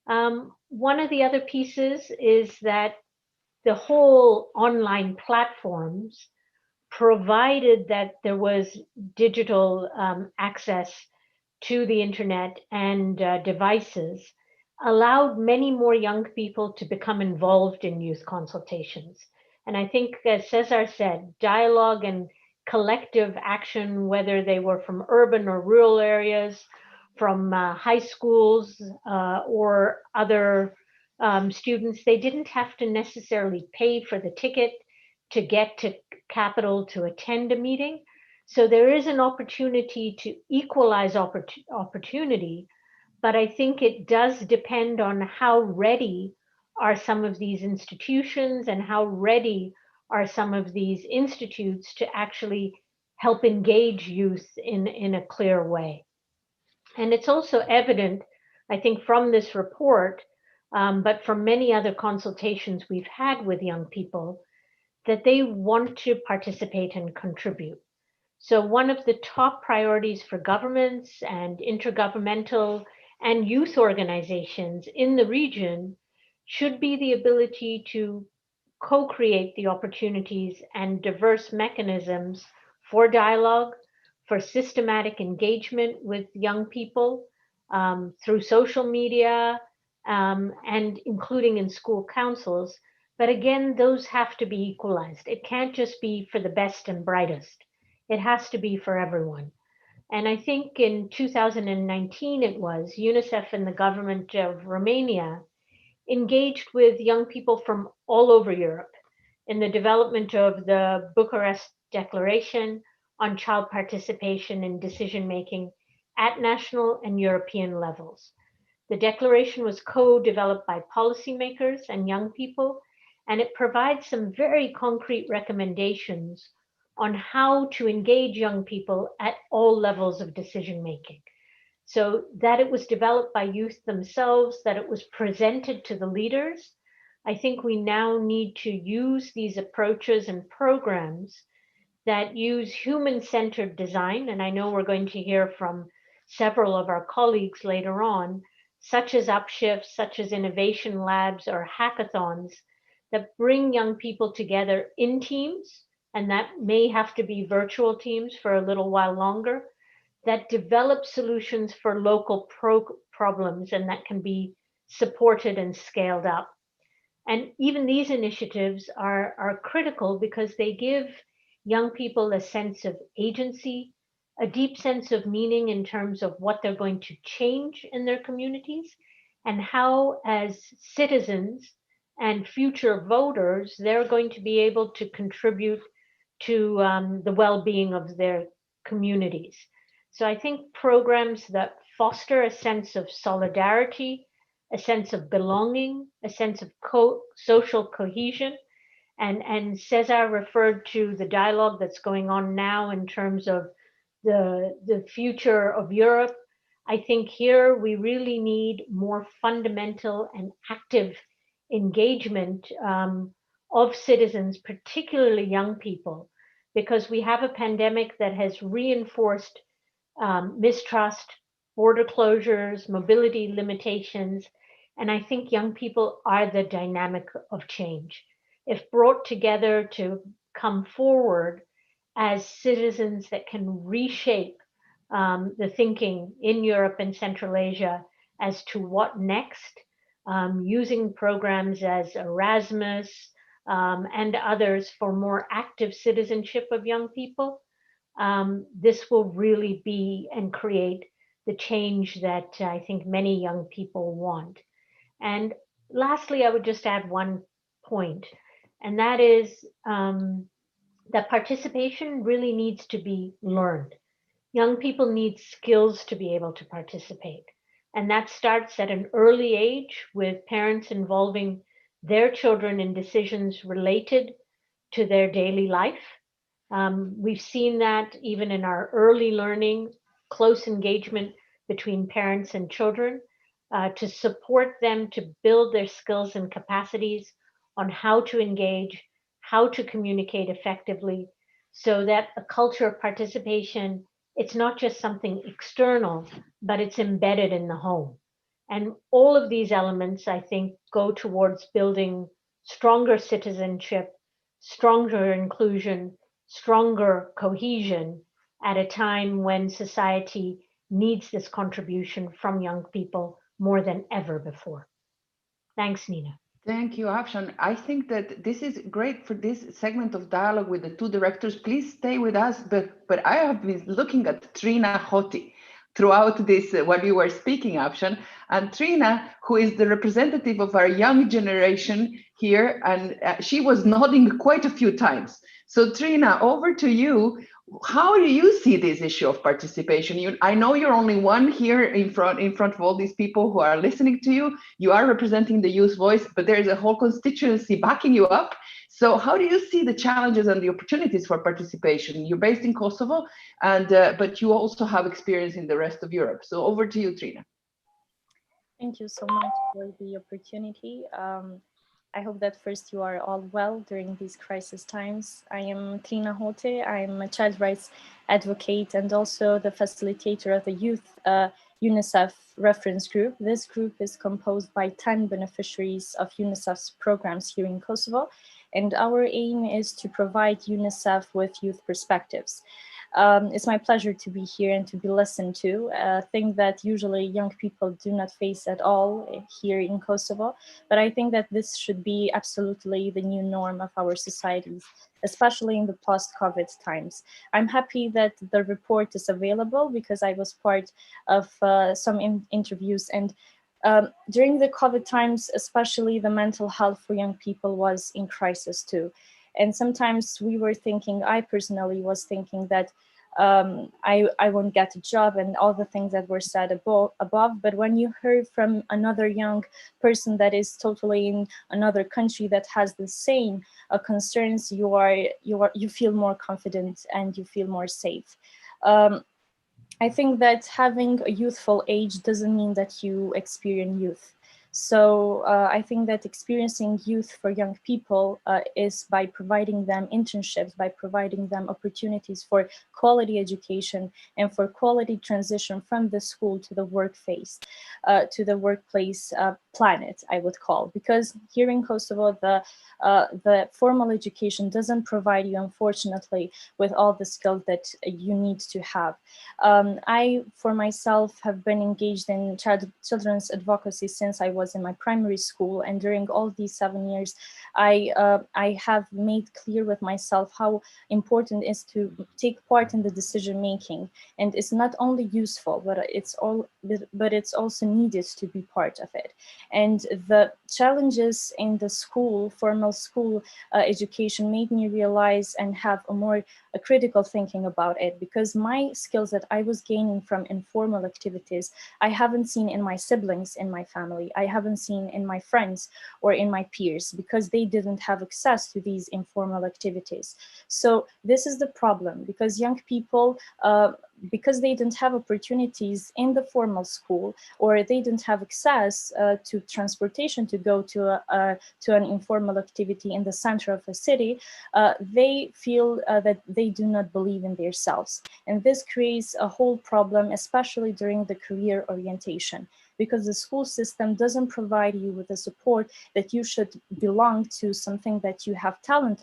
One of the other pieces is that the whole online platforms, provided that there was digital access to the internet and devices, allowed many more young people to become involved in youth consultations. And I think, as Cesar said, dialogue and collective action, whether they were from urban or rural areas, from high schools or other students, they didn't have to necessarily pay for the ticket to get to Capitol to attend a meeting. So there is an opportunity to equalize opportunity, but I think it does depend on how ready are some of these institutions and how ready are some of these institutes to actually help engage youth in a clear way. And it's also evident, I think, from this report, but from many other consultations we've had with young people, that they want to participate and contribute. So one of the top priorities for governments and intergovernmental and youth organizations in the region should be the ability to co-create the opportunities and diverse mechanisms for dialogue, for systematic engagement with young people through social media and including in school councils. But again, those have to be equalized. It can't just be for the best and brightest. It has to be for everyone. And I think in 2019, it was UNICEF and the government of Romania engaged with young people from all over Europe in the development of the Bucharest Declaration on child participation in decision-making at national and European levels. The declaration was co-developed by policymakers and young people, and it provides some very concrete recommendations on how to engage young people at all levels of decision-making. So that it was developed by youth themselves, that it was presented to the leaders. I think we now need to use these approaches and programs that use human-centered design, and I know we're going to hear from several of our colleagues later on, such as Upshifts, such as innovation labs or hackathons, that bring young people together in teams, and that may have to be virtual teams for a little while longer, that develop solutions for local problems and that can be supported and scaled up. And even these initiatives are critical because they give young people a sense of agency, a deep sense of meaning in terms of what they're going to change in their communities and how, as citizens and future voters, they're going to be able to contribute to the well-being of their communities. So I think programs that foster a sense of solidarity, a sense of belonging, a sense of social cohesion, and Cesar referred to the dialogue that's going on now in terms of the future of Europe. I think here we really need more fundamental and active engagement of citizens, particularly young people, because we have a pandemic that has reinforced mistrust, border closures, mobility limitations, and I think young people are the dynamic of change. If brought together to come forward as citizens that can reshape the thinking in Europe and Central Asia as to what next, using programs as Erasmus and others for more active citizenship of young people, this will really be and create the change that I think many young people want. And lastly, I would just add one point, and that is that participation really needs to be learned. Young people need skills to be able to participate. And that starts at an early age with parents involving their children in decisions related to their daily life. We've seen that even in our early learning, close engagement between parents and children to support them to build their skills and capacities on how to engage, how to communicate effectively, so that a culture of participation, it's not just something external, but it's embedded in the home. And all of these elements, I think, go towards building stronger citizenship, stronger inclusion, stronger cohesion at a time when society needs this contribution from young people more than ever before. Thanks, Nina. Thank you, Afshan. I think that this is great for this segment of dialogue with the two directors. Please stay with us, but I have been looking at Trina Hoti throughout this, what you were speaking, Afshan. And Trina, who is the representative of our young generation here, and she was nodding quite a few times. So Trina, over to you. How do you see this issue of participation? I know you're only one here in front of all these people who are listening to you. You are representing the youth voice, but there is a whole constituency backing you up. So how do you see the challenges and the opportunities for participation? You're based in Kosovo, and but you also have experience in the rest of Europe. So over to you, Trina. Thank you so much for the opportunity. I hope that first you are all well during these crisis times. I am Trina Hote. I'm a child rights advocate and also the facilitator of the Youth UNICEF reference group. This group is composed by 10 beneficiaries of UNICEF's programs here in Kosovo, and our aim is to provide UNICEF with youth perspectives. It's my pleasure to be here and to be listened to, a thing that usually young people do not face at all here in Kosovo. But I think that this should be absolutely the new norm of our societies, especially in the post-COVID times. I'm happy that the report is available because I was part of some interviews, and during the COVID times, especially the mental health for young people was in crisis too. And sometimes we were thinking, I personally was thinking that I won't get a job and all the things that were said above. But when you heard from another young person that is totally in another country that has the same concerns, you feel more confident and you feel more safe. I think that having a youthful age doesn't mean that you experience youth. So I think that experiencing youth for young people is by providing them internships, by providing them opportunities for quality education and for quality transition from the school to the work phase, to the workplace planet, I would call. Because here in Kosovo, the formal education doesn't provide you, unfortunately, with all the skills that you need to have. I, for myself, have been engaged in children's advocacy since I was in my primary school, and during all these 7 years, I have made clear with myself how important it is to take part in the decision making, and it's not only useful, but it's also needed to be part of it. And the challenges in the school, formal school education, made me realize and have a critical thinking about it, because my skills that I was gaining from informal activities, I haven't seen in my siblings in my family. I haven't seen in my friends or in my peers, because they didn't have access to these informal activities. So this is the problem, because young people, because they didn't have opportunities in the formal school, or they didn't have access to transportation to go to an informal activity in the center of a city, they feel that they do not believe in themselves. And this creates a whole problem, especially during the career orientation, because the school system doesn't provide you with the support that you should belong to something that you have talent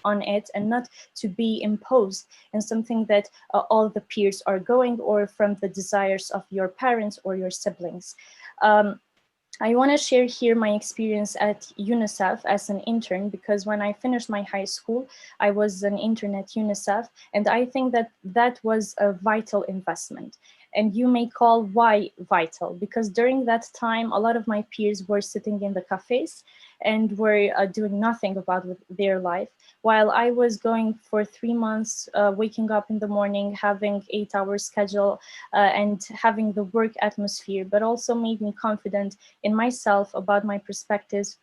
on it, and not to be imposed in something that all the peers are going, or from the desires of your parents or your siblings. I want to share here my experience at UNICEF as an intern, because when I finished my high school, I was an intern at UNICEF, and I think that that was a vital investment. And you may call why vital, because during that time, a lot of my peers were sitting in the cafes and were doing nothing about their life, while I was going for 3 months, waking up in the morning, having 8-hour schedule and having the work atmosphere, but also made me confident in myself about my perspectives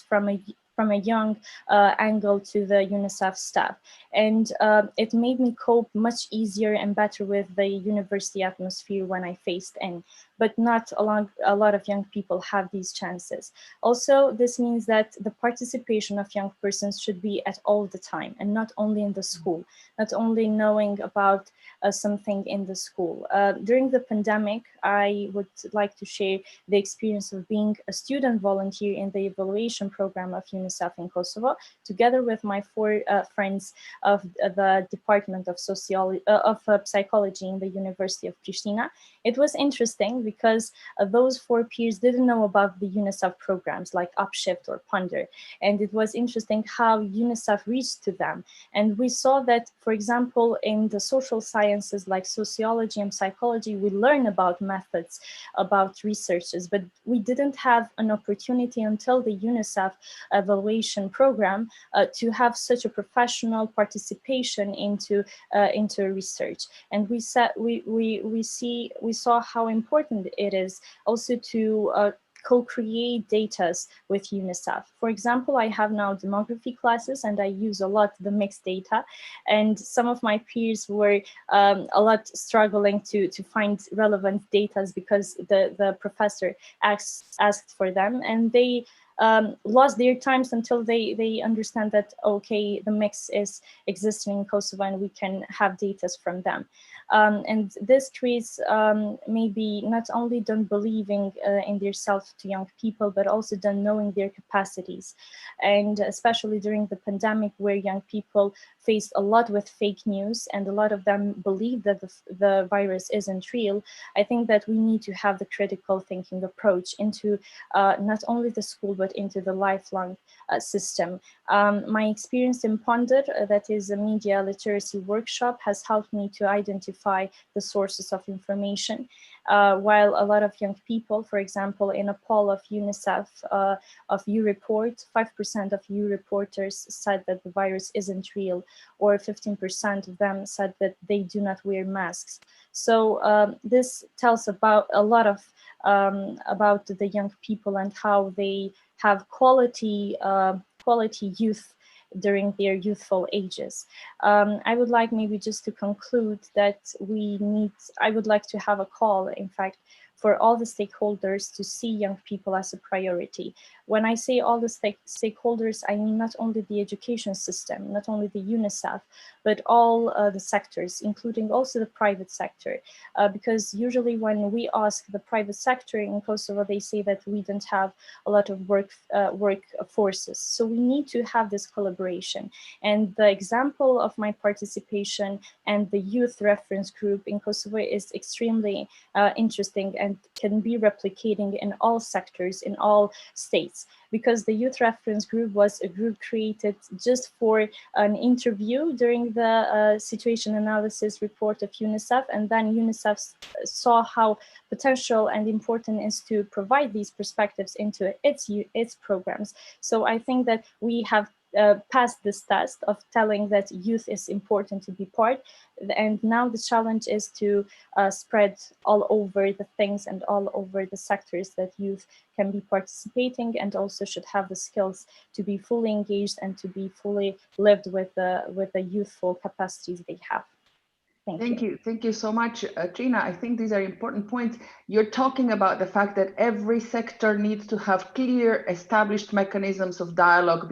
from from a young angle to the UNICEF staff. And it made me cope much easier and better with the university atmosphere when I faced in. But not a lot of young people have these chances. Also, this means that the participation of young persons should be at all the time and not only in the school, not only knowing about something in the school. During the pandemic, I would like to share the experience of being a student volunteer in the evaluation program of UNICEF in Kosovo, together with my 4 friends of the Department of Psychology in the University of Pristina. It was interesting because those 4 peers didn't know about the UNICEF programs like Upshift or Ponder. And it was interesting how UNICEF reached to them. And we saw that, for example, in the social sciences like sociology and psychology, we learn about methods, about researches, but we didn't have an opportunity until the UNICEF evaluation program to have such a professional participation into research. And we saw how important it is also to co-create data with UNICEF. For example, I have now demography classes and I use a lot the mixed data, and some of my peers were a lot struggling to find relevant data because the professor asked for them, and they lost their times until they understand that, okay, the mix is existing in Kosovo and we can have data from them. And this creates maybe not only them believing in themselves to young people, but also them knowing their capacities. And especially during the pandemic, where young people faced a lot with fake news and a lot of them believe that the virus isn't real, I think that we need to have the critical thinking approach into not only the school, but into the lifelong system. My experience in Ponder, that is a media literacy workshop, has helped me to identify the sources of information. While a lot of young people, for example, in a poll of UNICEF, of U-Report, 5% of U-Reporters said that the virus isn't real, or 15% of them said that they do not wear masks. So this tells about a lot of about the young people and how they have quality youth during their youthful ages. I would like maybe just to conclude that I would like to have a call, in fact, for all the stakeholders to see young people as a priority. When I say all the stakeholders, I mean not only the education system, not only the UNICEF, but all the sectors, including also the private sector. Because usually when we ask the private sector in Kosovo, they say that we don't have a lot of work forces. So we need to have this collaboration. And the example of my participation and the youth reference group in Kosovo is extremely interesting and can be replicating in all sectors, in all states, because the youth reference group was a group created just for an interview during the situation analysis report of UNICEF, and then UNICEF saw how potential and important is to provide these perspectives into its programs. So I think that we have passed this test of telling that youth is important to be part, and now the challenge is to spread all over the things and all over the sectors that youth can be participating, and also should have the skills to be fully engaged and to be fully lived with the youthful capacities they have. Thank you. Thank you so much, Trina. I think these are important points. You're talking about the fact that every sector needs to have clear established mechanisms of dialogue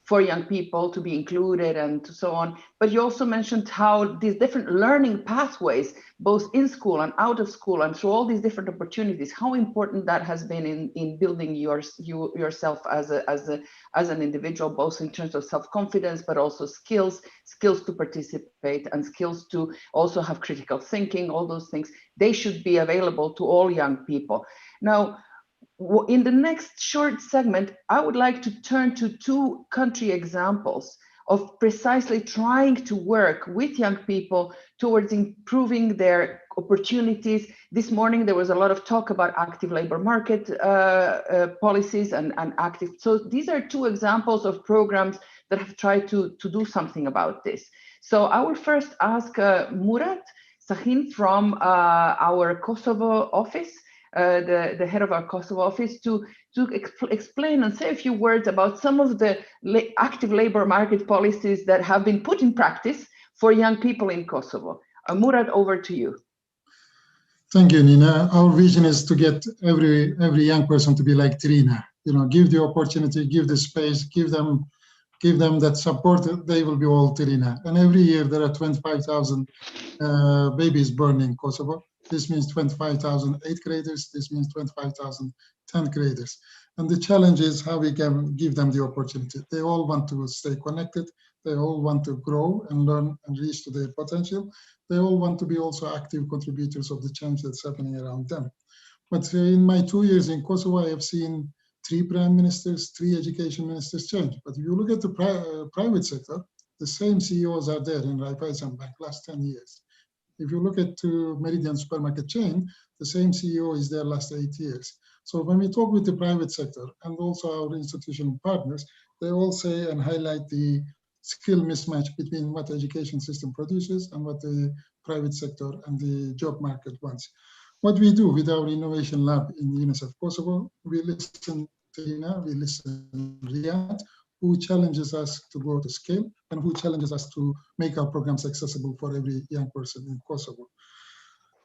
for young people to be included and so on. But you also mentioned how these different learning pathways, both in school and out of school, and through all these different opportunities, how important that has been in building yourself as an individual, both in terms of self-confidence, but also skills to participate and skills to also have critical thinking. All those things, they should be available to all young people. Now, in the next short segment, I would like to turn to 2 country examples of precisely trying to work with young people towards improving their opportunities. This morning, there was a lot of talk about active labor market policies and active. So these are 2 examples of programs that have tried to do something about this. So I will first ask Murat Sahin from our Kosovo office the head of our Kosovo office, to explain and say a few words about some of the active labor market policies that have been put in practice for young people in Kosovo. Murad, over to you. Thank you, Nina. Our vision is to get every young person to be like Trina. You know, give the opportunity, give the space, give them that support. They will be all Trina. And every year there are 25,000 babies born in Kosovo. This means 25,000 8th graders. This means 25,000 10th graders. And the challenge is how we can give them the opportunity. They all want to stay connected. They all want to grow and learn and reach to their potential. They all want to be also active contributors of the change that's happening around them. But in my 2 years in Kosovo, I have seen 3 prime ministers, 3 education ministers change. But if you look at the private sector, the same CEOs are there in Raiffeisen Bank last 10 years. If you look at Meridian supermarket chain, the same CEO is there last 8 years. So when we talk with the private sector and also our institutional partners, they all say and highlight the skill mismatch between what the education system produces and what the private sector and the job market wants. What we do with our innovation lab in UNICEF Kosovo, we listen to Ina, we listen to Riyadh, who challenges us to go to scale and who challenges us to make our programs accessible for every young person in Kosovo.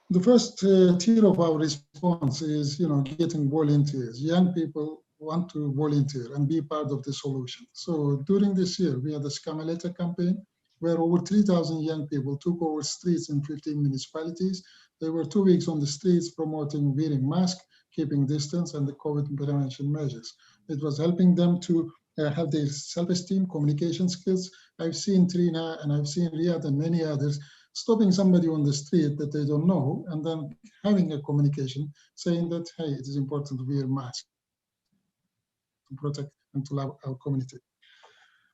The first tier of our response is, getting volunteers. Young people want to volunteer and be part of the solution. So during this year, we had the Skamaleta campaign, where over 3,000 young people took over streets in 15 municipalities. They were 2 weeks on the streets promoting wearing masks, keeping distance, and the COVID prevention measures. It was helping them to have their self-esteem, communication skills. I've seen Trina and I've seen Riyadh and many others stopping somebody on the street that they don't know and then having a communication saying that, hey, it is important to wear masks to protect and to love our community.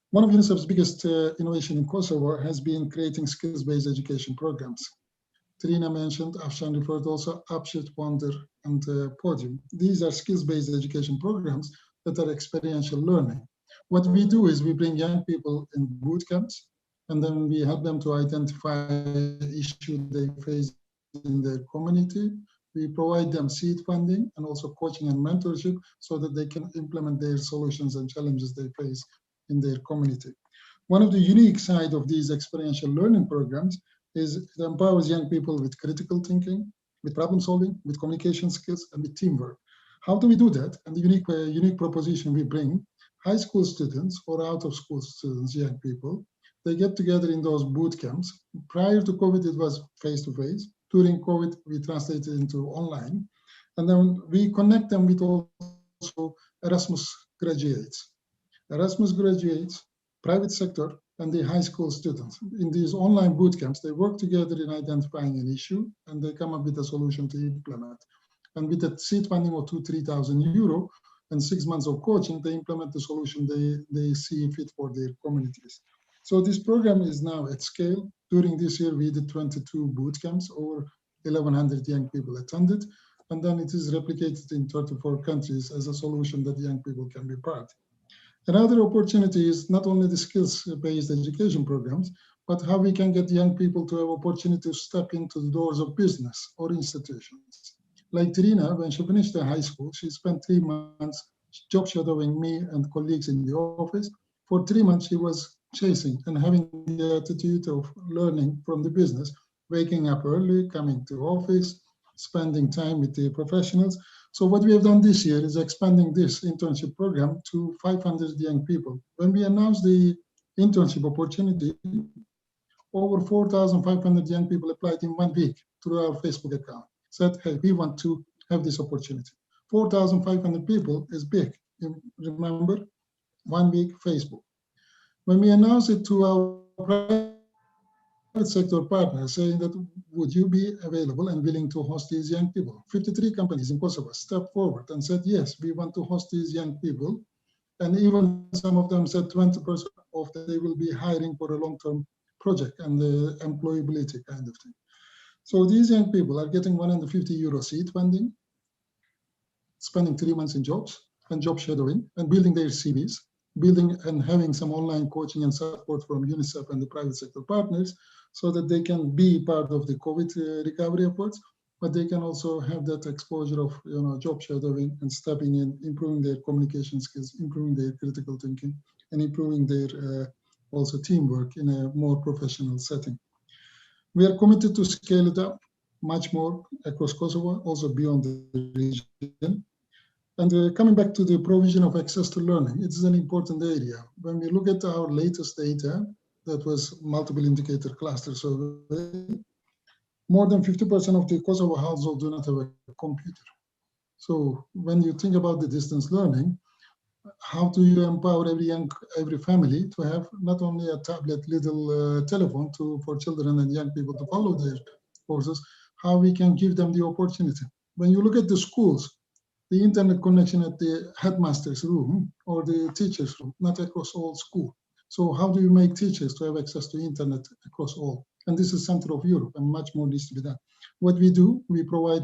One of UNICEF's biggest innovation in Kosovo has been creating skills-based education programs. Trina mentioned, Afshan referred also, Upshift, Wonder, and Podium. These are skills-based education programs that are experiential learning. What we do is we bring young people in boot camps, and then we help them to identify issues they face in their community. We provide them seed funding and also coaching and mentorship so that they can implement their solutions and challenges they face in their community. One of the unique side of these experiential learning programs is it empowers young people with critical thinking, with problem solving, with communication skills, and with teamwork. How do we do that? And the unique proposition we bring, high school students or out of school students, young people, they get together in those boot camps. Prior to COVID, it was face-to-face. During COVID, we translated into online. And then we connect them with also Erasmus graduates. Erasmus graduates, private sector, and the high school students. In these online boot camps, they work together in identifying an issue, and they come up with a solution to implement. And with a seed funding of 2,000-3,000 euro and 6 months of coaching, they implement the solution they see fit for their communities. So this program is now at scale. During this year, we did 22 boot camps, over 1,100 young people attended, and then it is replicated in 34 countries as a solution that young people can be part. Another opportunity is not only the skills-based education programs, but how we can get young people to have opportunity to step into the doors of business or institutions. Like Trina, when she finished the high school, she spent 3 months job shadowing me and colleagues in the office. For 3 months, she was chasing and having the attitude of learning from the business, waking up early, coming to office, spending time with the professionals. So what we have done this year is expanding this internship program to 500 young people. When we announced the internship opportunity, over 4,500 young people applied in 1 week through our Facebook account. Said, hey, we want to have this opportunity. 4,500 people is big. Remember, 1 week Facebook. When we announced it to our private sector partners, saying that would you be available and willing to host these young people? 53 companies in Kosovo stepped forward and said, yes, we want to host these young people. And even some of them said 20% of that they will be hiring for a long-term project and the employability kind of thing. So these young people are getting 150 euro seed funding, spending 3 months in jobs and job shadowing and building their CVs, building and having some online coaching and support from UNICEF and the private sector partners so that they can be part of the COVID recovery efforts. but they can also have that exposure of job shadowing and stepping in, improving their communication skills, improving their critical thinking, and improving their also teamwork in a more professional setting. We are committed to scale it up much more across Kosovo, also beyond the region. And coming back to the provision of access to learning, it is an important area. When we look at our latest data, that was multiple indicator cluster survey, more than 50% of the Kosovo households do not have a computer. So when you think about the distance learning, how do you empower every family to have not only a tablet, little telephone for children and young people to follow their courses, how we can give them the opportunity. When you look at the schools, the internet connection at the headmaster's room or the teacher's room, not across all school. So how do you make teachers to have access to internet across all? And this is center of Europe, and much more needs to be done. What we do, we provide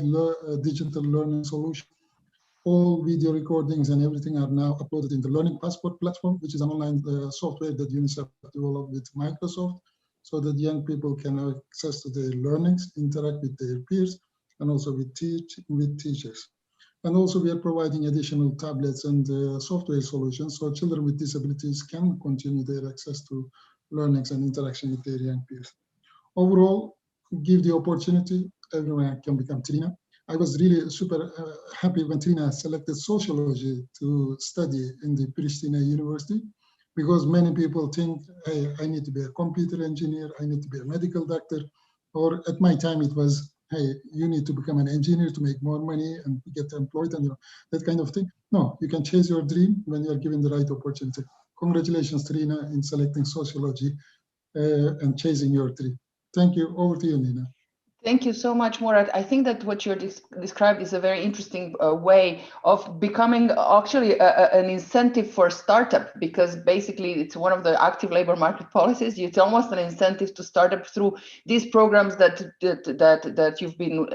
digital learning solutions. All video recordings and everything are now uploaded in the Learning Passport platform, which is an online software that UNICEF developed with Microsoft, so that young people can have access to their learnings, interact with their peers, and also with teachers. And also we are providing additional tablets and software solutions so children with disabilities can continue their access to learnings and interaction with their young peers. Overall, give the opportunity, everyone can become Trina. I was really super happy when Trina selected sociology to study in the Pristina University, because many people think, hey, I need to be a computer engineer, I need to be a medical doctor, or at my time it was, hey, you need to become an engineer to make more money and get employed and that kind of thing. No, you can chase your dream when you are given the right opportunity. Congratulations, Trina, in selecting sociology and chasing your dream. Thank you. Over to you, Nina. Thank you so much, Murat. I think that what you're described is a very interesting way of becoming actually an incentive for startup, because basically it's one of the active labor market policies. It's almost an incentive to startup through these programs that you've been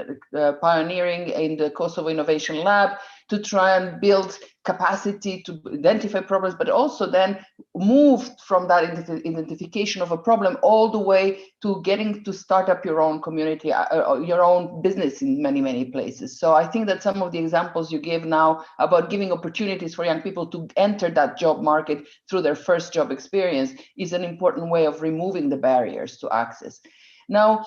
pioneering in the Kosovo Innovation Lab, to try and build capacity to identify problems, but also then move from that identification of a problem all the way to getting to start up your own community, your own business in many, many places. So I think that some of the examples you gave now about giving opportunities for young people to enter that job market through their first job experience is an important way of removing the barriers to access. Now,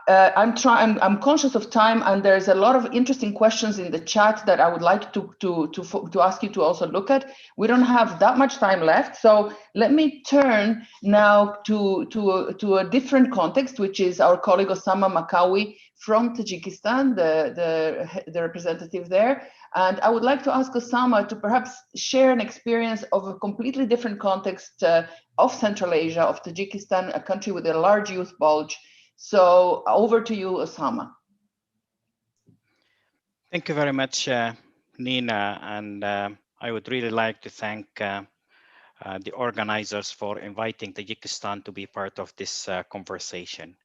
I'm conscious of time, and there's a lot of interesting questions in the chat that I would like to ask you to also look at. We don't have that much time left, so let me turn now to a different context, which is our colleague Osama Makawi from Tajikistan, the representative there. And I would like to ask Osama to perhaps share an experience of a completely different context of Central Asia, of Tajikistan, a country with a large youth bulge. So over to you, Osama. Thank you very much, Nina. And I would really like to thank the organizers for inviting Tajikistan to be part of this conversation.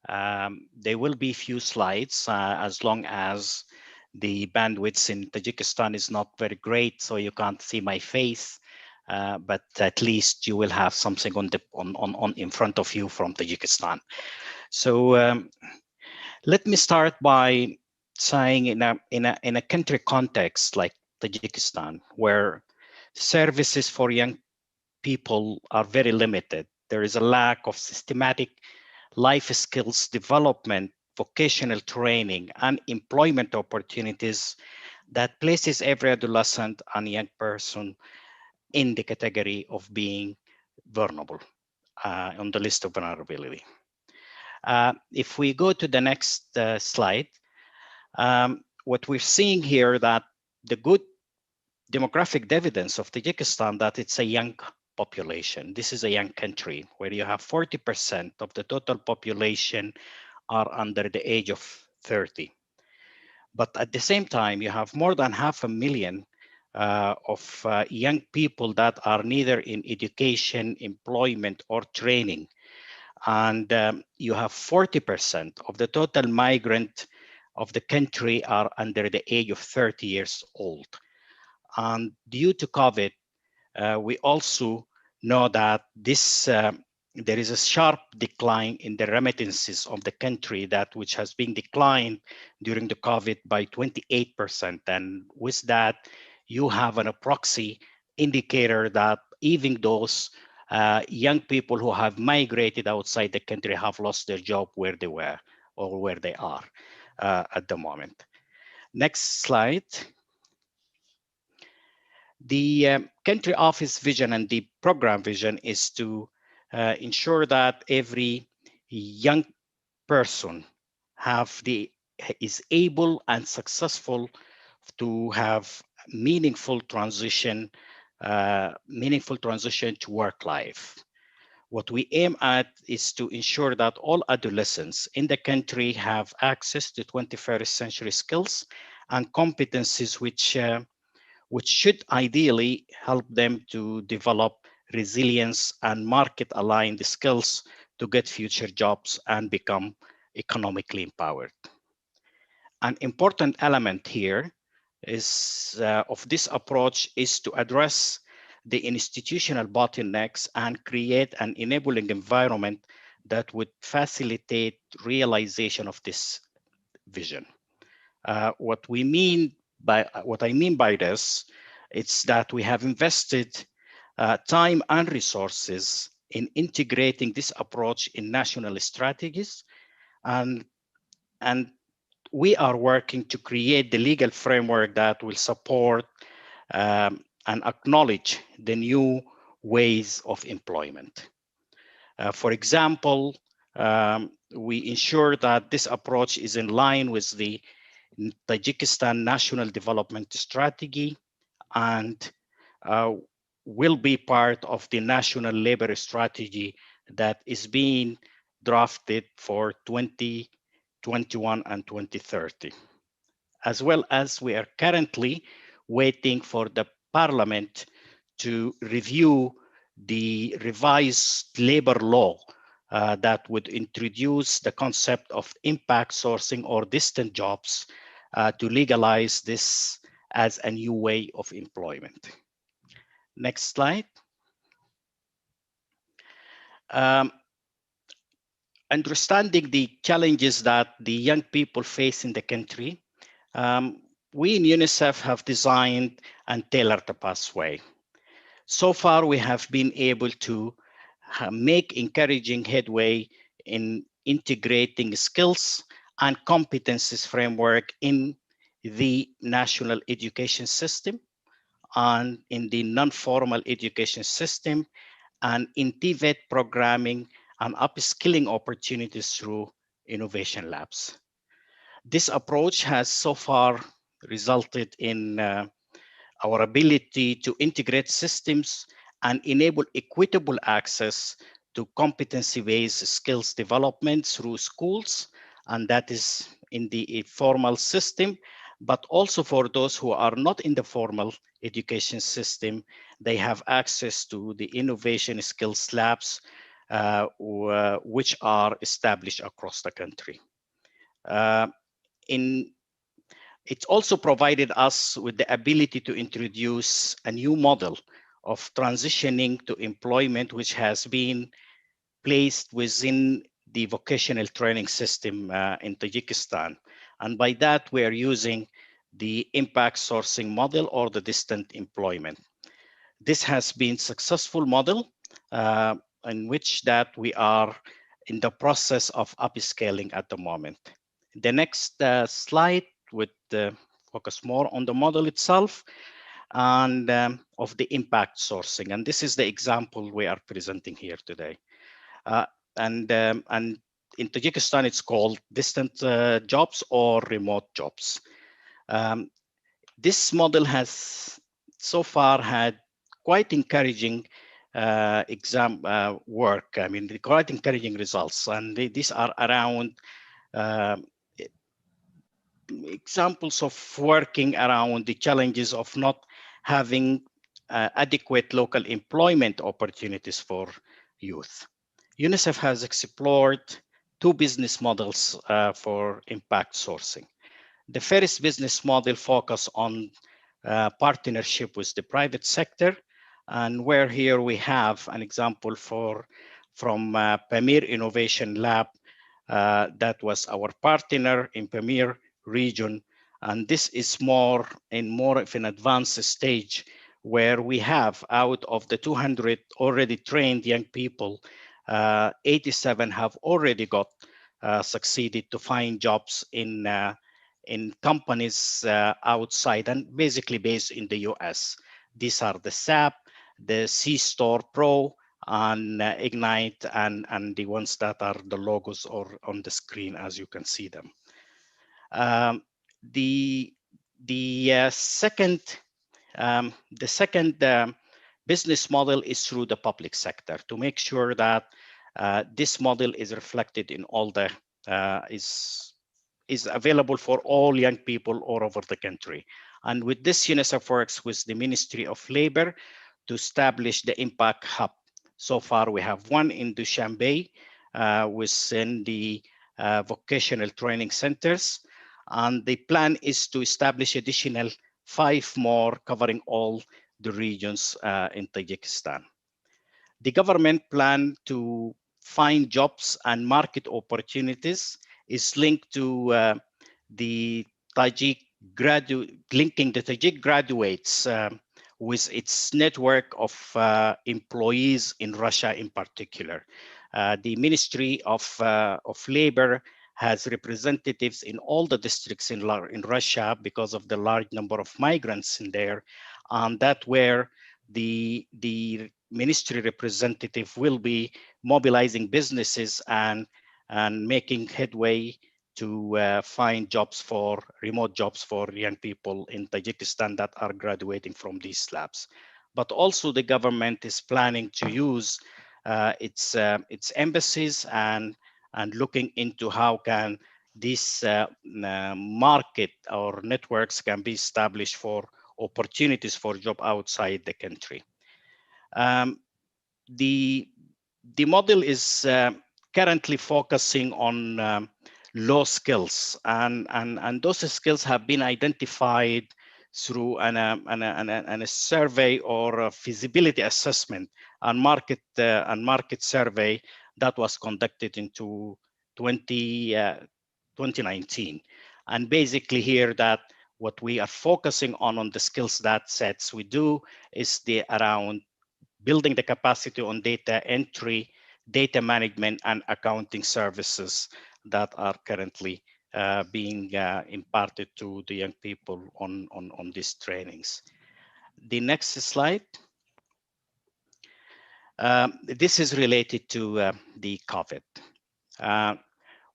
There will be few slides as long as the bandwidth in Tajikistan is not very great, so you can't see my face. But at least you will have something on in front of you from Tajikistan. So let me start by saying in a country context like Tajikistan, where services for young people are very limited, there is a lack of systematic life skills development, vocational training, and employment opportunities that places every adolescent and young person in the category of being vulnerable on the list of vulnerability. If we go to the next slide, what we're seeing here that the good demographic evidence of Tajikistan that it's a young population. This is a young country where you have 40% of the total population are under the age of 30. But at the same time, you have more than 500,000 of young people that are neither in education, employment, or training. And you have 40% of the total migrant of the country are under the age of 30 years old. And due to COVID, we also know that this there is a sharp decline in the remittances of the country, that which has been declined during the COVID by 28%. And with that, you have an proxy indicator that even those young people who have migrated outside the country have lost their job where they were or where they are at the moment. Next slide. The country office vision and the program vision is to ensure that every young person is able and successful to have meaningful transition to work life. What we aim at is to ensure that all adolescents in the country have access to 21st century skills and competencies which should ideally help them to develop resilience and market-aligned skills to get future jobs and become economically empowered. An important element here is of this approach is to address the institutional bottlenecks and create an enabling environment that would facilitate realization of this vision. What I mean by this, it's that we have invested time and resources in integrating this approach in national strategies, and we are working to create the legal framework that will support and acknowledge the new ways of employment. For example, we ensure that this approach is in line with the Tajikistan National Development Strategy and will be part of the National Labor Strategy that is being drafted for 2021 and 2030. As well as we are currently waiting for the Parliament to review the revised labor law that would introduce the concept of impact sourcing or distant jobs to legalize this as a new way of employment. Next slide. Understanding the challenges that the young people face in the country, we in UNICEF have designed and tailored a pathway. So far, we have been able to make encouraging headway in integrating skills and competencies framework in the national education system and in the non-formal education system and in TVET programming and upskilling opportunities through innovation labs. This approach has so far resulted in our ability to integrate systems and enable equitable access to competency-based skills development through schools, and that is in the formal system, but also for those who are not in the formal education system, they have access to the innovation skills labs, which are established across the country. It's also provided us with the ability to introduce a new model of transitioning to employment, which has been placed within the vocational training system in Tajikistan. And by that, we are using the impact sourcing model or the distant employment. This has been a successful model in which that we are in the process of upscaling at the moment. The next slide would focus more on the model itself and of the impact sourcing. And this is the example we are presenting here today. And in Tajikistan, it's called distant jobs or remote jobs. This model has so far had quite encouraging work. I mean, quite encouraging results. And these are around examples of working around the challenges of not having adequate local employment opportunities for youth. UNICEF has explored two business models for impact sourcing. The first business model focuses on partnership with the private sector, and where here we have an example for from Pamir Innovation Lab, that was our partner in Pamir region. And this is more of an advanced stage where we have, out of the 200 already trained young people, 87 have already got succeeded to find jobs in companies outside and basically based in the US. These are the SAP, the C-Store Pro, and Ignite, and the ones that are the logos or on the screen as you can see them. The second business model is through the public sector, to make sure that this model is reflected in all the is available for all young people all over the country. And with this, UNICEF works with the Ministry of Labor to establish the Impact Hub. So far, we have one in Dushanbe within the vocational training centers. And the plan is to establish additional 5 more covering all the regions in Tajikistan. The government plan to find jobs and market opportunities is linked to the Tajik linking the Tajik graduates with its network of employees in Russia in particular. The Ministry of Labor has representatives in all the districts in Russia because of the large number of migrants in there. And that where the ministry representative will be mobilizing businesses and making headway to find jobs for remote jobs for young people in Tajikistan that are graduating from these labs. But also the government is planning to use its embassies and looking into how can this market or networks can be established for opportunities for job outside the country. The model is currently focusing on low skills, and those skills have been identified through a survey or a feasibility assessment and market survey that was conducted into 2019. And basically here that what we are focusing on the skills that sets we do is around building the capacity on data entry, data management, and accounting services that are currently being imparted to the young people on these trainings. The next slide. This is related to the COVID.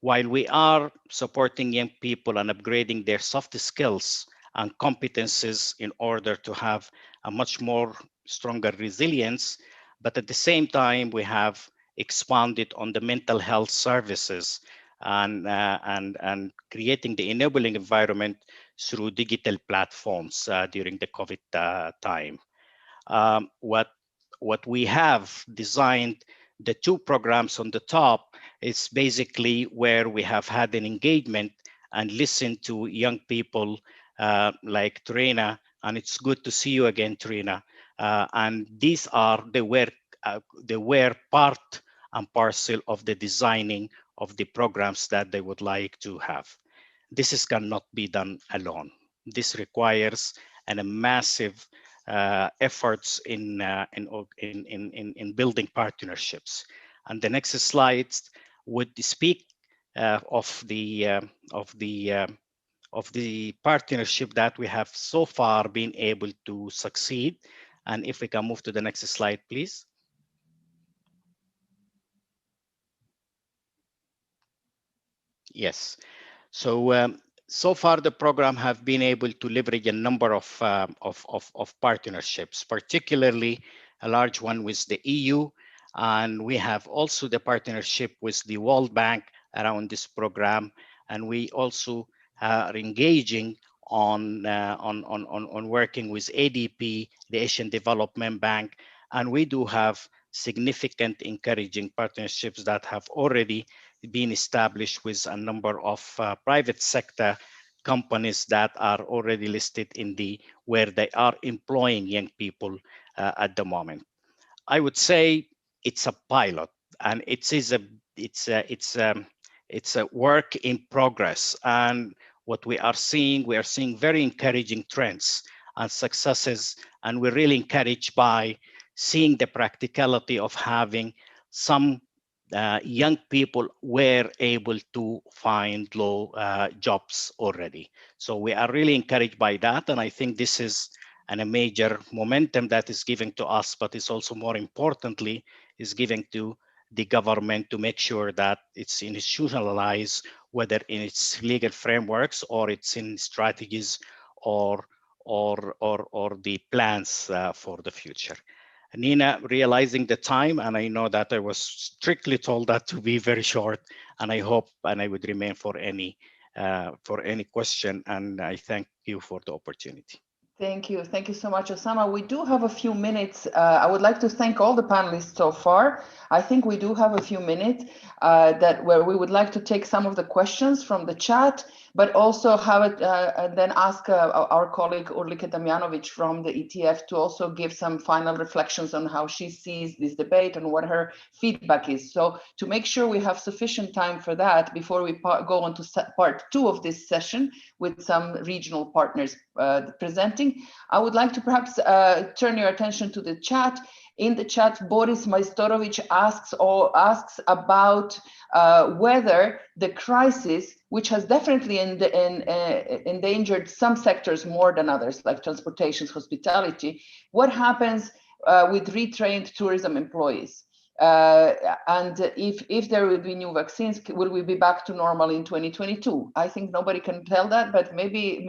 While we are supporting young people and upgrading their soft skills and competences in order to have a much more stronger resilience, but at the same time, we have expanded on the mental health services and creating the enabling environment through digital platforms during the COVID time. What we have designed, the 2 programs on the top, is basically where we have had an engagement and listened to young people like Trina, and it's good to see you again, Trina. And they were part and parcel of the designing of the programs that they would like to have. This cannot be done alone. This requires a massive efforts in building partnerships. And the next slides would speak of the partnership that we have so far been able to succeed. And if we can move to the next slide, please. Yes. So far, the program have been able to leverage a number of partnerships, particularly a large one with the EU. And we have also the partnership with the World Bank around this program. And we also are engaging on working with ADP, the Asian Development Bank. And we do have significant encouraging partnerships that have already been established with a number of private sector companies that are already listed in where they are employing young people at the moment. I would say it's a pilot. and it's a work in progress. And what we are seeing very encouraging trends and successes, and we're really encouraged by seeing the practicality of having some young people were able to find low jobs already. So we are really encouraged by that, and I think this is a major momentum that is given to us, but it's also more importantly is giving to the government to make sure that it's institutionalized, whether in its legal frameworks or it's in strategies or the plans for the future. Nina, realizing the time, and I know that I was strictly told that to be very short, and I hope and I would remain for any question, and I thank you for the opportunity. Thank you. Thank you so much, Osama. We do have a few minutes. I would like to thank all the panelists so far. I think we do have a few minutes where we would like to take some of the questions from the chat, but also have it and then ask our colleague Urlike Damjanovic from the ETF to also give some final reflections on how she sees this debate and what her feedback is. So to make sure we have sufficient time for that before we go on to part 2 of this session with some regional partners presenting, I would like to perhaps turn your attention to the chat. In the chat, Boris Majstorovic asks about whether the crisis, which has definitely endangered some sectors more than others, like transportation, hospitality, what happens with retrained tourism employees? And if there will be new vaccines, will we be back to normal in 2022? I think nobody can tell that, but maybe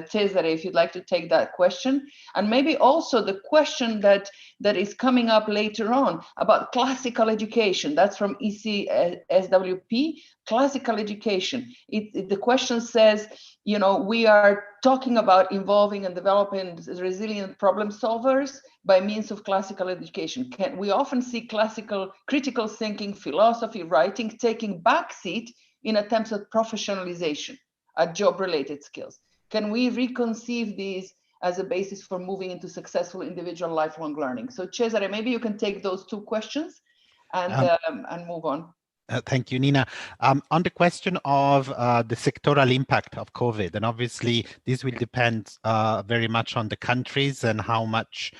Cesare, if you'd like to take that question, and maybe also the question that is coming up later on about classical education. That's from ECSWP. Classical education. The question says, you know, we are talking about involving and developing resilient problem solvers by means of classical education. We often see classical critical thinking, philosophy, writing taking backseat in attempts at professionalization, at job-related skills. Can we reconceive these as a basis for moving into successful individual lifelong learning? So Cesare, maybe you can take those 2 questions and move on. Thank you, Nina. On the question of the sectoral impact of COVID, and obviously this will depend very much on the countries and how much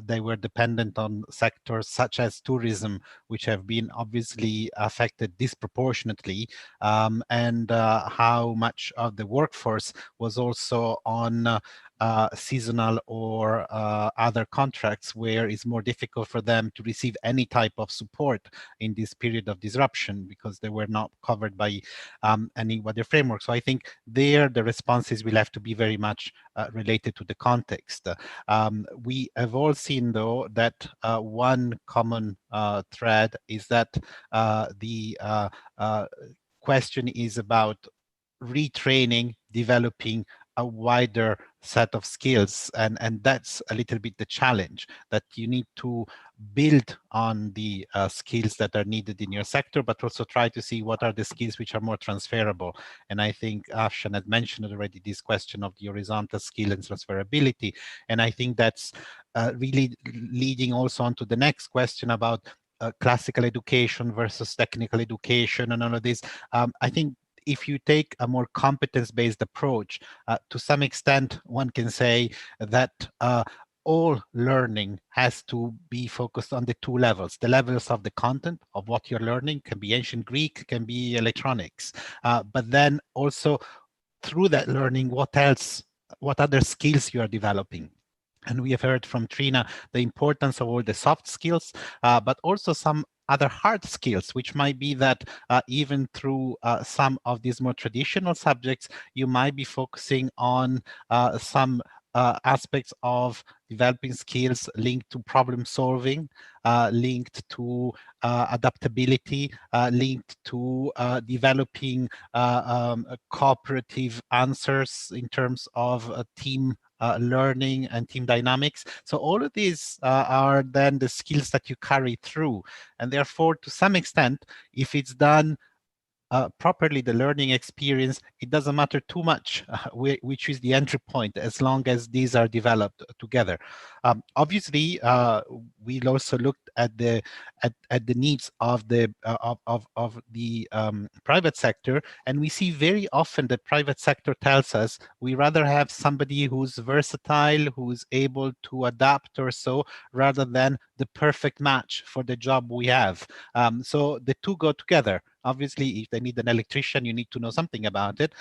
they were dependent on sectors such as tourism, which have been obviously affected disproportionately, and how much of the workforce was also on seasonal or other contracts where it's more difficult for them to receive any type of support in this period of disruption because they were not covered by any other framework. So I think there the responses will have to be very much related to the context. We have all seen though that one common thread is that the question is about retraining, developing a wider set of skills, and that's a little bit the challenge, that you need to build on the skills that are needed in your sector, but also try to see what are the skills which are more transferable. And I think Afshan had mentioned already this question of the horizontal skill and transferability, and I think that's really leading also on to the next question about classical education versus technical education and all of this. I think if you take a more competence-based approach, to some extent, one can say that all learning has to be focused on the 2 levels. The levels of the content of what you're learning can be ancient Greek, can be electronics, but then also through that learning, what else, what other skills you are developing. And we have heard from Trina the importance of all the soft skills, but also some other hard skills, which might be that even through some of these more traditional subjects, you might be focusing on some aspects of developing skills linked to problem solving, linked to adaptability, linked to developing cooperative answers in terms of team learning and team dynamics. So all of these are then the skills that you carry through. And therefore, to some extent, if it's done properly the learning experience, it doesn't matter too much which is the entry point, as long as these are developed together. Obviously, we also looked at the needs of the private sector, and we see very often the private sector tells us we rather have somebody who's versatile, who's able to adapt or so, rather than the perfect match for the job we have. So the two go together. Obviously, if they need an electrician, you need to know something about it,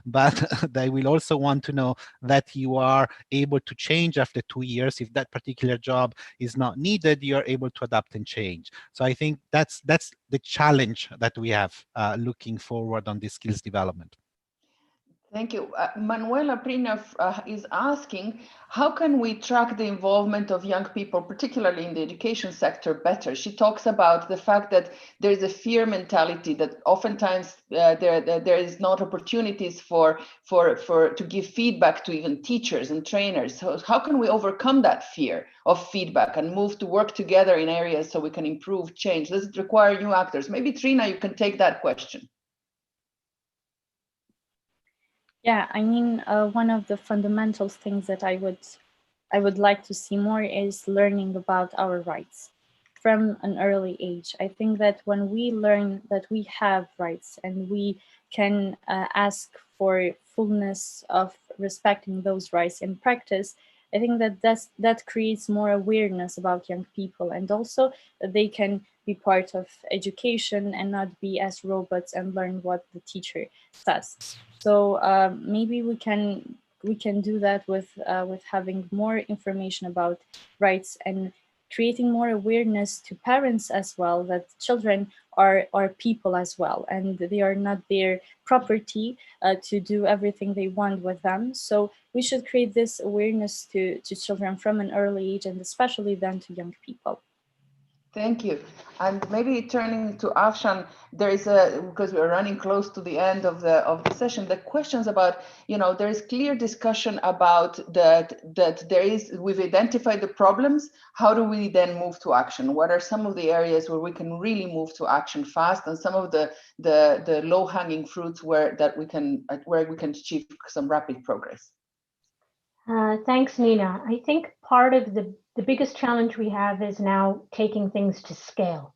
but they will also want to know that you are able to change after 2 years. If that particular job is not needed, you're able to adapt and change. So I think that's the challenge that we have looking forward on this skills development. Thank you. Manuela Prina is asking, how can we track the involvement of young people, particularly in the education sector, better? She talks about the fact that there is a fear mentality, that oftentimes there is not opportunities to give feedback to even teachers and trainers. So how can we overcome that fear of feedback and move to work together in areas so we can improve change? Does it require new actors? Maybe Trina, you can take that question. Yeah, I mean, one of the fundamental things that I would like to see more is learning about our rights from an early age. I think that when we learn that we have rights and we can ask for fullness of respecting those rights in practice, I think that creates more awareness about young people, and also that they can be part of education and not be as robots and learn what the teacher says. So maybe we can do that with having more information about rights and creating more awareness to parents as well, that children are people as well, and they are not their property to do everything they want with them. So we should create this awareness to children from an early age, and especially then to young people. Thank you. And maybe turning to Afshan, there is because we're running close to the end of the session, the questions about, there is clear discussion about that we've identified the problems. How do we then move to action? What are some of the areas where we can really move to action fast, and some of the low-hanging fruits where we can achieve some rapid progress? Thanks, Nina. I think part of the biggest challenge we have is now taking things to scale.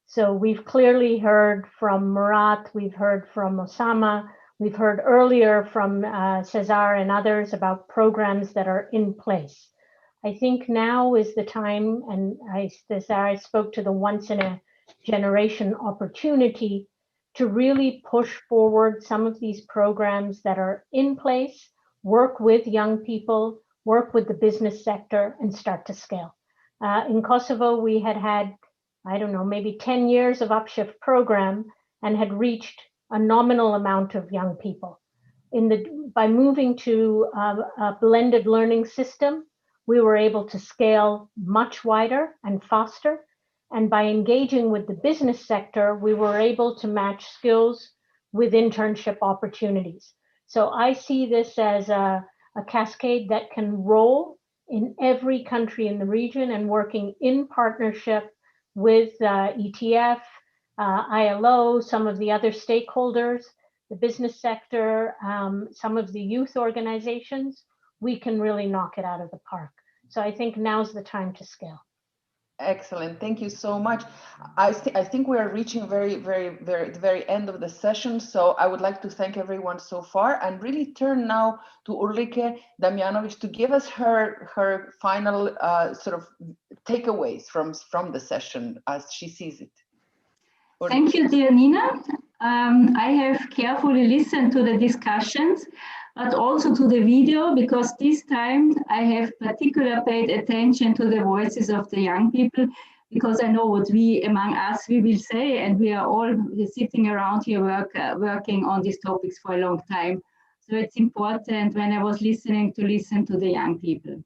So we've clearly heard from Murat, we've heard from Osama, we've heard earlier from Cesar and others about programs that are in place. I think now is the time, and Cesar, I spoke to the once in a generation opportunity to really push forward some of these programs that are in place, work with young people, work with the business sector, and start to scale. In Kosovo, we had, I don't know, maybe 10 years of Upshift program and had reached a nominal amount of young people. By moving to a blended learning system, we were able to scale much wider and faster. And by engaging with the business sector, we were able to match skills with internship opportunities. So I see this as a cascade that can roll in every country in the region, and working in partnership with ETF, ILO, some of the other stakeholders, the business sector, some of the youth organizations, we can really knock it out of the park. So I think now's the time to scale. Excellent. Thank you so much. I think we are reaching the very end of the session. So I would like to thank everyone so far, and really turn now to Ulrike Damjanovic to give us her final sort of takeaways from the session as she sees it. Ulrike. Thank you, dear Nina. I have carefully listened to the discussions, but also to the video, because this time I have particularly paid attention to the voices of the young people, because I know what among us we will say, and we are all sitting around here working on these topics for a long time. So it's important when I was listening to listen to the young people.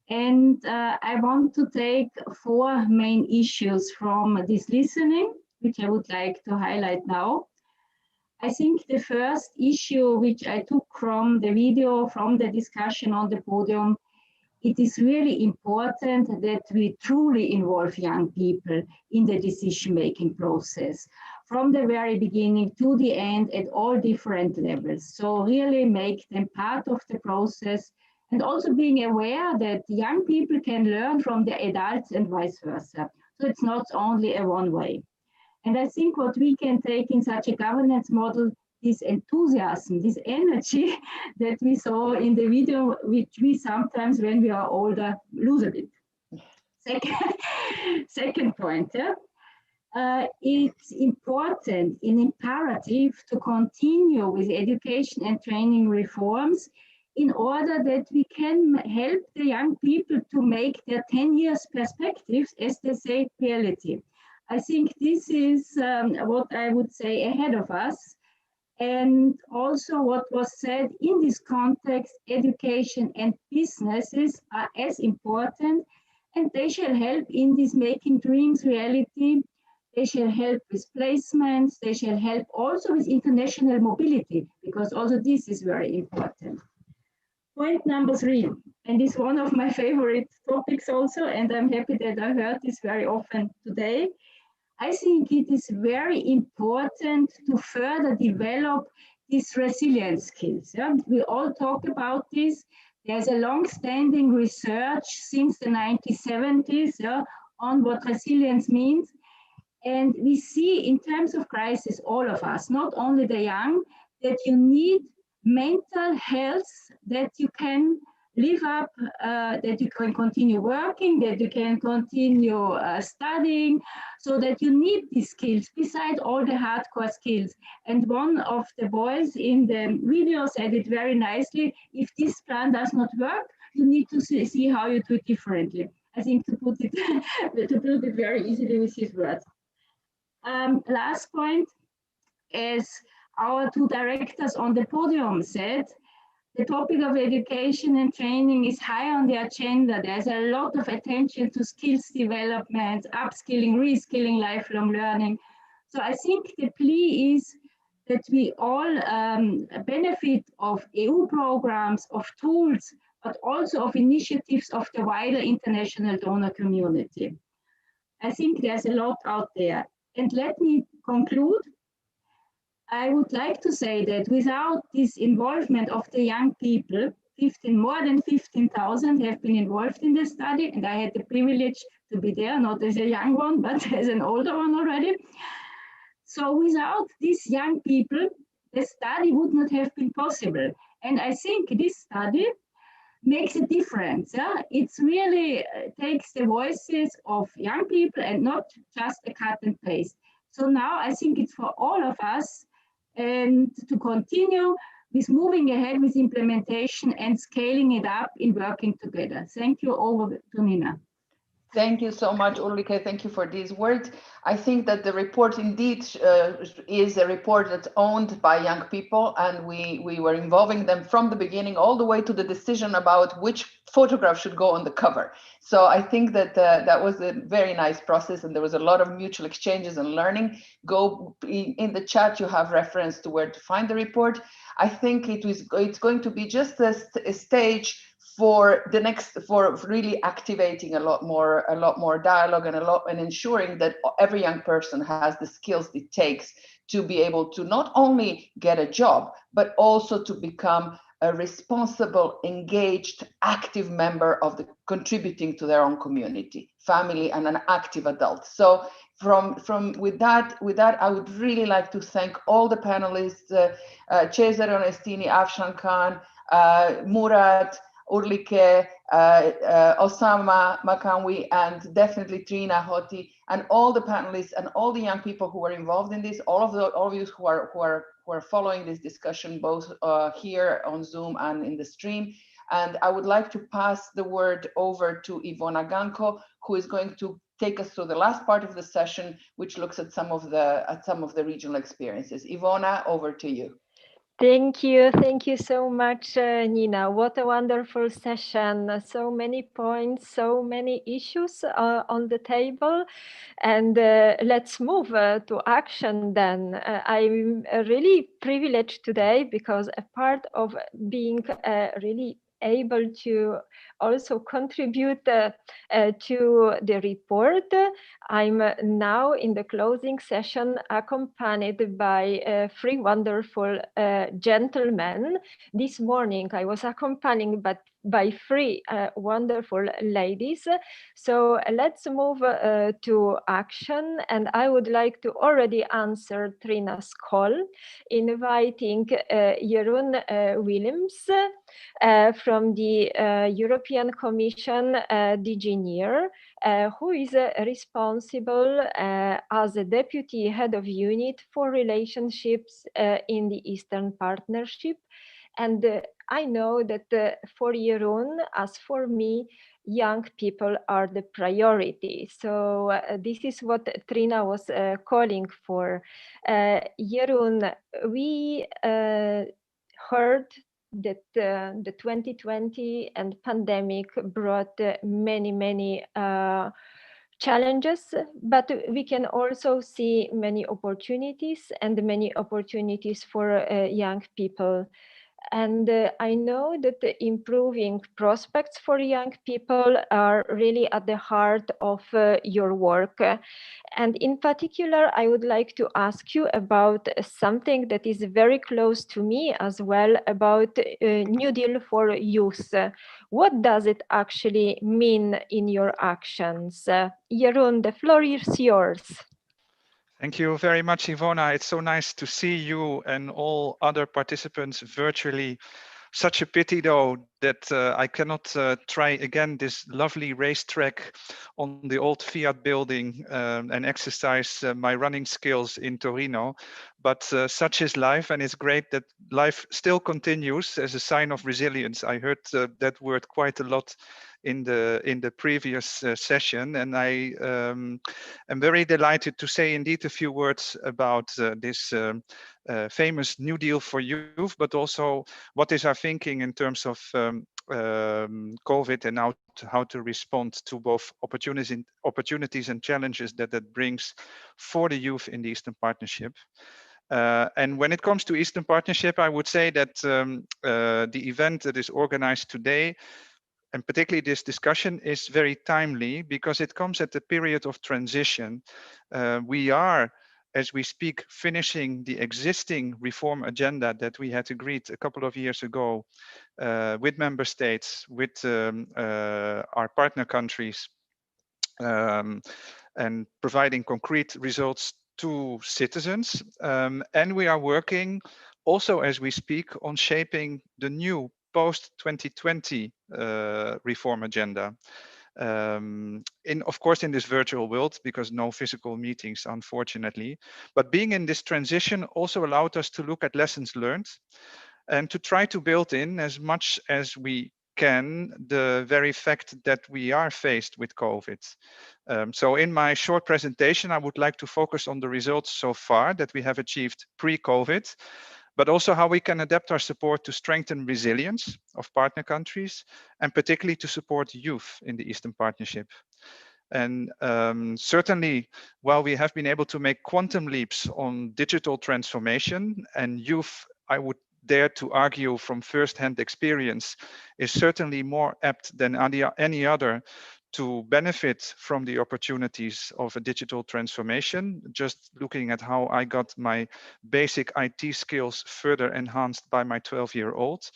And I want to take 4 main issues from this listening, which I would like to highlight now. I think the first issue which I took from the video, from the discussion on the podium, it is really important that we truly involve young people in the decision-making process. from the very beginning to the end at all different levels. So really make them part of the process, and also being aware that young people can learn from the adults and vice versa. So it's not only a one way. And I think what we can take in such a governance model, this enthusiasm, this energy that we saw in the video, which we sometimes, when we are older, lose a bit. Second point, it's important and imperative to continue with education and training reforms in order that we can help the young people to make their 10 years perspectives, as they say, reality. I think this is what I would say ahead of us. And also what was said in this context, education and businesses are as important, and they shall help in this making dreams reality. They shall help with placements. They shall help also with international mobility, because also this is very important. Point number 3, and it's one of my favorite topics also, and I'm happy that I heard this very often today. I think it is very important to further develop these resilience skills. Yeah? We all talk about this. There's a long-standing research since the 1970s on what resilience means. And we see in times of crisis, all of us, not only the young, that you need mental health, that you can live up, that you can continue working, that you can continue studying, so that you need these skills beside all the hardcore skills. And one of the boys in the video said it very nicely: if this plan does not work, you need to see how you do it differently. I think to put it very easily with his words. Last point, as our 2 directors on the podium said, the topic of education and training is high on the agenda. There's a lot of attention to skills development, upskilling, reskilling, lifelong learning. So I think the plea is that we all benefit of EU programs, of tools, but also of initiatives of the wider international donor community. I think there's a lot out there. And let me conclude. I would like to say that without this involvement of the young people, more than 15,000 have been involved in the study, and I had the privilege to be there, not as a young one, but as an older one already. So without these young people, the study would not have been possible. And I think this study makes a difference. Yeah? It really takes the voices of young people and not just a cut and paste. So now I think it's for all of us and to continue with moving ahead with implementation and scaling it up in working together. Thank you. Over to Nina. Thank you so much, Ulrike. Thank you for these words. I think that the report indeed is a report that's owned by young people, and we were involving them from the beginning all the way to the decision about which photograph should go on the cover. So I think that that was a very nice process, and there was a lot of mutual exchanges and learning. Go in the chat, you have reference to where to find the report. I think it's going to be just a stage for the next, for really activating a lot more dialogue and ensuring that every young person has the skills it takes to be able to not only get a job, but also to become a responsible, engaged, active member of the contributing to their own community, family, and an active adult. So with that, I would really like to thank all the panelists, Cesare Onestini, Afshan Khan, Murat, Ulrike, Osama Makanwi, and definitely Trina Hoti, and all the panelists and all the young people who were involved in this, all of you who are following this discussion, both here on Zoom and in the stream. And I would like to pass the word over to Ivona Ganko, who is going to take us through the last part of the session, which looks at some of the regional experiences. Ivona, over to you. Thank you so much, Nina. What a wonderful session. So many points, so many issues on the table. And let's move to action then. I'm really privileged today because a part of being a really able to also contribute to the report. I'm now in the closing session accompanied by 3 wonderful gentlemen. This morning I was accompanied by 3 wonderful ladies. So let's move to action, and I would like to already answer Trina's call, inviting Jeroen Willems from the European Commission DG NEAR, who is responsible as a Deputy Head of Unit for Relationships in the Eastern Partnership. And I know that for Jeroen, as for me, young people are the priority. So this is what Trina was calling for. Jeroen, we heard that the 2020 and pandemic brought many challenges, but we can also see many opportunities for young people. And I know that the improving prospects for young people are really at the heart of your work. And in particular, I would like to ask you about something that is very close to me as well, about New Deal for Youth. What does it actually mean in your actions? Jeroen, the floor is yours. Thank you very much, Ivona. It's so nice to see you and all other participants virtually. Such a pity, though, that I cannot try again this lovely racetrack on the old Fiat building and exercise my running skills in Torino. But such is life, and it's great that life still continues as a sign of resilience. I heard that word quite a lot in the previous session, and I am very delighted to say indeed a few words about this famous New Deal for Youth, but also what is our thinking in terms of COVID and how to respond to both opportunities and challenges that brings for the youth in the Eastern Partnership. And when it comes to Eastern Partnership, I would say that the event that is organized today, and particularly this discussion, is very timely because it comes at a period of transition. We are, as we speak, finishing the existing reform agenda that we had agreed a couple of years ago with member states, with our partner countries, and providing concrete results to citizens. And we are working also as we speak on shaping the new post-2020 reform agenda. Of course, in this virtual world, because no physical meetings, unfortunately. But being in this transition also allowed us to look at lessons learned and to try to build in as much as we can the very fact that we are faced with COVID. So in my short presentation, I would like to focus on the results so far that we have achieved pre-COVID, but also how we can adapt our support to strengthen resilience of partner countries, and particularly to support youth in the Eastern Partnership. And certainly, while we have been able to make quantum leaps on digital transformation, and youth, I would dare to argue from first-hand experience, is certainly more apt than any other to benefit from the opportunities of a digital transformation. Just looking at how I got my basic IT skills further enhanced by my 12-year-old.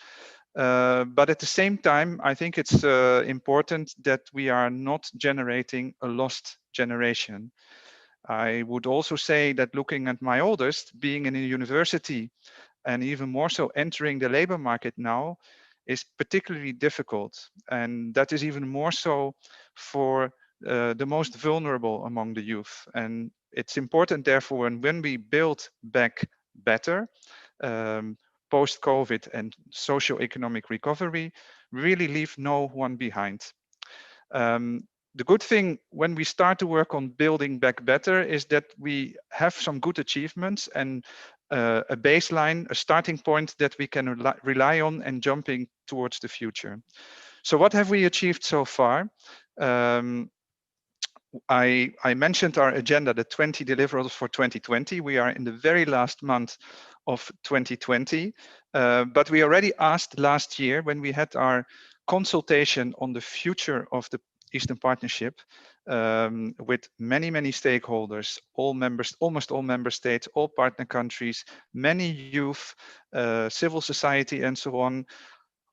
But at the same time, I think it's important that we are not generating a lost generation. I would also say that looking at my oldest, being in a university, and even more so entering the labor market now, is particularly difficult. And that is even more so for the most vulnerable among the youth. And it's important, therefore, when we build back better, post-COVID and socio-economic recovery, really leave no one behind. The good thing when we start to work on building back better is that we have some good achievements and a baseline, a starting point that we can rely on and jumping towards the future. So what have we achieved so far? I mentioned our agenda, the 20 deliverables for 2020. We are in the very last month of 2020. But we already asked last year when we had our consultation on the future of the Eastern Partnership with many stakeholders, almost all member states, all partner countries, many youth, civil society, and so on.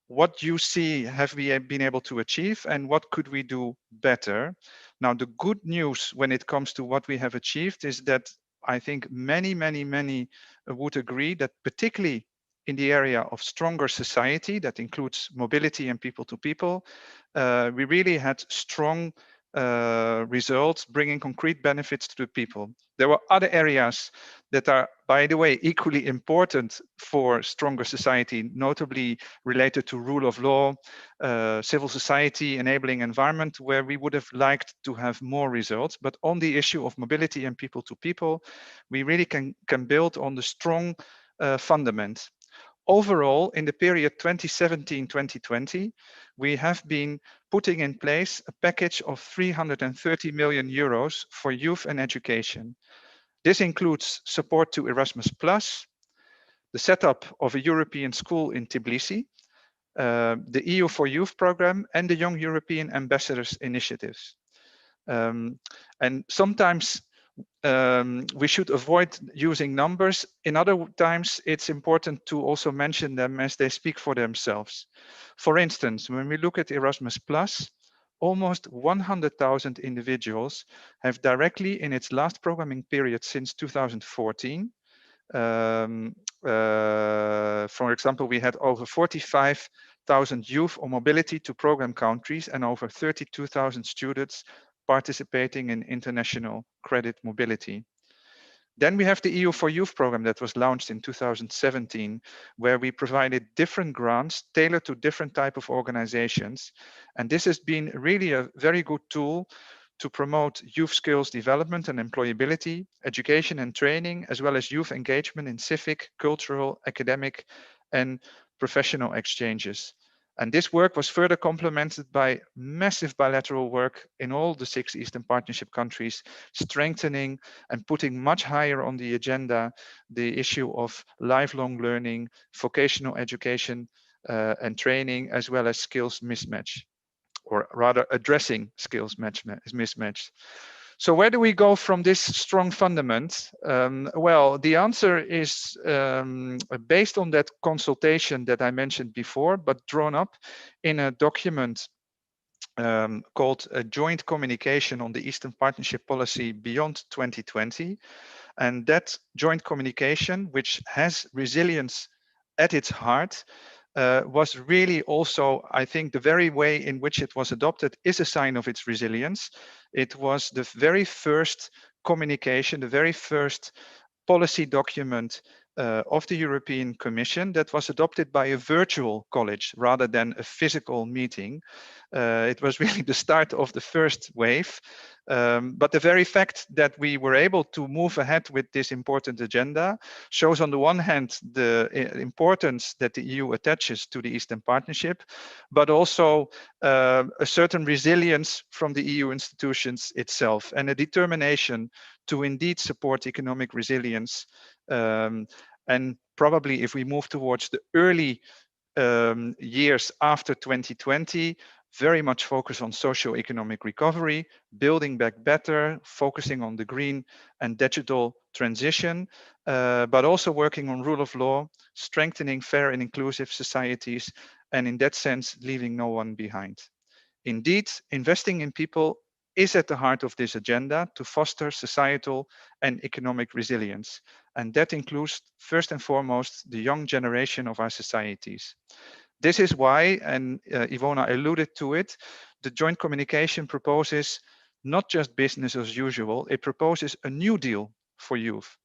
What you see have we been able to achieve, and what could we do better? Now, the good news when it comes to what we have achieved is that I think many would agree that particularly in the area of stronger society, that includes mobility and people to people, we really had strong results bringing concrete benefits to the people. There were other areas that are, by the way, equally important for stronger society, notably related to rule of law, civil society, enabling environment, where we would have liked to have more results. But on the issue of mobility and people to people, we really can build on the strong fundament. Overall, in the period 2017-2020, we have been putting in place a package of 330 million euros for youth and education. This includes support to Erasmus+, the setup of a European school in Tbilisi, the EU for Youth program, and the Young European Ambassadors initiatives. And sometimes we should avoid using numbers. In other times, it's important to also mention them as they speak for themselves. For instance, when we look at Erasmus+, almost 100,000 individuals have directly in its last programming period since 2014. For example, we had over 45,000 youth on mobility to program countries and over 32,000 students participating in international credit mobility. Then we have the EU for Youth program that was launched in 2017, where we provided different grants tailored to different types of organizations. And this has been really a very good tool to promote youth skills development and employability, education and training, as well as youth engagement in civic, cultural, academic, and professional exchanges. And this work was further complemented by massive bilateral work in all the 6 Eastern Partnership countries, strengthening and putting much higher on the agenda the issue of lifelong learning, vocational education and training, as well as skills mismatch, or rather addressing skills mismatch. So where do we go from this strong fundament? Well, the answer is based on that consultation that I mentioned before, but drawn up in a document called a Joint Communication on the Eastern Partnership Policy Beyond 2020. And that joint communication, which has resilience at its heart, was really also, I think, the very way in which it was adopted is a sign of its resilience. It was the very first communication, the very first policy document of the European Commission that was adopted by a virtual college rather than a physical meeting. It was really the start of the first wave. But the very fact that we were able to move ahead with this important agenda shows on the one hand the importance that the EU attaches to the Eastern Partnership, but also a certain resilience from the EU institutions itself and a determination to indeed support economic resilience. And probably if we move towards the early years after 2020, very much focus on socio-economic recovery, building back better, focusing on the green and digital transition, but also working on rule of law, strengthening fair and inclusive societies, and in that sense, leaving no one behind. Indeed, investing in people is at the heart of this agenda to foster societal and economic resilience. And that includes, first and foremost, the young generation of our societies. This is why, and Ivona alluded to it, the joint communication proposes not just business as usual, it proposes a new deal for youth,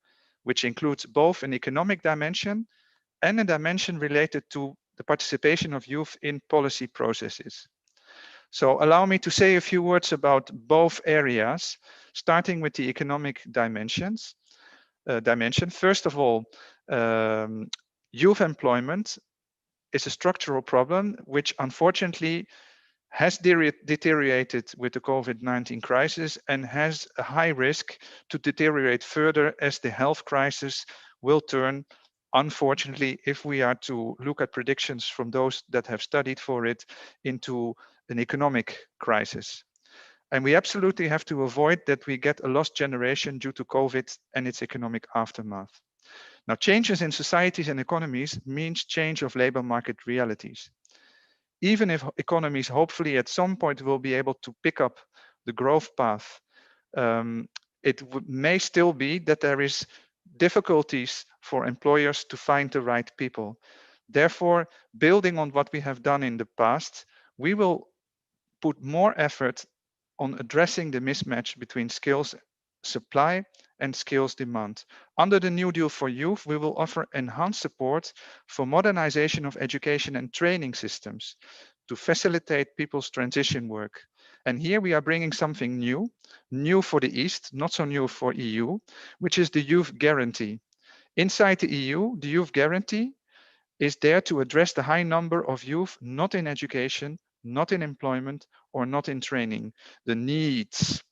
which includes both an economic dimension and a dimension related to the participation of youth in policy processes. So allow me to say a few words about both areas, starting with the economic dimension. First of all, youth employment is a structural problem which unfortunately has deteriorated with the COVID-19 crisis and has a high risk to deteriorate further as the health crisis will turn unfortunately, if we are to look at predictions from those that have studied for it, into an economic crisis. And we absolutely have to avoid that we get a lost generation due to COVID and its economic aftermath. Now, changes in societies and economies means change of labor market realities. Even if economies hopefully at some point will be able to pick up the growth path, it may still be that there is difficulties for employers to find the right people. Therefore, building on what we have done in the past, we will put more effort on addressing the mismatch between skills supply and skills demand. Under the New Deal for Youth, we will offer enhanced support for modernization of education and training systems to facilitate people's transition work. And here we are bringing something new for the East, not so new for EU, which is the Youth Guarantee. Inside the EU, the Youth Guarantee is there to address the high number of youth not in education, not in employment, or not in training, the needs.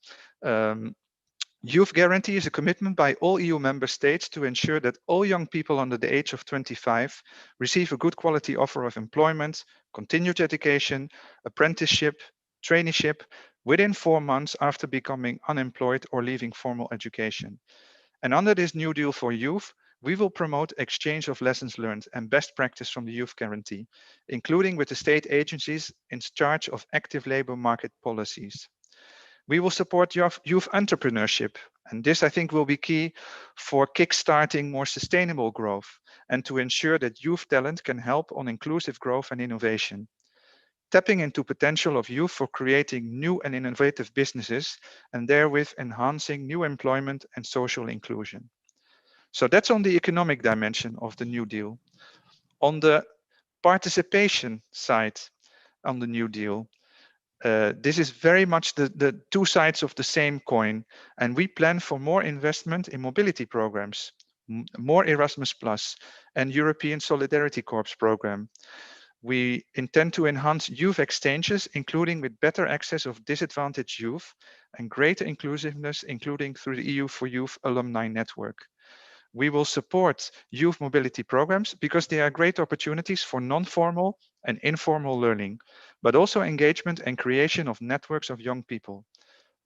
Youth Guarantee is a commitment by all EU member states to ensure that all young people under the age of 25 receive a good quality offer of employment, continued education, apprenticeship, traineeship within 4 months after becoming unemployed or leaving formal education. And under this New Deal for Youth, we will promote exchange of lessons learned and best practice from the Youth Guarantee, including with the state agencies in charge of active labor market policies. We will support youth entrepreneurship, and this I think will be key for kickstarting more sustainable growth and to ensure that youth talent can help on inclusive growth and innovation. Tapping into potential of youth for creating new and innovative businesses and therewith enhancing new employment and social inclusion. So that's on the economic dimension of the New Deal. On the participation side on the New Deal, this is very much the two sides of the same coin, and we plan for more investment in mobility programs, more Erasmus Plus and European Solidarity Corps program. We intend to enhance youth exchanges, including with better access of disadvantaged youth and greater inclusiveness, including through the EU for Youth alumni network. We will support youth mobility programs because they are great opportunities for non-formal and informal learning, but also engagement and creation of networks of young people.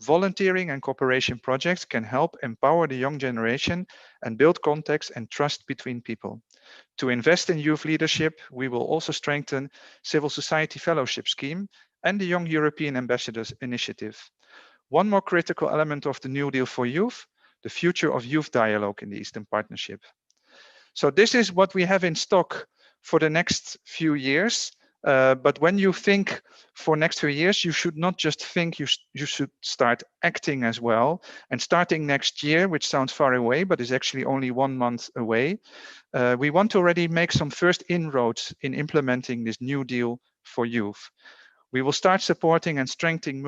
Volunteering and cooperation projects can help empower the young generation and build context and trust between people. To invest in youth leadership, we will also strengthen civil society fellowship scheme and the Young European Ambassadors Initiative. One more critical element of the New Deal for Youth, the future of youth dialogue in the Eastern Partnership. So this is what we have in stock for the next few years. But when you think for next few years, you should not just think, you should start acting as well. And starting next year, which sounds far away, but is actually only 1 month away, we want to already make some first inroads in implementing this New Deal for Youth. We will start supporting and strengthening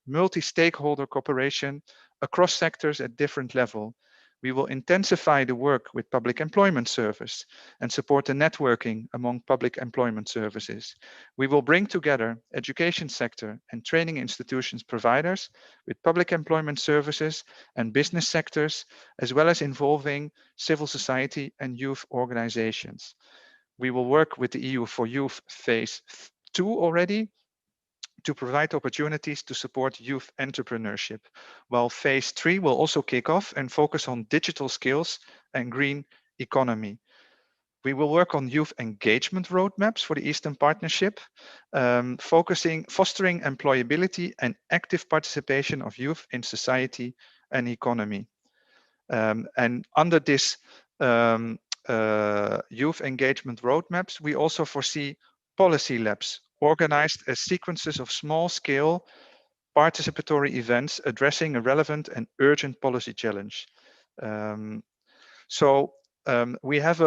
multi-stakeholder cooperation across sectors at different levels. We will intensify the work with public employment service and support the networking among public employment services. We will bring together education sector and training institutions providers with public employment services and business sectors, as well as involving civil society and youth organizations. We will work with the EU for Youth Phase 2 already to provide opportunities to support youth entrepreneurship, while Phase 3 will also kick off and focus on digital skills and green economy. We will work on youth engagement roadmaps for the Eastern Partnership, fostering employability and active participation of youth in society and economy. And under this youth engagement roadmaps, we also foresee policy labs organized as sequences of small-scale participatory events addressing a relevant and urgent policy challenge. We have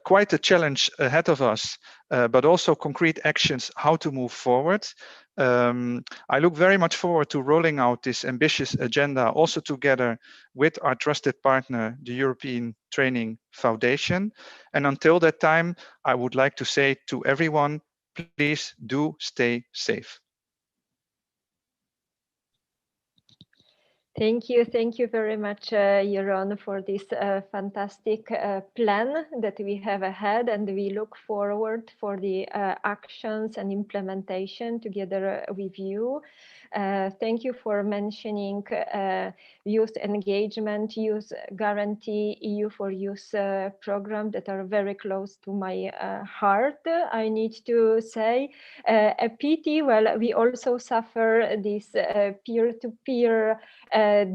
quite a challenge ahead of us, but also concrete actions how to move forward. I look very much forward to rolling out this ambitious agenda also together with our trusted partner, the European Training Foundation. And until that time, I would like to say to everyone, please do stay safe. Thank you very much, Jeroen, for this fantastic plan that we have ahead, and we look forward for the actions and implementation together with you. Thank you for mentioning youth engagement, youth guarantee, EU for Youth program that are very close to my heart. I need to say a pity, well, we also suffer this peer-to-peer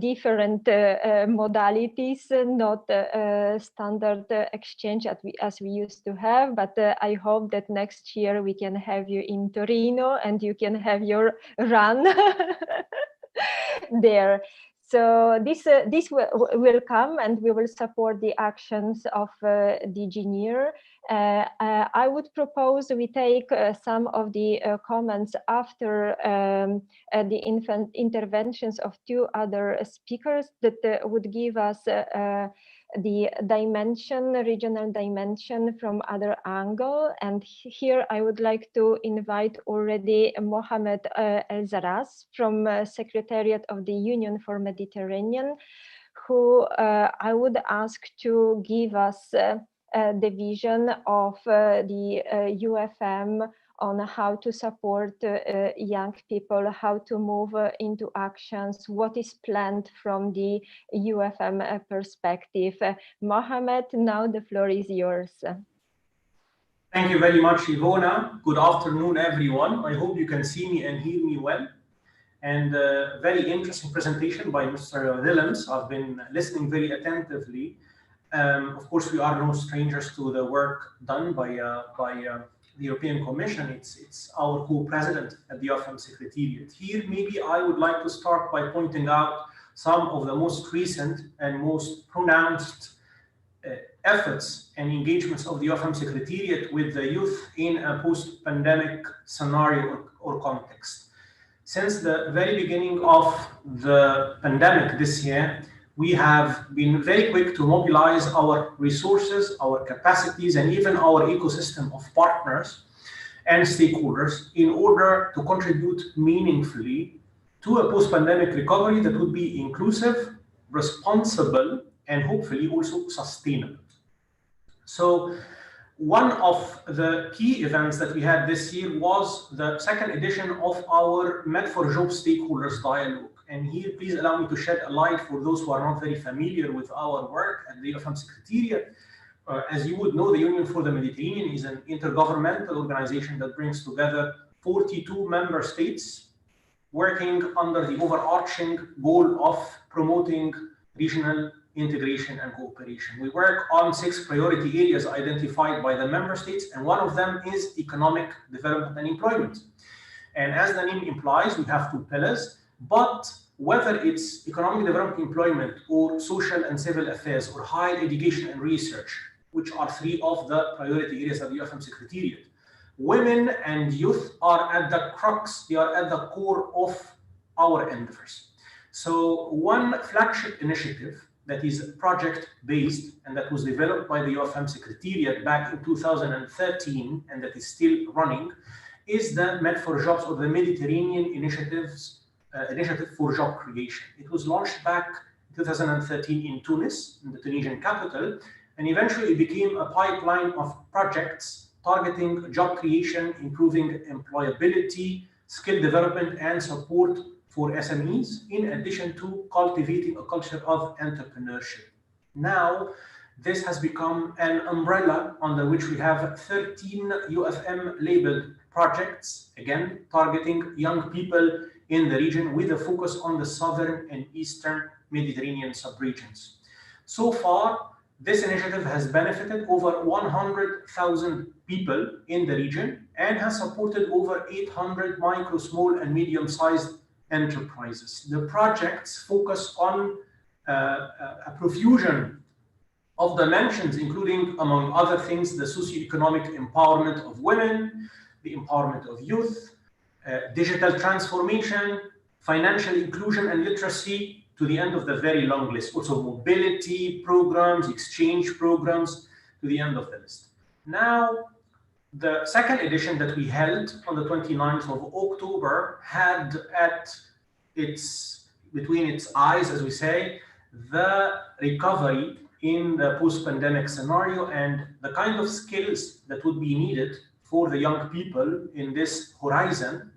different modalities, not standard exchange as we used to have, but I hope that next year we can have you in Torino and you can have your run there. So this will come, and we will support the actions of DG NEAR. I would propose we take some of the comments after the interventions of two other speakers that would give us the dimension, regional dimension from other angle. And here I would like to invite already Mohamed El-Zaraz from Secretariat of the Union for Mediterranean, who I would ask to give us the vision of the UFM on how to support young people, how to move into actions, what is planned from the UFM perspective. Mohamed, now the floor is yours. Thank you very much, Ivona. Good afternoon, everyone. I hope you can see me and hear me well. And very interesting presentation by Mr. Willems. I've been listening very attentively. Of course, we are no strangers to the work done by the European Commission. It's our co-president at the UFM Secretariat. Here, maybe I would like to start by pointing out some of the most recent and most pronounced efforts and engagements of the UFM Secretariat with the youth in a post-pandemic scenario or context. Since the very beginning of the pandemic this year, we have been very quick to mobilize our resources, our capacities, and even our ecosystem of partners and stakeholders in order to contribute meaningfully to a post-pandemic recovery that would be inclusive, responsible, and hopefully also sustainable. So one of the key events that we had this year was the second edition of our Med4Jobs stakeholders dialogue. And here, please allow me to shed a light for those who are not very familiar with our work at the UFM Secretariat. As you would know, the Union for the Mediterranean is an intergovernmental organization that brings together 42 member states working under the overarching goal of promoting regional integration and cooperation. We work on 6 priority areas identified by the member states, and one of them is economic development and employment. And as the name implies, we have 2 pillars. But whether it's economic development, employment, or social and civil affairs, or higher education and research, which are 3 of the priority areas of the UFM Secretariat, women and youth are at the crux, they are at the core of our endeavors. So one flagship initiative that is project-based and that was developed by the UFM Secretariat back in 2013 and that is still running is the Med4Jobs, or the Mediterranean Initiative for Job Creation. It was launched back in 2013 in Tunis, in the Tunisian capital, and eventually it became a pipeline of projects targeting job creation, improving employability, skill development, and support for SMEs, in addition to cultivating a culture of entrepreneurship. Now, this has become an umbrella under which we have 13 UFM labeled projects, again, targeting young people in the region with a focus on the southern and eastern Mediterranean subregions. So far, this initiative has benefited over 100,000 people in the region and has supported over 800 micro, small, and medium-sized enterprises. The projects focus on a profusion of dimensions, including, among other things, the socioeconomic empowerment of women, the empowerment of youth, digital transformation, financial inclusion and literacy, to the end of the very long list. Also mobility programs, exchange programs, to the end of the list. Now, the second edition that we held on the 29th of October had at its between its eyes, as we say, the recovery in the post-pandemic scenario and the kind of skills that would be needed for the young people in this horizon,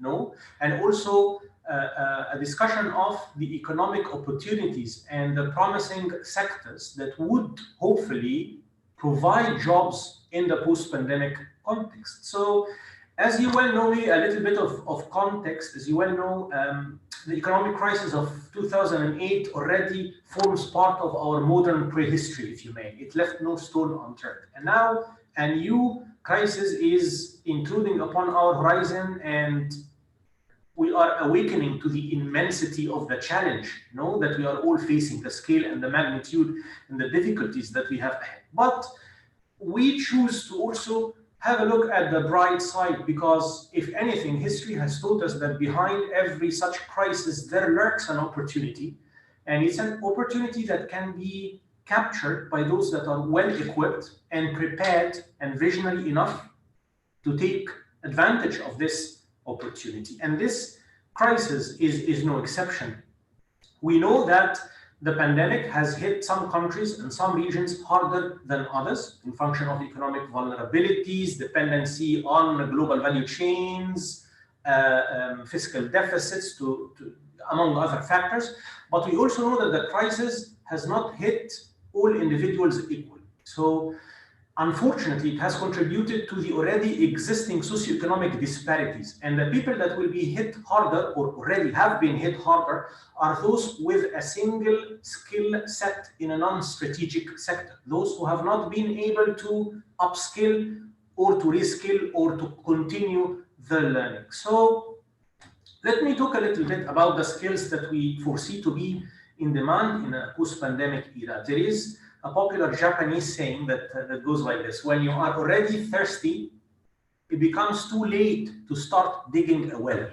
and also a discussion of the economic opportunities and the promising sectors that would hopefully provide jobs in the post-pandemic context. So, as you well know, a little bit of context, as you well know, the economic crisis of 2008 already forms part of our modern prehistory, if you may. It left no stone unturned. And now a new crisis is intruding upon our horizon, and we are awakening to the immensity of the challenge, that we are all facing, the scale and the magnitude and the difficulties that we have ahead. But we choose to also have a look at the bright side, because if anything, history has taught us that behind every such crisis, there lurks an opportunity. And it's an opportunity that can be captured by those that are well equipped and prepared and visionary enough to take advantage of this opportunity. And this crisis is no exception. We know that the pandemic has hit some countries and some regions harder than others in function of economic vulnerabilities, dependency on global value chains, fiscal deficits, among other factors. But we also know that the crisis has not hit all individuals equally. So, unfortunately, it has contributed to the already existing socioeconomic disparities. And the people that will be hit harder, or already have been hit harder, are those with a single skill set in a non-strategic sector. Those who have not been able to upskill or to reskill or to continue the learning. So let me talk a little bit about the skills that we foresee to be in demand in a post-pandemic era. There is a popular Japanese saying that goes like this: when you are already thirsty, it becomes too late to start digging a well.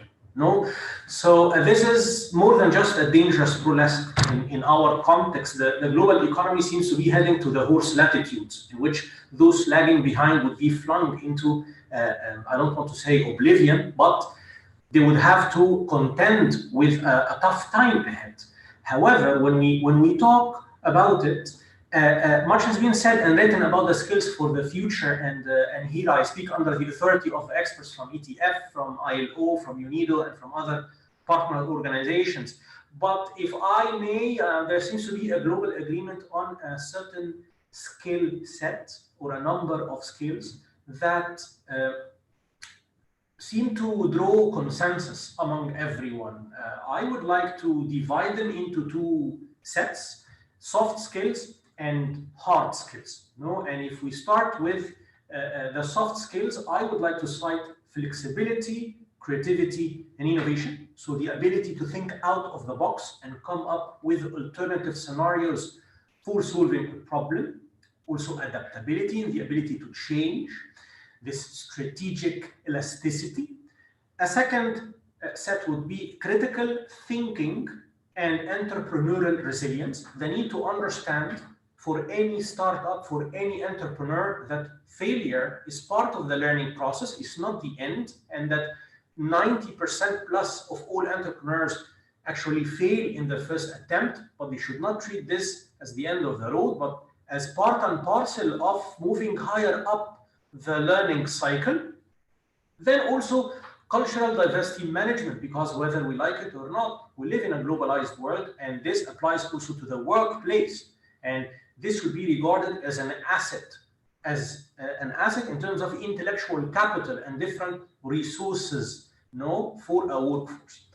So this is more than just a dangerous burlesque in our context. The global economy seems to be heading to the horse latitudes, in which those lagging behind would be flung into, I don't want to say oblivion, but they would have to contend with a tough time ahead. However, when we talk about it, much has been said and written about the skills for the future, and here I speak under the authority of experts from ETF, from ILO, from UNIDO, and from other partner organizations. But if I may, there seems to be a global agreement on a certain skill set or a number of skills that seem to draw consensus among everyone. I would like to divide them into two sets: soft skills and hard skills. And if we start with the soft skills, I would like to cite flexibility, creativity, and innovation. So the ability to think out of the box and come up with alternative scenarios for solving a problem. Also adaptability and the ability to change, this strategic elasticity. A second set would be critical thinking and entrepreneurial resilience. The need to understand for any startup, for any entrepreneur, that failure is part of the learning process, it's not the end, and that 90% plus of all entrepreneurs actually fail in the first attempt, but they should not treat this as the end of the road, but as part and parcel of moving higher up the learning cycle. Then also cultural diversity management, because whether we like it or not, we live in a globalized world, and this applies also to the workplace. And this should be regarded as an asset, in terms of intellectual capital and different resources, for a workforce.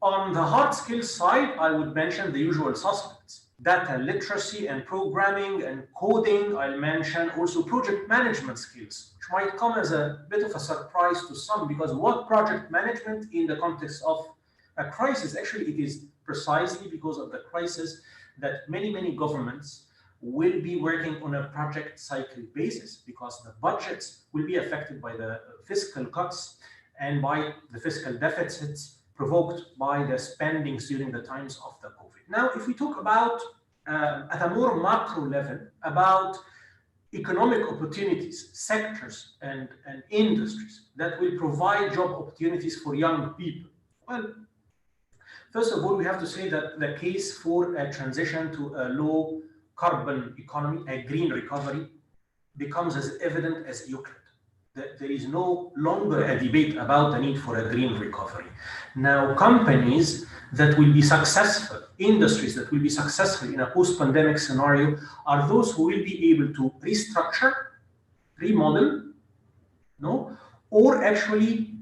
On the hard skills side, I would mention the usual suspects: data literacy and programming and coding. I'll mention also project management skills, which might come as a bit of a surprise to some, because what project management in the context of a crisis? Actually, it is precisely because of the crisis that many governments will be working on a project cycle basis, because the budgets will be affected by the fiscal cuts and by the fiscal deficits provoked by the spendings during the times of the COVID. Now, if we talk about at a more macro level about economic opportunities, sectors and industries that will provide job opportunities for young people, well, First of all, we have to say that the case for a transition to a low carbon economy, a green recovery, becomes as evident as Euclid. There is no longer a debate about the need for a green recovery. Now, companies that will be successful, industries that will be successful in a post-pandemic scenario are those who will be able to restructure, remodel, or actually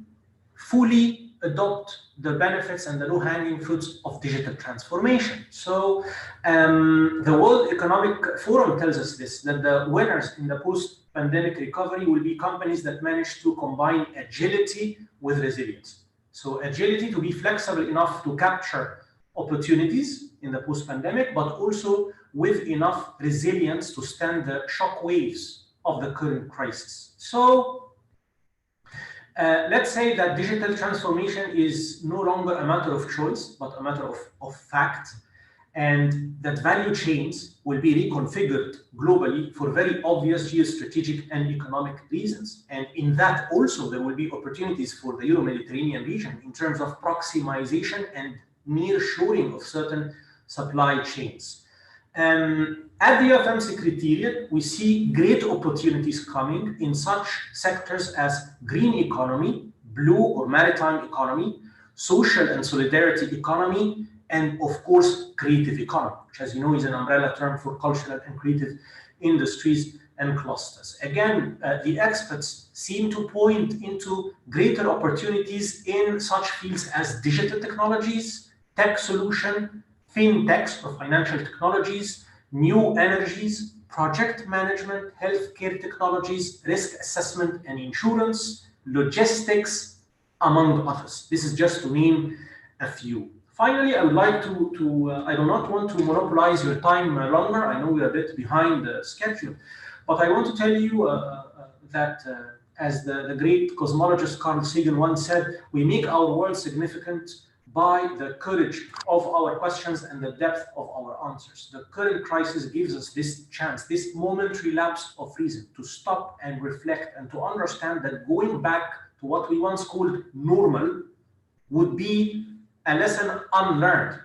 fully adopt the benefits and the low-hanging fruits of digital transformation. So the World Economic Forum tells us this, that the winners in the post-pandemic recovery will be companies that manage to combine agility with resilience. So agility to be flexible enough to capture opportunities in the post-pandemic, but also with enough resilience to stand the shock waves of the current crisis. So let's say that digital transformation is no longer a matter of choice, but a matter of fact, and that value chains will be reconfigured globally for very obvious geostrategic and economic reasons. And in that also, there will be opportunities for the Euro-Mediterranean region in terms of proximization and nearshoring of certain supply chains. At the UFM Secretariat, we see great opportunities coming in such sectors as green economy, blue or maritime economy, social and solidarity economy, and of course, creative economy, which, as you know, is an umbrella term for cultural and creative industries and clusters. Again, the experts seem to point into greater opportunities in such fields as digital technologies, tech solution, fintechs or financial technologies, new energies, project management, healthcare technologies, risk assessment and insurance, logistics, among others. This is just to name a few. Finally, I would like I do not want to monopolize your time longer. I know we are a bit behind the schedule, but I want to tell you that as the great cosmologist Carl Sagan once said, we make our world significant by the courage of our questions and the depth of our answers. The current crisis gives us this chance, this momentary lapse of reason to stop and reflect and to understand that going back to what we once called normal would be a lesson unlearned,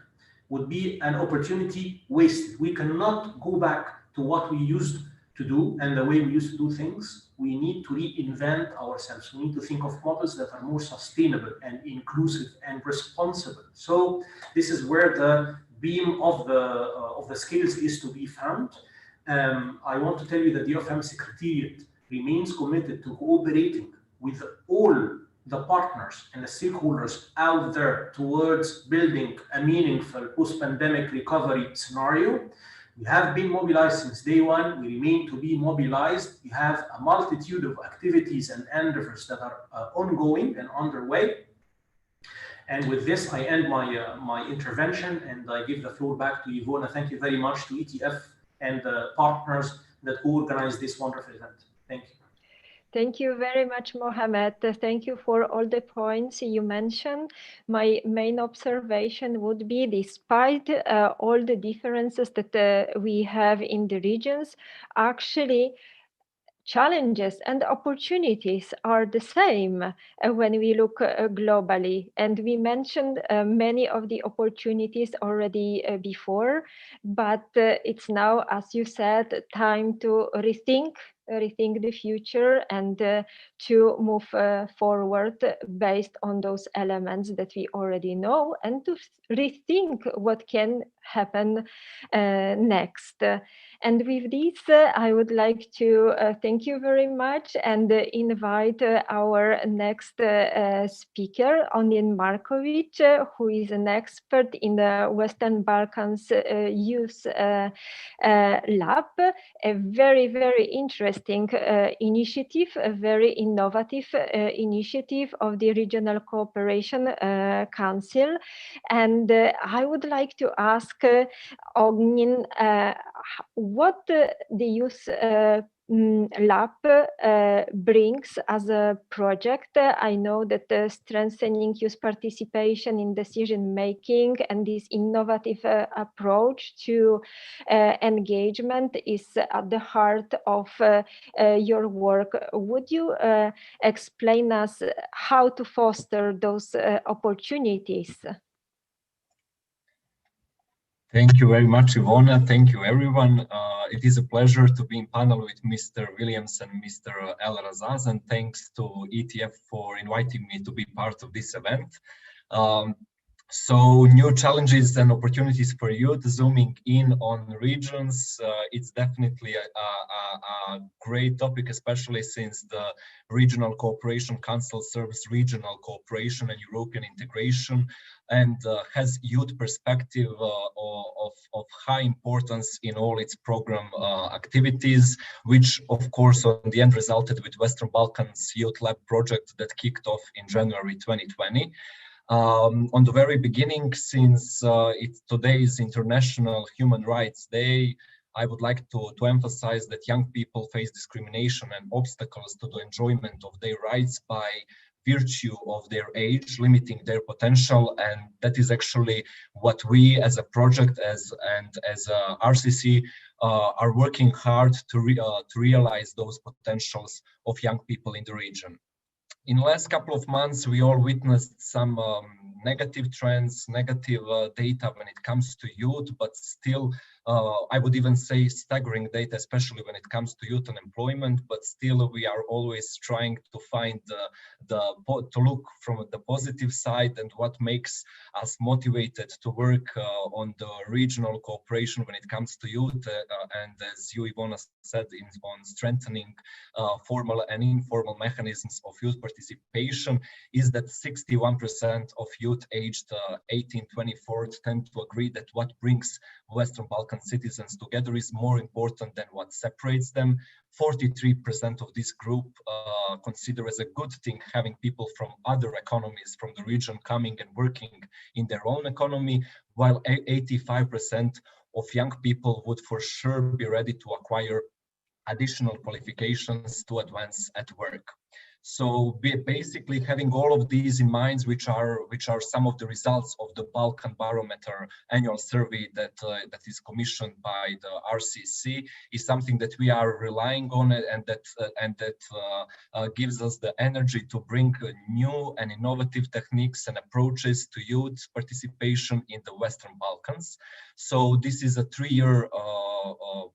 would be an opportunity wasted. We cannot go back to what we used to do and the way we used to do things. We need to reinvent ourselves. We need to think of models that are more sustainable and inclusive and responsible. So this is where the beam of the skills is to be found. I want to tell you that the UFM Secretariat remains committed to cooperating with all the partners and the stakeholders out there towards building a meaningful post-pandemic recovery scenario. We have been mobilized since day one. We remain to be mobilized. We have a multitude of activities and endeavors that are ongoing and underway. And with this, I end my intervention and I give the floor back to Ivona. Thank you very much to ETF and the partners that organized this wonderful event. Thank you. Thank you very much, Mohamed. Thank you for all the points you mentioned. My main observation would be, despite all the differences that we have in the regions, actually, challenges and opportunities are the same when we look globally. And we mentioned many of the opportunities already before, but it's now, as you said, time to rethink the future and to move forward based on those elements that we already know and to rethink what can happen next. And with this, I would like to thank you very much and invite our next speaker, Ognjen Markovic, who is an expert in the Western Balkans Youth Lab, a very, very interesting initiative, a very innovative initiative of the Regional Cooperation Council. And I would like to ask Ognjen, what the Youth Lab brings as a project. I know that strengthening youth participation in decision making and this innovative approach to engagement is at the heart of your work. Would you explain us how to foster those opportunities? Thank you very much, Ivona. Thank you, everyone. It is a pleasure to be in panel with Mr. Williams and Mr. El Razaz, and thanks to ETF for inviting me to be part of this event. So new challenges and opportunities for youth, zooming in on regions. It's definitely a great topic, especially since the Regional Cooperation Council serves regional cooperation and European integration, and has youth perspective of high importance in all its program activities, which of course on the end resulted with Western Balkans Youth Lab project that kicked off in January 2020. On the very beginning, since today is International Human Rights Day, I would like to emphasize that young people face discrimination and obstacles to the enjoyment of their rights by virtue of their age, limiting their potential, and that is actually what we as a project and as a RCC are working hard to realize those potentials of young people in the region. In the last couple of months, we all witnessed some negative trends, negative data when it comes to youth, but still, I would even say staggering data, especially when it comes to youth unemployment. But still, we are always trying to find to look from the positive side and what makes us motivated to work on the regional cooperation when it comes to youth. And as you, Ivona, said, on strengthening formal and informal mechanisms of youth participation, is that 61% of youth aged 18-24 tend to agree that what brings Western Balkan citizens together is more important than what separates them. 43% of this group consider as a good thing having people from other economies from the region coming and working in their own economy, while 85% of young people would for sure be ready to acquire additional qualifications to advance at work. So basically having all of these in mind, which are some of the results of the Balkan Barometer annual survey that is commissioned by the RCC, is something that we are relying on, and that gives us the energy to bring new and innovative techniques and approaches to youth participation in the Western Balkans. So this is a 3-year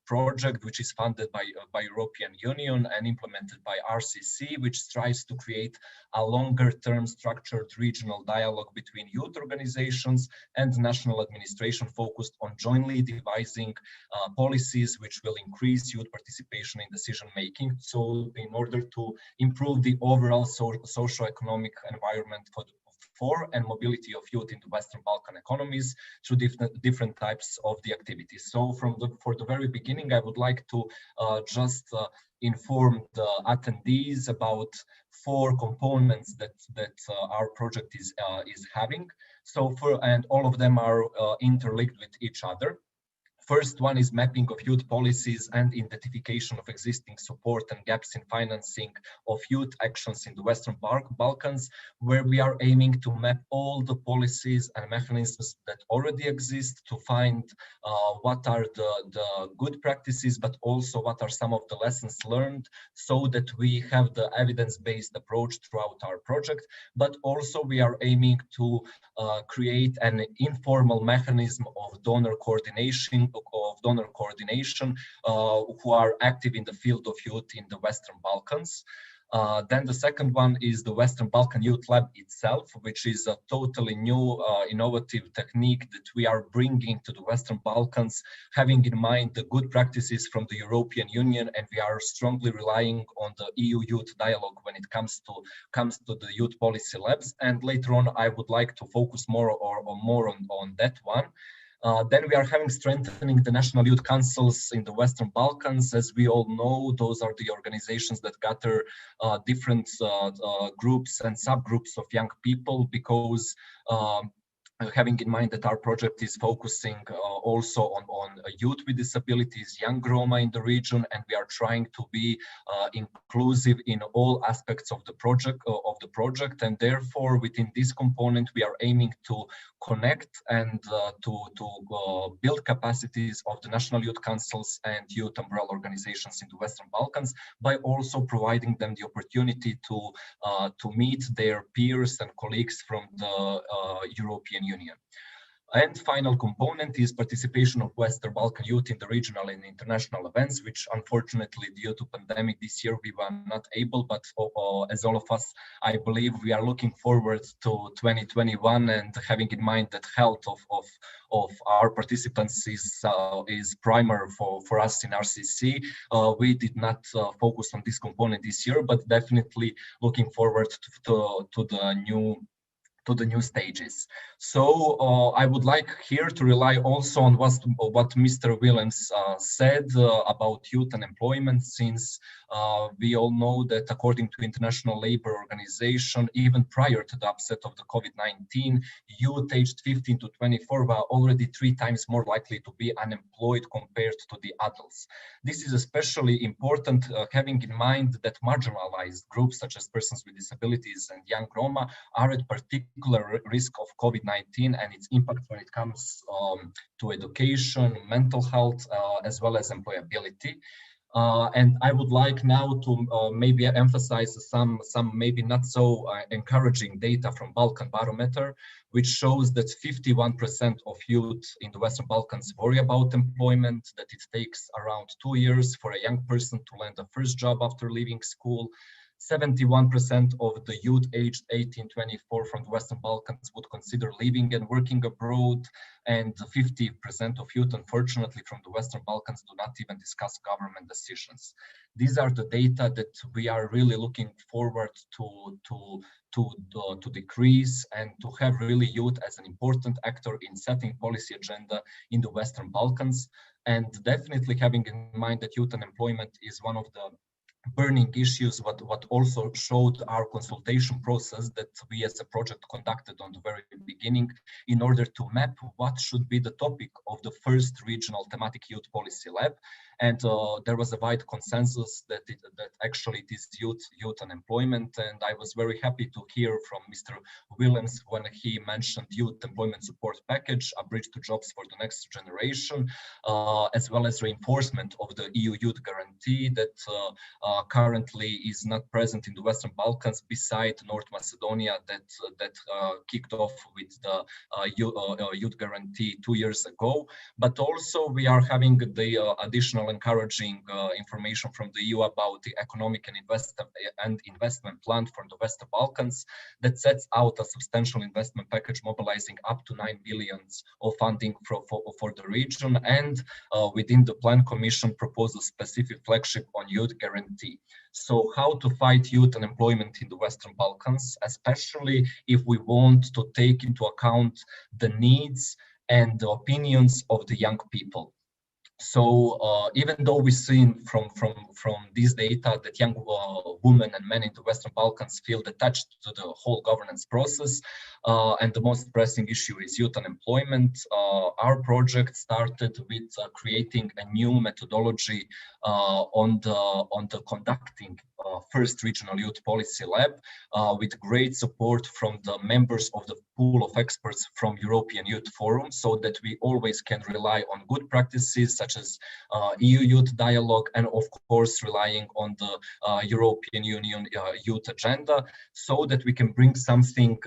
project which is funded by European Union and implemented by RCC, which strives to create a longer-term structured regional dialogue between youth organizations and national administration focused on jointly devising policies which will increase youth participation in decision-making. So in order to improve the overall socio-economic environment for and mobility of youth in the Western Balkan economies through different types of the activities. So for the very beginning, I would like to just inform the attendees about 4 components that our project is having. So and all of them are interlinked with each other. First one is mapping of youth policies and identification of existing support and gaps in financing of youth actions in the Western Balkans, where we are aiming to map all the policies and mechanisms that already exist to find what are the good practices, but also what are some of the lessons learned, so that we have the evidence-based approach throughout our project. But also we are aiming to create an informal mechanism of donor coordination who are active in the field of youth in the Western Balkans. Then the second one is the Western Balkan Youth Lab itself, which is a totally new innovative technique that we are bringing to the Western Balkans, having in mind the good practices from the European Union, and we are strongly relying on the EU Youth Dialogue when it comes to the youth policy labs. And later on, I would like to focus more on that one. Then we are having strengthening the national youth councils in the Western Balkans. As we all know, those are the organizations that gather different groups and subgroups of young people, because having in mind that our project is focusing also on youth with disabilities, young Roma in the region, and we are trying to be inclusive in all aspects of the project. And therefore, within this component, we are aiming to connect and to build capacities of the national youth councils and youth umbrella organizations in the Western Balkans, by also providing them the opportunity to meet their peers and colleagues from the European Union. And final component is participation of Western Balkan youth in the regional and international events, which unfortunately due to pandemic this year we were not able, but as all of us, I believe we are looking forward to 2021 and having in mind that health of our participants is primary for us in RCC. We did not focus on this component this year, but definitely looking forward to the new stages. So I would like here to rely also on what Mr. Willems said about youth unemployment, since we all know that according to International Labour Organization, even prior to the upset of the COVID-19, youth aged 15 to 24 were already 3 times more likely to be unemployed compared to the adults. This is especially important having in mind that marginalized groups such as persons with disabilities and young Roma are at particular risk of COVID-19 and its impact when it comes to education, mental health, as well as employability. And I would like now to maybe emphasize some maybe not so encouraging data from Balkan Barometer, which shows that 51% of youth in the Western Balkans worry about employment, that it takes around 2 years for a young person to land a first job after leaving school. 71% of the youth aged 18-24 from the Western Balkans would consider living and working abroad, and 50% of youth, unfortunately, from the Western Balkans do not even discuss government decisions. These are the data that we are really looking forward to decrease and to have really youth as an important actor in setting policy agenda in the Western Balkans, and definitely having in mind that youth unemployment is one of the burning issues, what also showed our consultation process that we as a project conducted on the very beginning in order to map what should be the topic of the first regional thematic youth policy lab. And there was a wide consensus that actually it is youth unemployment. And I was very happy to hear from Mr. Willems when he mentioned youth employment support package, a bridge to jobs for the next generation, as well as reinforcement of the EU Youth Guarantee that currently is not present in the Western Balkans, beside North Macedonia that kicked off with the Youth Guarantee 2 years ago. But also we are having the additional encouraging information from the EU about the economic and investment plan for the Western Balkans that sets out a substantial investment package mobilizing up to 9 billion of funding for the region, and within the plan Commission proposed a specific flagship on youth guarantee. So how to fight youth unemployment in the Western Balkans, especially if we want to take into account the needs and the opinions of the young people. So even though we've seen from these data that young women and men in the Western Balkans feel attached to the whole governance process, and the most pressing issue is youth unemployment, our project started with creating a new methodology on the conducting first regional youth policy lab, with great support from the members of the pool of experts from European Youth Forum, so that we always can rely on good practices such as EU Youth Dialogue, and of course relying on the European Union Youth Agenda, so that we can bring something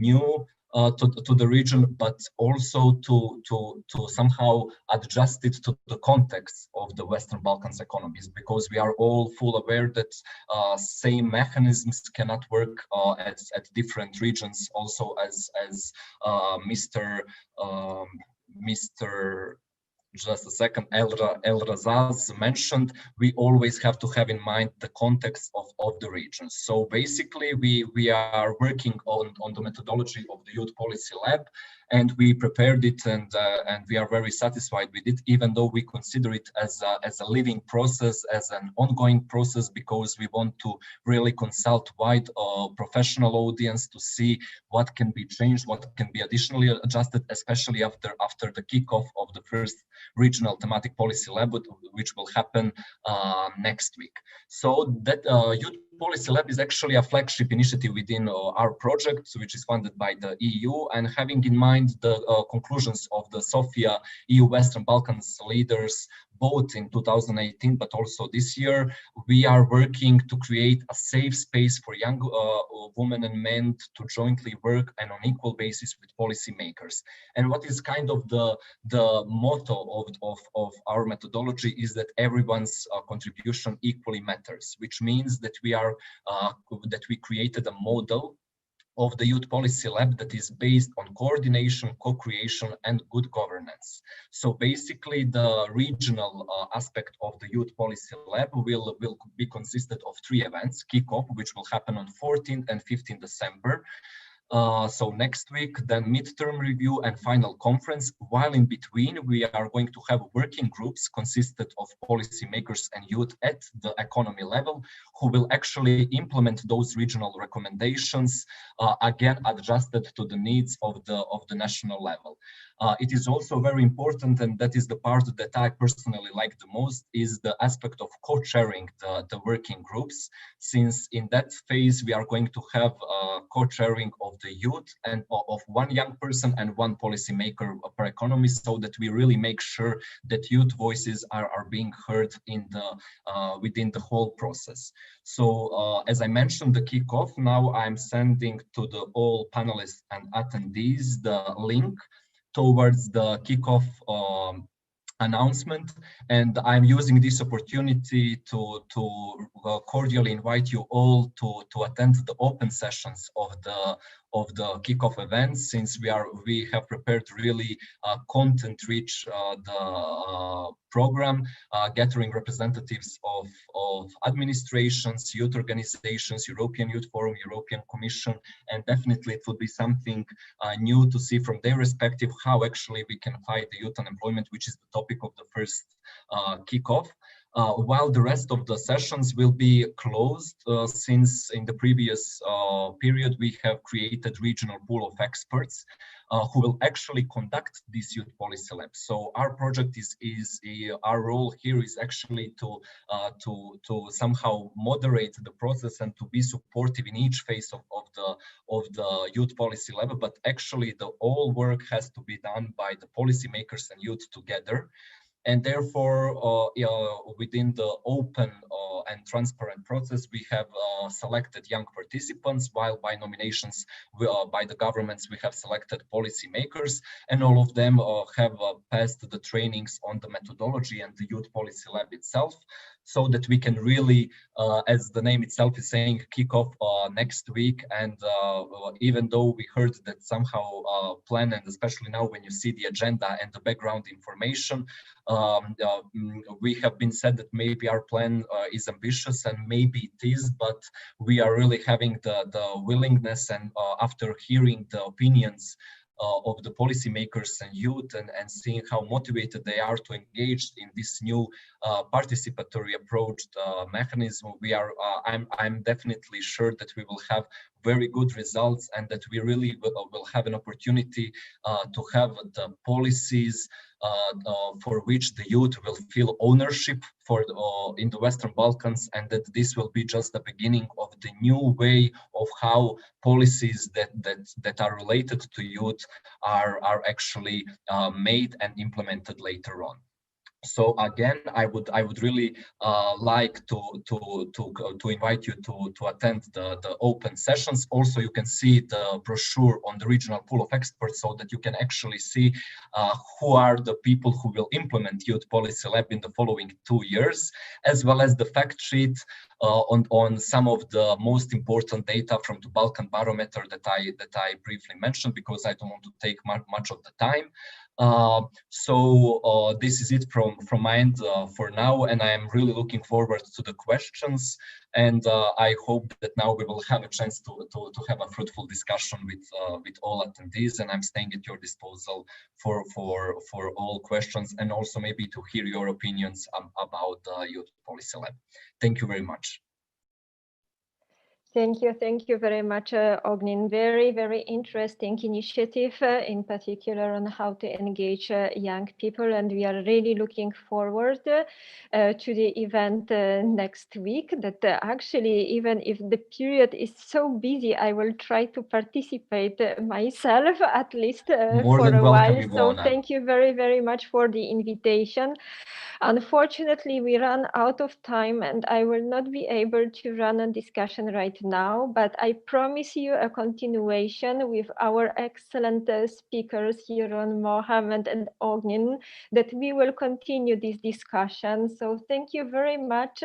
new to the region, but also to somehow adjust it to the context of the Western Balkans economies, because we are all full aware that same mechanisms cannot work at different regions. Also, as Mr. Just a second, El Razaz mentioned, we always have to have in mind the context of the region. So basically, we are working on the methodology of the Youth Policy Lab, and we prepared it, and we are very satisfied with it, even though we consider it as a living process, as an ongoing process, because we want to really consult wide professional audience to see what can be changed, what can be additionally adjusted, especially after the kickoff of the first regional thematic policy lab, which will happen next week. So that Youth Policy Lab is actually a flagship initiative within our project, which is funded by the EU, and having in mind the conclusions of the Sofia EU Western Balkans leaders both in 2018 but also this year. We are working to create a safe space for young women and men to jointly work and on equal basis with policymakers. And what is kind of the motto of our methodology is that everyone's contribution equally matters, which means that we created a model of the Youth Policy Lab that is based on coordination, co-creation, and good governance. So basically, the regional aspect of the Youth Policy Lab will be consisted of 3 events: kickoff, which will happen on 14th and 15th December. So next week, then midterm review and final conference, while in between we are going to have working groups consisted of policymakers and youth at the economy level who will actually implement those regional recommendations, again adjusted to the needs of the national level. It is also very important, and that is the part that I personally like the most, is the aspect of co-chairing the working groups, since in that phase we are going to have co-chairing of the youth and of 1 young person and 1 policymaker per economy, so that we really make sure that youth voices are being heard in within the whole process. So as I mentioned, the kickoff, now I'm sending to all panelists and attendees the link towards the kickoff announcement, and I'm using this opportunity to cordially invite you all to attend the open sessions of the kickoff events, since we have prepared really content-rich program, gathering representatives of administrations, youth organizations, European Youth Forum, European Commission, and definitely it would be something new to see from their perspective how actually we can fight the youth unemployment, which is the topic of the first kickoff. While the rest of the sessions will be closed, since in the previous period we have created regional pool of experts who will actually conduct this youth policy lab. So our project our role here is actually to somehow moderate the process and to be supportive in each phase of the youth policy lab, but actually the all work has to be done by the policymakers and youth together. And therefore, within the open and transparent process, we have selected young participants, while by nominations by the governments, we have selected policymakers, and all of them have passed the trainings on the methodology and the youth policy lab itself, so that we can really, as the name itself is saying, kick off next week. And even though we heard that somehow plan, and especially now when you see the agenda and the background information, we have been said that maybe our plan is ambitious, and maybe it is, but we are really having the willingness, and after hearing the opinions of the policymakers and youth, and seeing how motivated they are to engage in this new participatory approach mechanism, I'm definitely sure that we will have very good results, and that we really will have an opportunity to have the policies for which the youth will feel ownership in the Western Balkans, and that this will be just the beginning of the new way of how policies that are related to youth are actually made and implemented later on. So again, I would really like to invite you to attend the open sessions. Also, you can see the brochure on the regional pool of experts, so that you can actually see who are the people who will implement Youth Policy Lab in the following 2 years, as well as the fact sheet on some of the most important data from the Balkan Barometer that I briefly mentioned, because I don't want to take much of the time. So this is it from my end for now, and I am really looking forward to the questions, and I hope that now we will have a chance to have a fruitful discussion with all attendees, and I'm staying at your disposal for all questions, and also maybe to hear your opinions about the Youth Policy Lab. Thank you very much. Thank you very much, Ognin. Very, very interesting initiative, in particular on how to engage young people, and we are really looking forward to the event next week. That actually, even if the period is so busy, I will try to participate myself, at least for a while. So thank you very, very much for the invitation. Unfortunately, we ran out of time and I will not be able to run a discussion right now, but I promise you a continuation with our excellent speakers, Jeroen, Mohammed and Ognin, that we will continue this discussion. So thank you very much.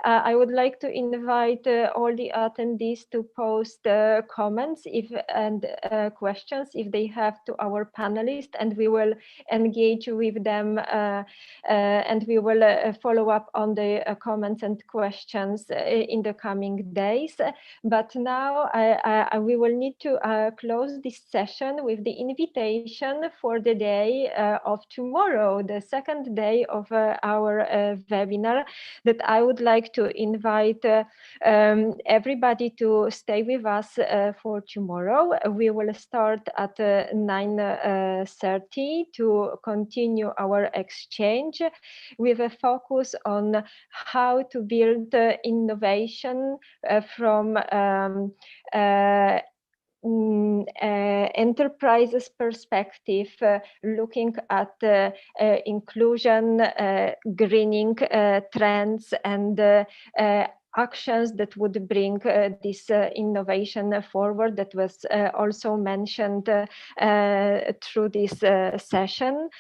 I would like to invite all the attendees to post comments and questions if they have to our panelists, and we will engage with them and we will follow up on the comments and questions in the coming days. But now we will need to close this session with the invitation for the day of tomorrow, the second day of our webinar, that I would like to invite everybody to stay with us for tomorrow. We will start at 9:30 to continue our exchange with a focus on how to build innovation from enterprises perspective, looking at inclusion, greening trends, and actions that would bring this innovation forward, that was also mentioned through this session.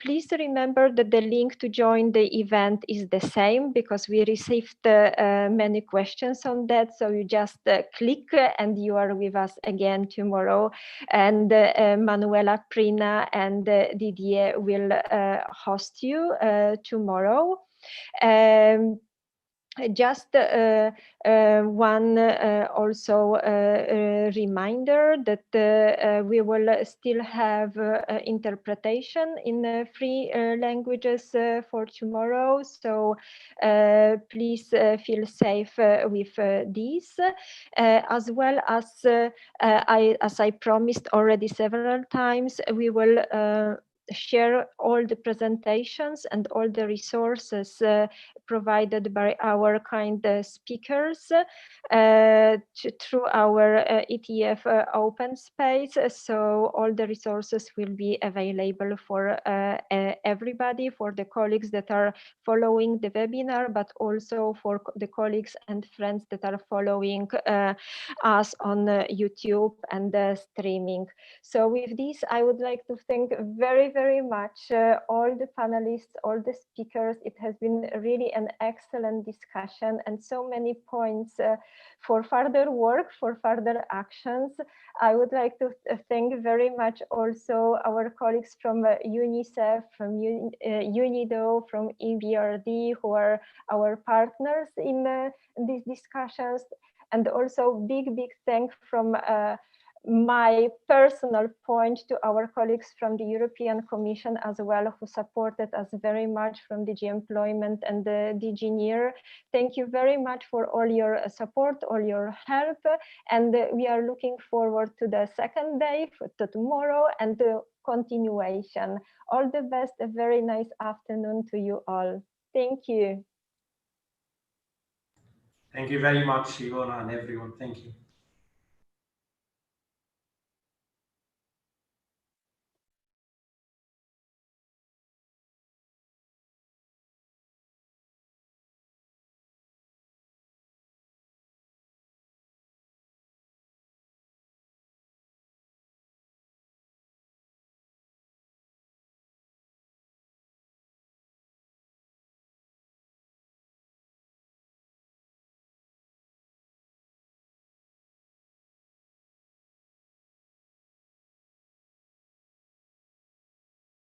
Please remember that the link to join the event is the same, because we received many questions on that. So you just click and you are with us again tomorrow. And Manuela, Prina and Didier will host you tomorrow. Just one also reminder that we will still have interpretation in 3 languages for tomorrow. So please feel safe with these, as well as I promised already several times, we will share all the presentations and all the resources provided by our kind speakers through our ETF open space. So all the resources will be available for everybody, for the colleagues that are following the webinar, but also for the colleagues and friends that are following us on YouTube and streaming. So with this, I would like to thank very, very much all the panelists, all the speakers. It has been really an excellent discussion and so many points for further work, for further actions. I would like to thank very much also our colleagues from UNICEF, from UNIDO, from EBRD, who are our partners in these discussions. And also big thanks from my personal point to our colleagues from the European Commission as well, who supported us very much, from DG Employment and the DG NEAR. Thank you very much for all your support, all your help, and we are looking forward to the second day, to tomorrow, and the continuation. All the best, a very nice afternoon to you all. Thank you. Thank you very much, Ivona, and everyone. Thank you.